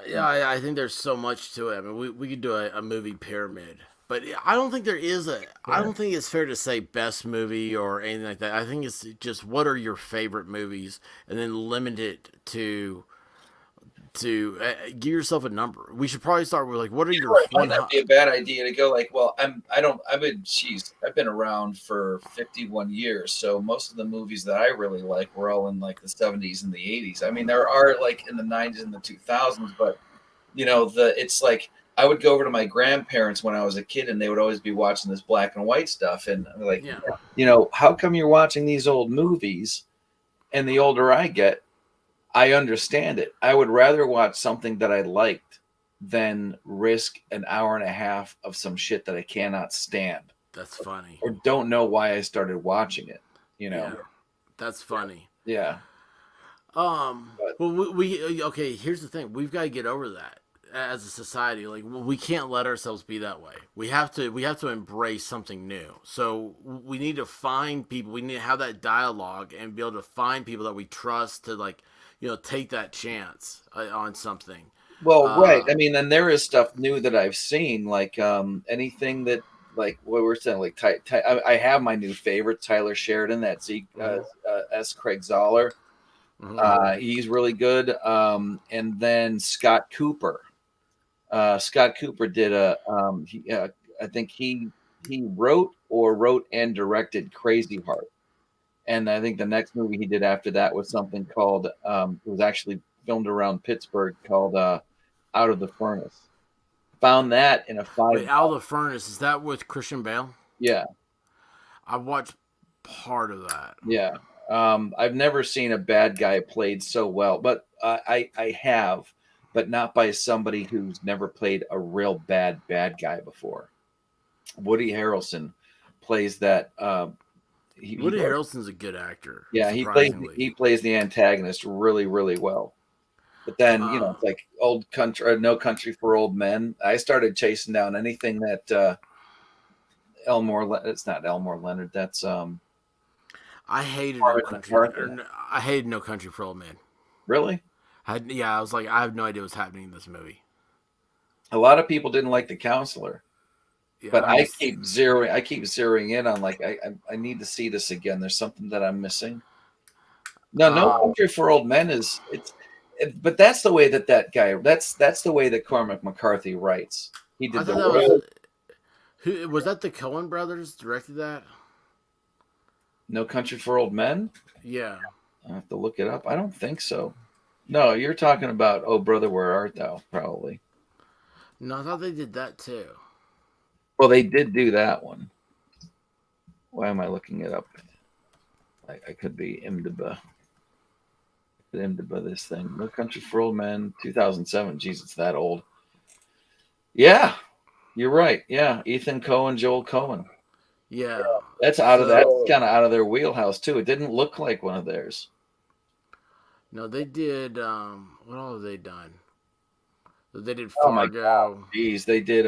Yeah, I think there's so much to it. I mean, we could do a movie pyramid, but I don't think there is a. I don't think it's fair to say best movie or anything like that. I think it's just what are your favorite movies, and then limit it to give yourself a number. We should probably start with like what are your It might not be a bad idea to go like, well, I've been around for 51 years, so most of the movies that I really like were all in like the 70s and the 80s. I mean, there are like in the 90s and the 2000s, but it's like I would go over to my grandparents when I was a kid, and they would always be watching this black and white stuff, and I'm like, how come you're watching these old movies? And the older I get, I understand it. I would rather watch something that I liked than risk an hour and a half of some shit that I cannot stand. That's funny. Or don't know why I started watching it. Yeah, that's funny. Yeah. Well, we okay. Here's the thing: we've got to get over that as a society. Like, we can't let ourselves be that way. We have to embrace something new. So we need to find people. We need to have that dialogue and be able to find people that we trust to take that chance on something. Well, right. I mean, and there is stuff new that I've seen, like anything that, like what we're saying, like I have my new favorite, Tyler Sheridan. That's S. Craig Zoller. Mm-hmm. He's really good. And then Scott Cooper. Scott Cooper did I think he wrote and directed Crazy Heart. And I think the next movie he did after that was something called, it was actually filmed around Pittsburgh, called Out of the Furnace. Found that in a 5. Wait, Out of the Furnace, is that with Christian Bale? Yeah. I watched part of that. Yeah. I've never seen a bad guy played so well, but I have, but not by somebody who's never played a real bad guy before. Woody Harrelson plays that. Woody Harrelson's a good actor. Yeah, he plays the antagonist really, really well. But then it's like Old Country, No Country for Old Men. I started chasing down anything that Elmore. It's not Elmore Leonard. That's I hated No Country. I hated No Country for Old Men. Really? I was like, I have no idea what's happening in this movie. A lot of people didn't like The Counselor. Yeah, but I keep zeroing in on like I need to see this again. There's something that I'm missing. No Country for Old Men but that's the way that guy. That's the way that Cormac McCarthy writes. He did who was that? The Coen brothers directed that. No Country for Old Men. Yeah, I have to look it up. I don't think so. No, you're talking about Oh Brother Where Art Thou? Probably. No, I thought they did that too. Well, they did do that one. Why am I looking it up? I could be IMDb. This thing. No Country for Old Men, 2007. Jeez, it's that old. Yeah, you're right. Yeah, Ethan Coen, Joel Coen. Yeah, that's kind of out of their wheelhouse too. It didn't look like one of theirs. No, they did. What all have they done? They did Fargo. Jeez, they did.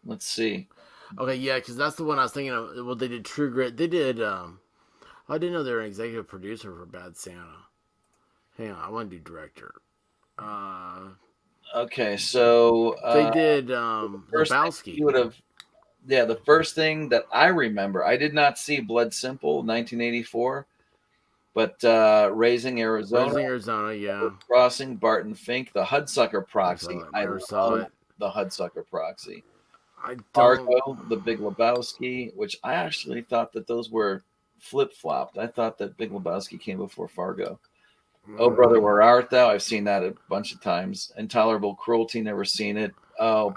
Let's see. Okay, yeah, because that's the one I was thinking of. Well, they did True Grit. They did. I didn't know they were an executive producer for Bad Santa. Hang on, I want to do director. Okay, so They did first thing Lebowski. you would have, yeah, the first thing that I remember, I did not see Blood Simple, 1984, but Raising Arizona, Raising Arizona, yeah. Crossing, Barton Fink, the Hudsucker Never saw Proxy. it. I Never saw love it. the Hudsucker Proxy. I don't. Fargo, The Big Lebowski, which I actually thought that those were flip flopped. I thought that Big Lebowski came before Fargo. Oh, Brother, Where Art Thou? I've seen that a bunch of times. Intolerable Cruelty, never seen it. Oh,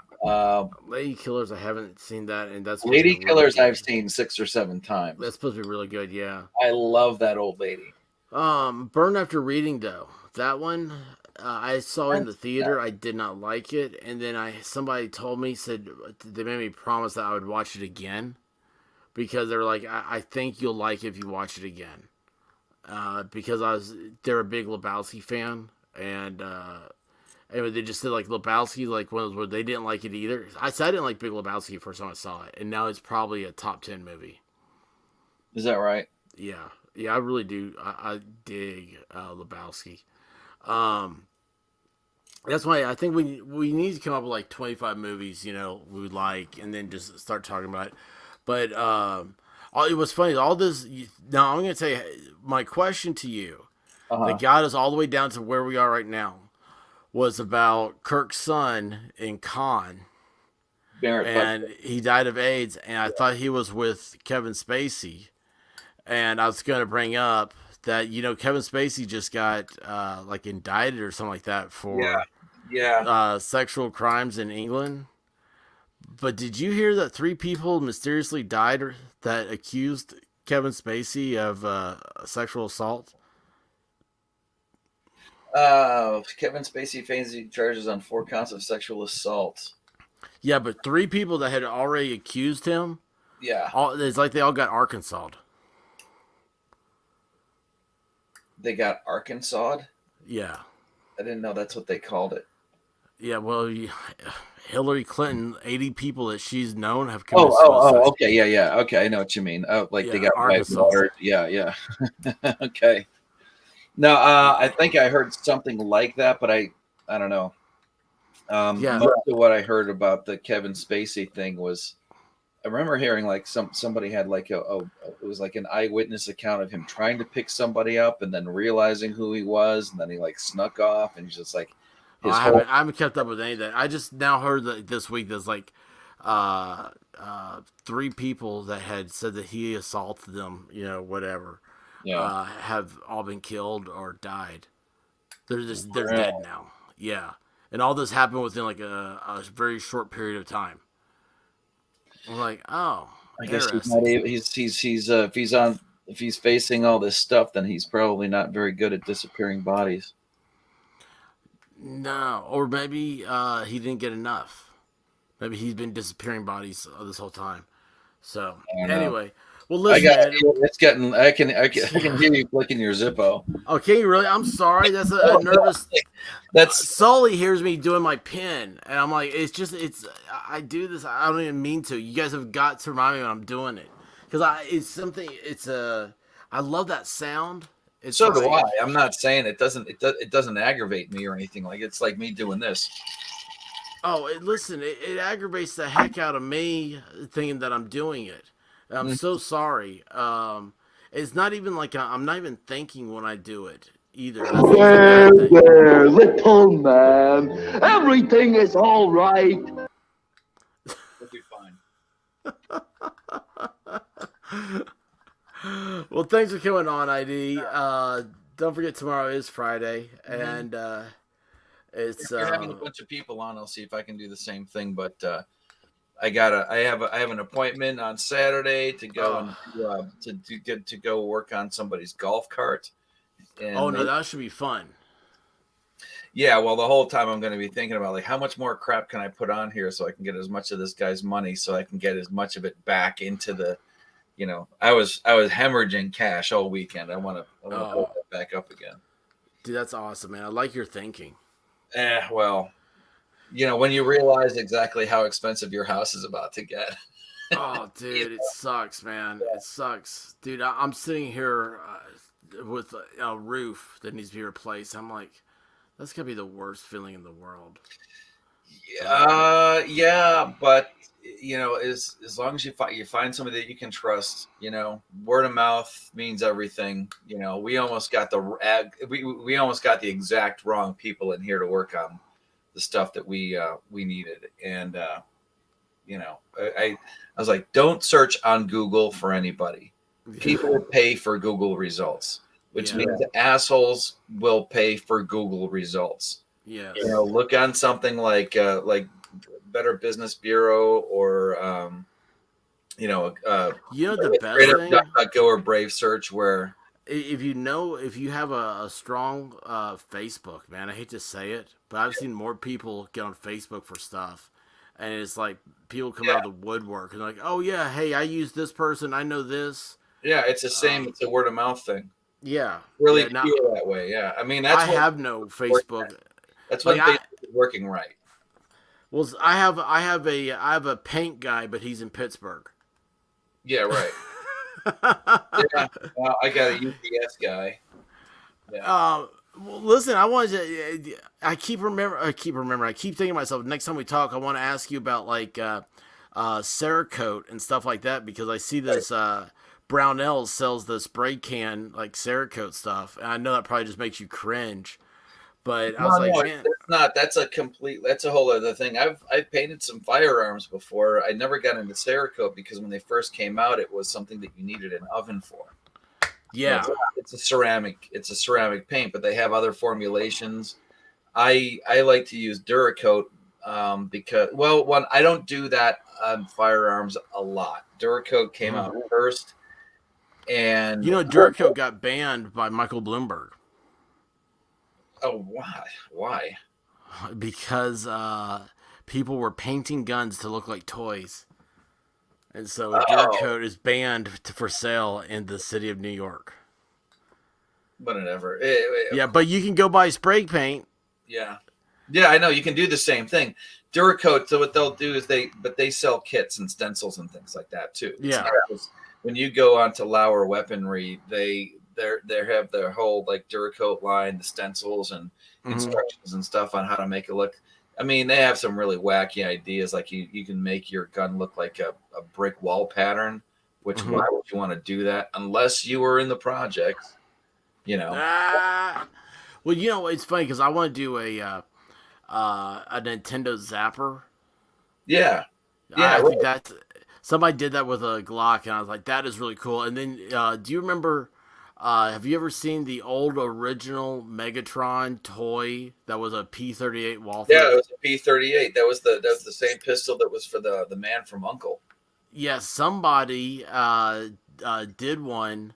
Lady Killers, I haven't seen that, and that's supposed to Lady be really Killers, good. I've seen 6 or 7 times. That's supposed to be really good, yeah. I love that old lady. Burn After Reading, though, that one I saw in the theater. I did not like it, and then somebody told me, said they made me promise that I would watch it again because they were like, I think you'll like it if you watch it again. Because they're a big Lebowski fan, and anyway, they just said like Lebowski, like one of those where they didn't like it either. I said I didn't like Big Lebowski the first time I saw it, and now it's probably a top 10 movie. Is that right? Yeah, I really do. I dig Lebowski. That's why I think we need to come up with like 25 movies, we would like, and then just start talking about it. But it was funny. All this. Now I'm going to tell you my question to you that got us all the way down to where we are right now was about Kirk's son in Con. And he died of AIDS, and I thought he was with Kevin Spacey. And I was going to bring up that Kevin Spacey just got like indicted or something like that for sexual crimes in England. But did you hear that 3 people mysteriously died that accused Kevin Spacey of sexual assault? Kevin Spacey faces charges on 4 counts of sexual assault. Yeah, but 3 people that had already accused him. Yeah, it's like they all got Arkansas. they got Arkansas. Yeah, I didn't know that's what they called it. Yeah, well, Hillary Clinton, 80 people that she's known have committed suicide. Oh, okay, yeah, okay, I know what you mean. Oh, like they got whitewatered. Yeah. Okay. No, I think I heard something like that, but I don't know. Most of what I heard about the Kevin Spacey thing was, I remember hearing like somebody had like it was like an eyewitness account of him trying to pick somebody up and then realizing who he was, and then he like snuck off, and he's just like. I haven't kept up with any of that. I just now heard that this week there's like 3 people that had said that he assaulted them, whatever. Yeah. Have all been killed or died. They're dead now. Yeah. And all this happened within like a very short period of time. I'm like, oh, I guess if he's facing all this stuff, then he's probably not very good at disappearing bodies. No, or maybe he didn't get enough. Maybe he's been disappearing bodies this whole time. So anyway, well, listen, it's getting. I can hear you clicking your Zippo. Oh, can you really? I'm sorry. That's a nervous. Sully hears me doing my pen, and I'm like, I do this. I don't even mean to. You guys have got to remind me when I'm doing it because I love that sound. So do I. I'm not saying it doesn't aggravate me or anything. Like it's like me doing this. Oh, listen, it aggravates the heck out of me thinking that I'm doing it. I'm so sorry. It's not even like I'm not even thinking when I do it either. There, little man. Everything is all right. We'll be fine. Well, thanks for coming on, ID. Don't forget tomorrow is Friday, and it's. If you're having a bunch of people on, I'll see if I can do the same thing. But I have an appointment on Saturday to go to go work on somebody's golf cart. And that should be fun. Yeah, well, the whole time I'm going to be thinking about like how much more crap can I put on here so I can get as much of this guy's money, so I can get as much of it back into the. I was hemorrhaging cash all weekend. I want to put that back up again. Dude, that's awesome, man. I like your thinking. Well, when you realize exactly how expensive your house is about to get. Oh, dude, it sucks, man. It sucks, dude. I'm sitting here with a roof that needs to be replaced. I'm like, that's gonna be the worst feeling in the world. Yeah, but as long as you find somebody that you can trust, word of mouth means everything. We almost got we almost got the exact wrong people in here to work on the stuff that we needed, and I was like, don't search on Google for anybody. People pay for Google results, which means assholes will pay for Google results. Yeah. Look on something like Better Business Bureau or the best straight up thing, DuckDuckGo or Brave Search, where if you have a strong Facebook, man. I hate to say it, but I've seen more people get on Facebook for stuff, and it's like people come out of the woodwork and like, oh yeah, hey, I use this person, I know this. it's the same. It's a word of mouth thing. Yeah, Really yeah, pure that way. Yeah, I mean that's I have no Facebook. That's when Facebook is working right. Well, I have a paint guy, but he's in Pittsburgh. Yeah, right. Yeah, I got a UPS guy. Yeah. Well, listen, I keep thinking to myself, next time we talk, I want to ask you about like Cerakote and stuff like that, because I see this Brownells sells the spray can like Cerakote stuff, and I know that probably just makes you cringe. But I was like, man, that's not. That's a whole other thing. I've painted some firearms before. I never got into Cerakote because when they first came out, it was something that you needed an oven for. Yeah, it's a ceramic paint, but they have other formulations. I like to use Duracoat because I don't do that on firearms a lot. Duracoat came out first, and Duracoat got banned by Michael Bloomberg. Oh, why? Because people were painting guns to look like toys. And so Duracoat is banned for sale in the city of New York. Whatever. Yeah, but you can go buy spray paint. Yeah. Yeah, I know. You can do the same thing. Duracoat, so what they'll do is they sell kits and stencils and things like that too. Yeah. When you go onto Lauer Weaponry, they have their whole like Duracoat line, the stencils and instructions and stuff on how to make it look. I mean, they have some really wacky ideas, like you can make your gun look like a brick wall pattern, which why would you want to do that unless you were in the projects, Well, it's funny because I want to do a Nintendo Zapper. Yeah. I think that somebody did that with a Glock, and I was like, that is really cool. And then, do you remember? Have you ever seen the old original Megatron toy that was a P-38 Walther? Yeah, it was a P-38. That was the same pistol that was for the man from U.N.C.L.E. Yeah, somebody did one,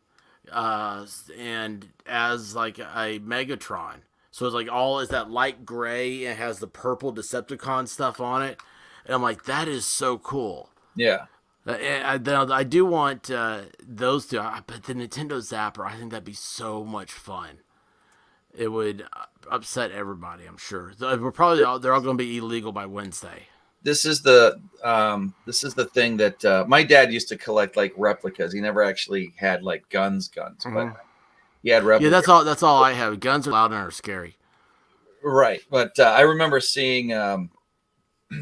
and as like a Megatron. So it's like it's that light gray and has the purple Decepticon stuff on it. And I'm like, that is so cool. Yeah. I do want those two, but the Nintendo Zapper, I think that'd be so much fun. It would upset everybody, I'm sure. They're all going to be illegal by Wednesday. This is the thing that my dad used to collect, like replicas. He never actually had like guns, but he had replicas. Yeah, that's all I have. Guns are loud and are scary. Right, but I remember seeing.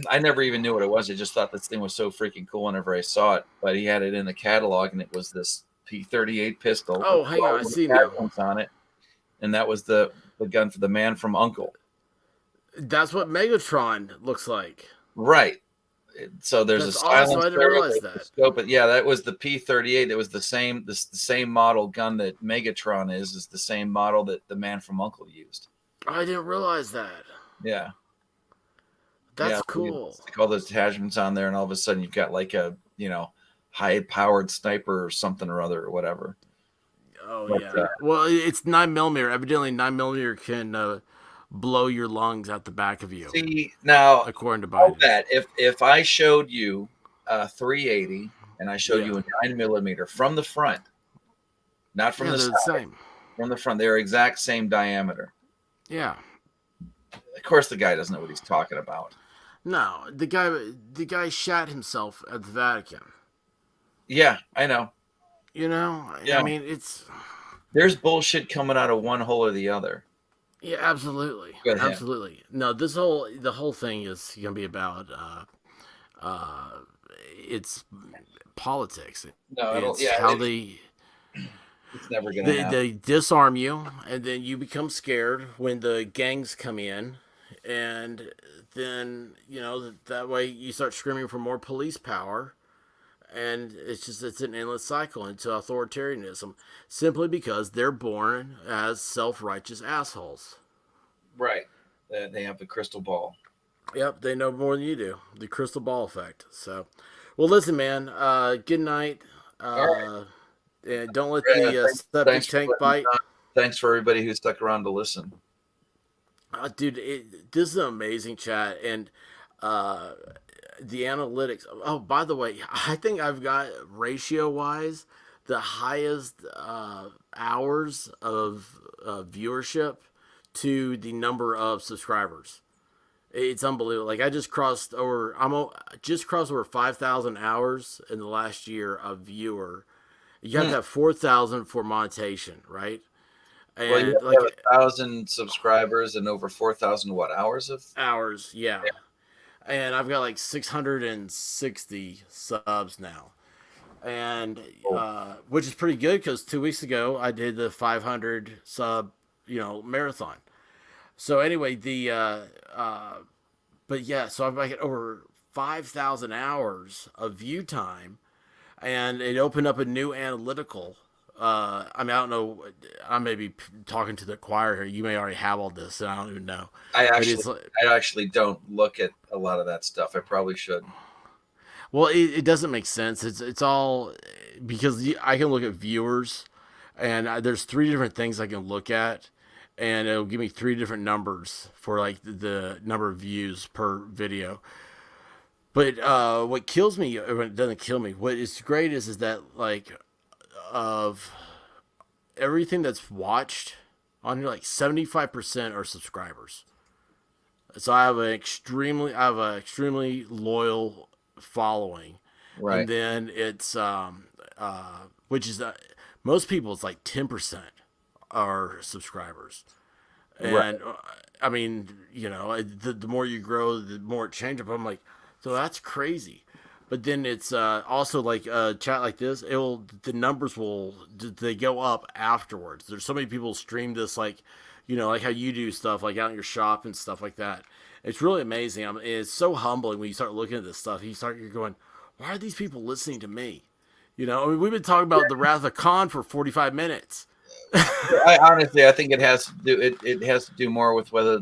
I never even knew what it was. I just thought this thing was so freaking cool whenever I saw it. But he had it in the catalog, and it was this P-38 pistol. Oh, hang on, I see now. On it, and that was the gun for the man from U.N.C.L.E. That's what Megatron looks like. Right. So there's a silent I didn't realize that. scope, but yeah, that was the P-38. It was the same model gun that Megatron is the same model that the man from U.N.C.L.E. used. I didn't realize that. Yeah. That's cool. Like all those attachments on there, and all of a sudden you've got like a high-powered sniper or something or other or whatever. Well, it's 9mm. Evidently, 9mm can blow your lungs out the back of you. See now, according to Biden, that if I showed you a 380 and I showed you a 9mm from the front, not from the side, from the front, they're exact same diameter. Yeah. Of course, the guy doesn't know what he's talking about. No, the guy shot himself at the Vatican. Yeah, I know. You know, I Yeah. mean, it's There's bullshit coming out of one hole or the other. yeah, absolutely, Good him. absolutely. No, the whole thing is gonna be about uh, it's politics. No, It's how they it's never gonna They, happen. they disarm you, and then you become scared when the gangs come in, and then that way you start screaming for more police power, and it's an endless cycle into authoritarianism, simply because they're born as self-righteous assholes. Right. They have the crystal ball. Yep, they know more than you do. The crystal ball effect. So, well, listen, man. Good night. All right. And don't let Yeah, the septic for tank letting me bite. on. Thanks for everybody who stuck around to listen. Dude, this is an amazing chat, and the analytics. Oh, by the way, I think I've got ratio wise the highest hours of viewership to the number of subscribers. It's unbelievable. Like I just crossed over. Just crossed over 5,000 hours in the last year of viewer. You have to have 4,000 for monetization, right? Well, you And have like to have 1,000 subscribers and over 4,000 what hours of? hours, yeah. And I've got like 660 subs now, and which is pretty good because 2 weeks ago I did the 500 sub, marathon. So anyway, but yeah, so I've got over 5,000 hours of view time, and it opened up a new analytical. I mean, I don't know. I may be talking to the choir here. You may already have all this, and I don't even know. I But actually don't look at a lot of that stuff. I probably should. well, it doesn't make sense. It's all because I can look at viewers, and there's three different things I can look at, and it'll give me three different numbers for like the number of views per video. But what kills me, or it doesn't kill me, what is great is that like of everything that's watched on here, like 75% are subscribers. So I have an extremely loyal following, Right. and then it's which is most people it's like 10% are subscribers, and Right. I mean the more you grow, the more it changes. But I'm like, so that's crazy. But then it's also like a chat like this. The numbers they go up afterwards. There's so many people stream this like like how you do stuff like out in your shop and stuff like that. It's really amazing. I mean, it's so humbling when you start looking at this stuff. You're going, why are these people listening to me? I mean, we've been talking about the Wrath of Khan for 45 minutes. I honestly, I think it has to do it has to do more with whether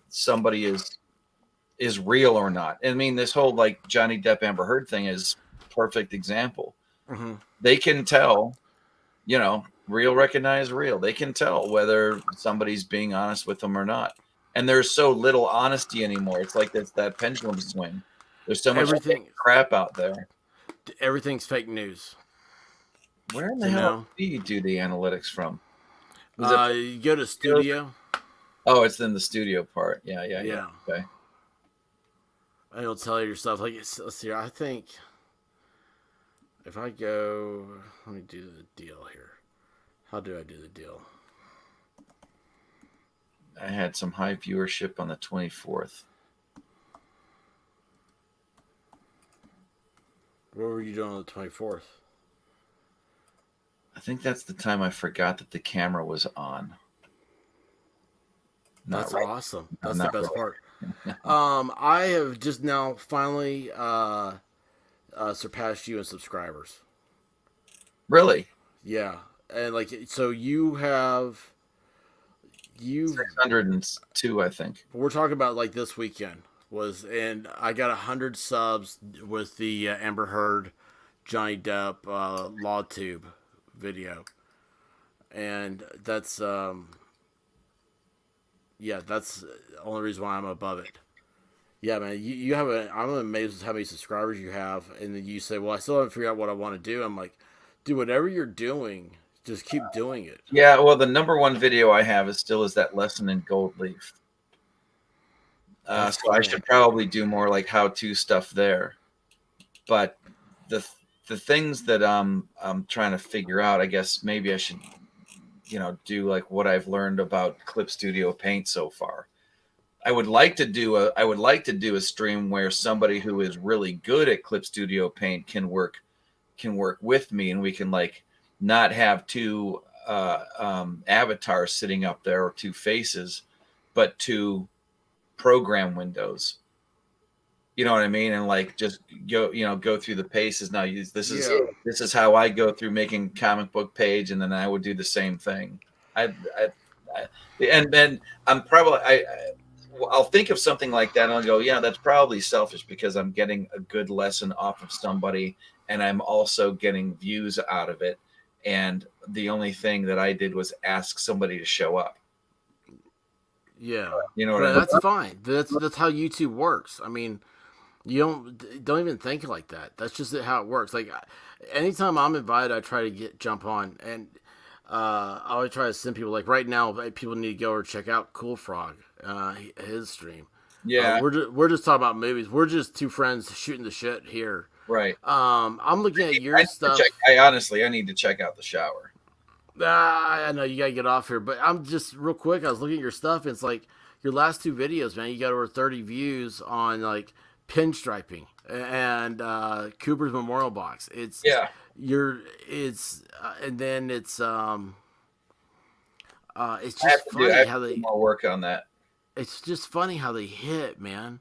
somebody is real or not. I mean, this whole like Johnny Depp Amber Heard thing is perfect example. Mm-hmm. They can tell, real recognize real. They can tell whether somebody's being honest with them or not. And there's so little honesty anymore. It's like that pendulum swing. There's so much crap out there. Everything's fake news. Where in the hell do you do the analytics from? You go to studio. Oh, it's in the studio part. Yeah. Okay. And it'll tell you your stuff. Like, let's see. I think if I go, let me do the deal here. How do I do the deal? I had some high viewership on the 24th. What were you doing on the 24th? I think that's the time I forgot that the camera was on. That's awesome. That's the best part. I have just now finally surpassed you in subscribers. Really? Yeah. And like, so you 602, I think. We're talking about like this weekend and I got 100 subs with the Amber Heard, Johnny Depp, LawTube video. And that's, that's the only reason why I'm above it. Yeah, man, you have I'm amazed at how many subscribers you have. And then you say, well, I still haven't figured out what I want to do. I'm like, dude, whatever you're doing, just keep doing it. Yeah, well, the number one video I have is that lesson in gold leaf. So I should probably do more like how-to stuff there. But the things that I'm trying to figure out, I guess maybe I should, do like what I've learned about Clip Studio Paint so far. I would like to do a stream where somebody who is really good at Clip Studio Paint can work with me, and we can like not have two avatars sitting up there or two faces, but two program windows. You know what I mean? And like just go through the paces. Now this is how I go through making comic book page, and then I would do the same thing. And then I'll think of something like that, and I'll go, yeah, that's probably selfish because I'm getting a good lesson off of somebody, and I'm also getting views out of it. And the only thing that I did was ask somebody to show up. Yeah, you know what I mean? That's fine. That's how YouTube works. I mean, you don't even think like that. That's just how it works. Like, anytime I'm invited, I try to jump on, and I always try to send people. Like right now, people need to go or check out Cool Frog, his stream. Yeah, we're just talking about movies. We're just two friends shooting the shit here. Right. I'm looking at your stuff. I need to check out the shower. I know you gotta get off here, but I'm just real quick. I was looking at your stuff, and it's like your last two videos, man. You got over 30 views on like pinstriping and Cooper's Memorial Box. It's and then it's just funny how they more work on that. It's just funny how they hit, man.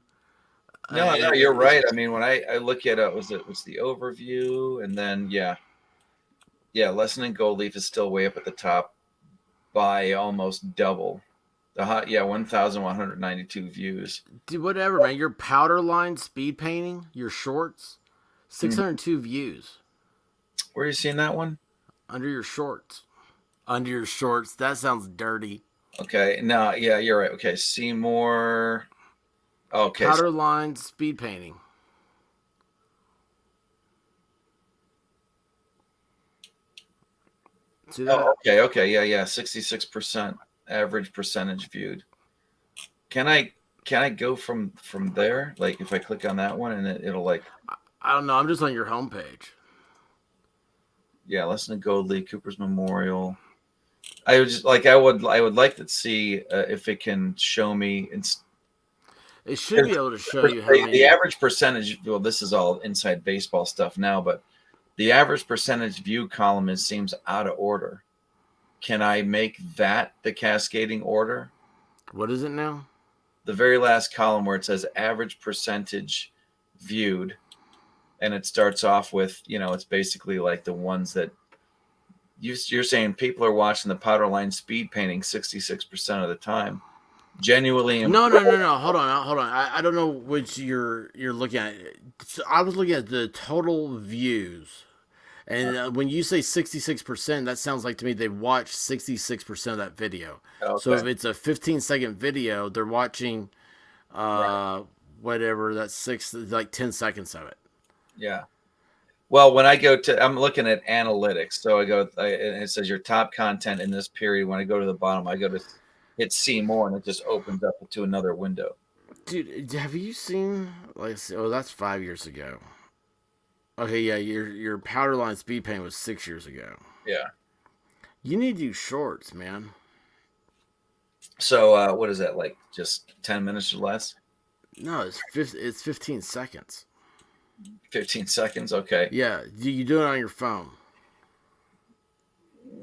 No, you're right. I mean, when I look at it, what's the overview, and then Lesson in Gold Leaf is still way up at the top by almost double. 1,192 views. Dude, whatever, man. Your powder line speed painting, your shorts, 602 views. Where are you seeing that one? Under your shorts. Under your shorts. That sounds dirty. Okay. No, yeah, you're right. Okay, see more. Okay. Powder line speed painting. See that? Oh, okay. Yeah. 66% average percentage viewed. Can I go from there? Like if I click on that one and it'll like. I don't know. I'm just on your homepage. Yeah, Lesson in Gold Leaf, Cooper's Memorial. I would like to see if it can show me. It should be able to show you how many. The average percentage. Well, this is all inside baseball stuff now, but the average percentage view column seems out of order. Can I make that the cascading order? What is it now? The very last column where it says average percentage viewed, and it starts off with, it's basically like the ones that you're saying people are watching the powder line speed painting 66% of the time. Genuinely. No. Hold on. I don't know which you're looking at. So I was looking at the total views, and when you say 66%, that sounds like to me they watched 66% of that video. Okay. So if it's a 15-second video, they're watching, whatever that's like 10 seconds of it. Yeah. Well, when I go to, I'm looking at analytics. So and it says your top content in this period. When I go to the bottom, I go to hit see more, and it just opens up to another window. Dude, have you seen that's 5 years ago. Okay, yeah, your powder line speed paint was 6 years ago. Yeah. You need to do shorts, man. So what is that, like just 10 minutes or less? No, it's 15 seconds. 15 seconds, okay. Yeah, you do it on your phone.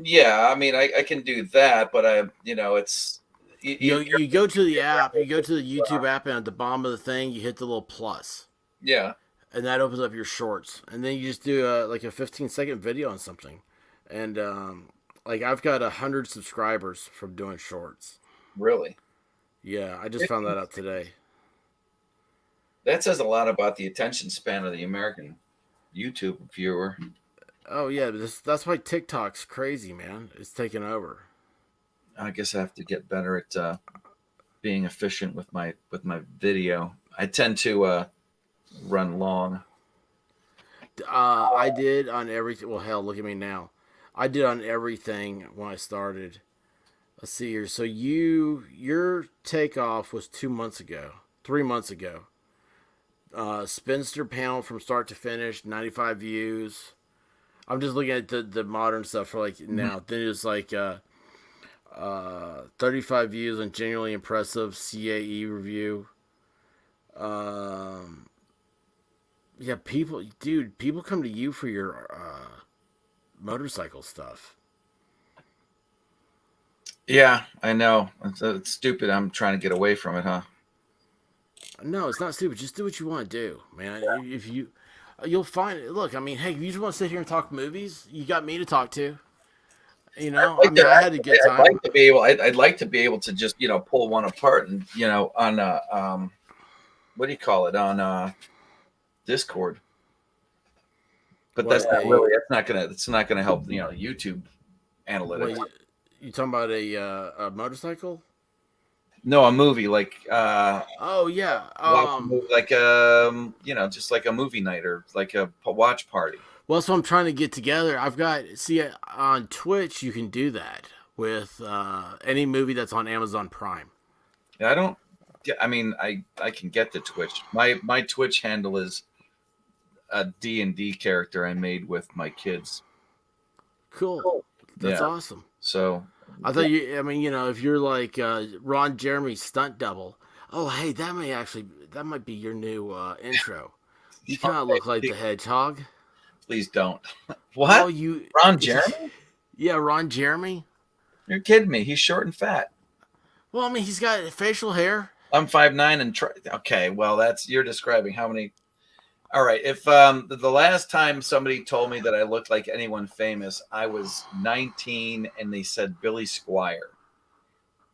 Yeah, I mean, I can do that, but it's... You go to the app, you go to the YouTube app, and at the bottom of the thing, you hit the little plus. Yeah. And that opens up your shorts. And then you just do a 15-second video on something. And, I've got 100 subscribers from doing shorts. Really? Yeah, I just found that out today. That says a lot about the attention span of the American YouTube viewer. Oh, yeah, that's why TikTok's crazy, man. It's taking over. I guess I have to get better at being efficient with my video. I tend to run long. I did on everything. Well, hell, look at me now. I did on everything when I started. Let's see here. So your takeoff was 2 months ago. 3 months ago. Spinster panel from start to finish, 95 views. I'm just looking at the modern stuff for like now. Then it's like 35 views on genuinely impressive CAE review. Yeah, people come to you for your motorcycle stuff. Yeah, I know. It's stupid. I'm trying to get away from it, huh? No, it's not stupid. Just do what you want to do, man. If you'll find it. Look, I mean, hey, if you just want to sit here and talk movies, you got me to talk to. You know, I mean, I had a good time. I'd like to be able. I'd like to be able to just pull one apart and on what do you call it, on Discord. But that's not really. It's not gonna help. YouTube analytics. Wait, you talking about a motorcycle? No, a movie like Oh yeah, like just like a movie night or like a watch party. well, that's what I'm trying to get together. On Twitch you can do that with any movie that's on Amazon Prime. Yeah, I mean, I can get the Twitch. My Twitch handle is a D&D character I made with my kids. Cool. That's Yeah. awesome. So I thought if you're like Ron Jeremy's stunt double, oh hey, that might be your new intro. You kind of look like the Hedgehog. Please don't. What? Oh, Ron Jeremy? Yeah, Ron Jeremy. You're kidding me. He's short and fat. Well, I mean, he's got facial hair. I'm 5'9" and okay. Well, you're describing how many. All right. If the last time somebody told me that I looked like anyone famous, I was 19, and they said Billy Squire.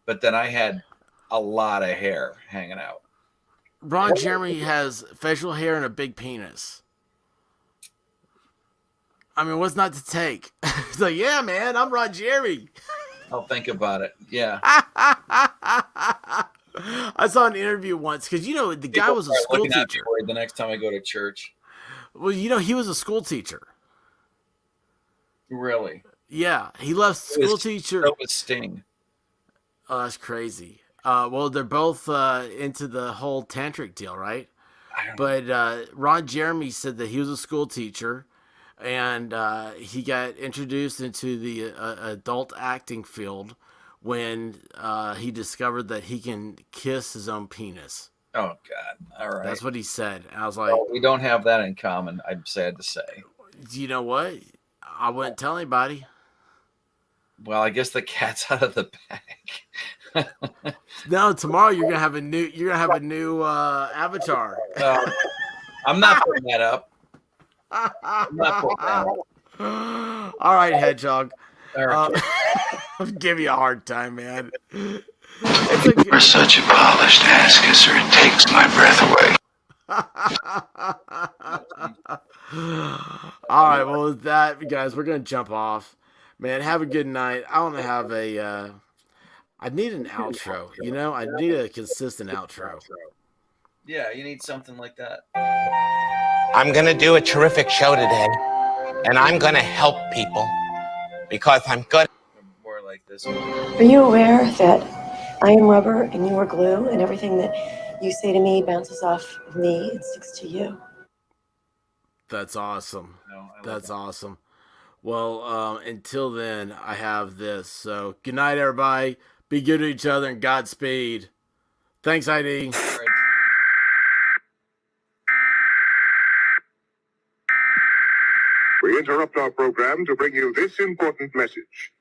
But then I had a lot of hair hanging out. Ron Jeremy has facial hair and a big penis. I mean, what's not to take? It's like, yeah, man, I'm Ron Jeremy. I'll think about it. Yeah. I saw an interview once because the guy was a school teacher. The next time I go to church. Well, he was a school teacher. Really? Yeah, he left school teacher. So was Sting. Oh, that's crazy. Well, they're both into the whole tantric deal, right? But Ron Jeremy said that he was a school teacher, and he got introduced into the adult acting field when he discovered that he can kiss his own penis. Oh, God. All right. That's what he said. And I was like... Well, we don't have that in common, I'm sad to say. You know what? I wouldn't tell anybody. Well, I guess the cat's out of the bag. No, tomorrow you're gonna have a new avatar. I'm not putting that up. I'm not putting that up. All right, Hedgehog. All right. I'm giving you a hard time, man. You're such a polished ass kisser, it takes my breath away. All right, well, with that, guys, we're gonna jump off. Man, have a good night. I want to have I need an outro. I need a consistent outro. Yeah, you need something like that. I'm going to do a terrific show today, and I'm going to help people because I'm good. More like this. Are you aware that I am rubber and you are glue, and everything that you say to me bounces off of me and sticks to you? That's awesome. No, That's awesome. Well, until then, I have this. So, good night, everybody. Be good to each other, and Godspeed. Thanks, ID. We interrupt our program to bring you this important message.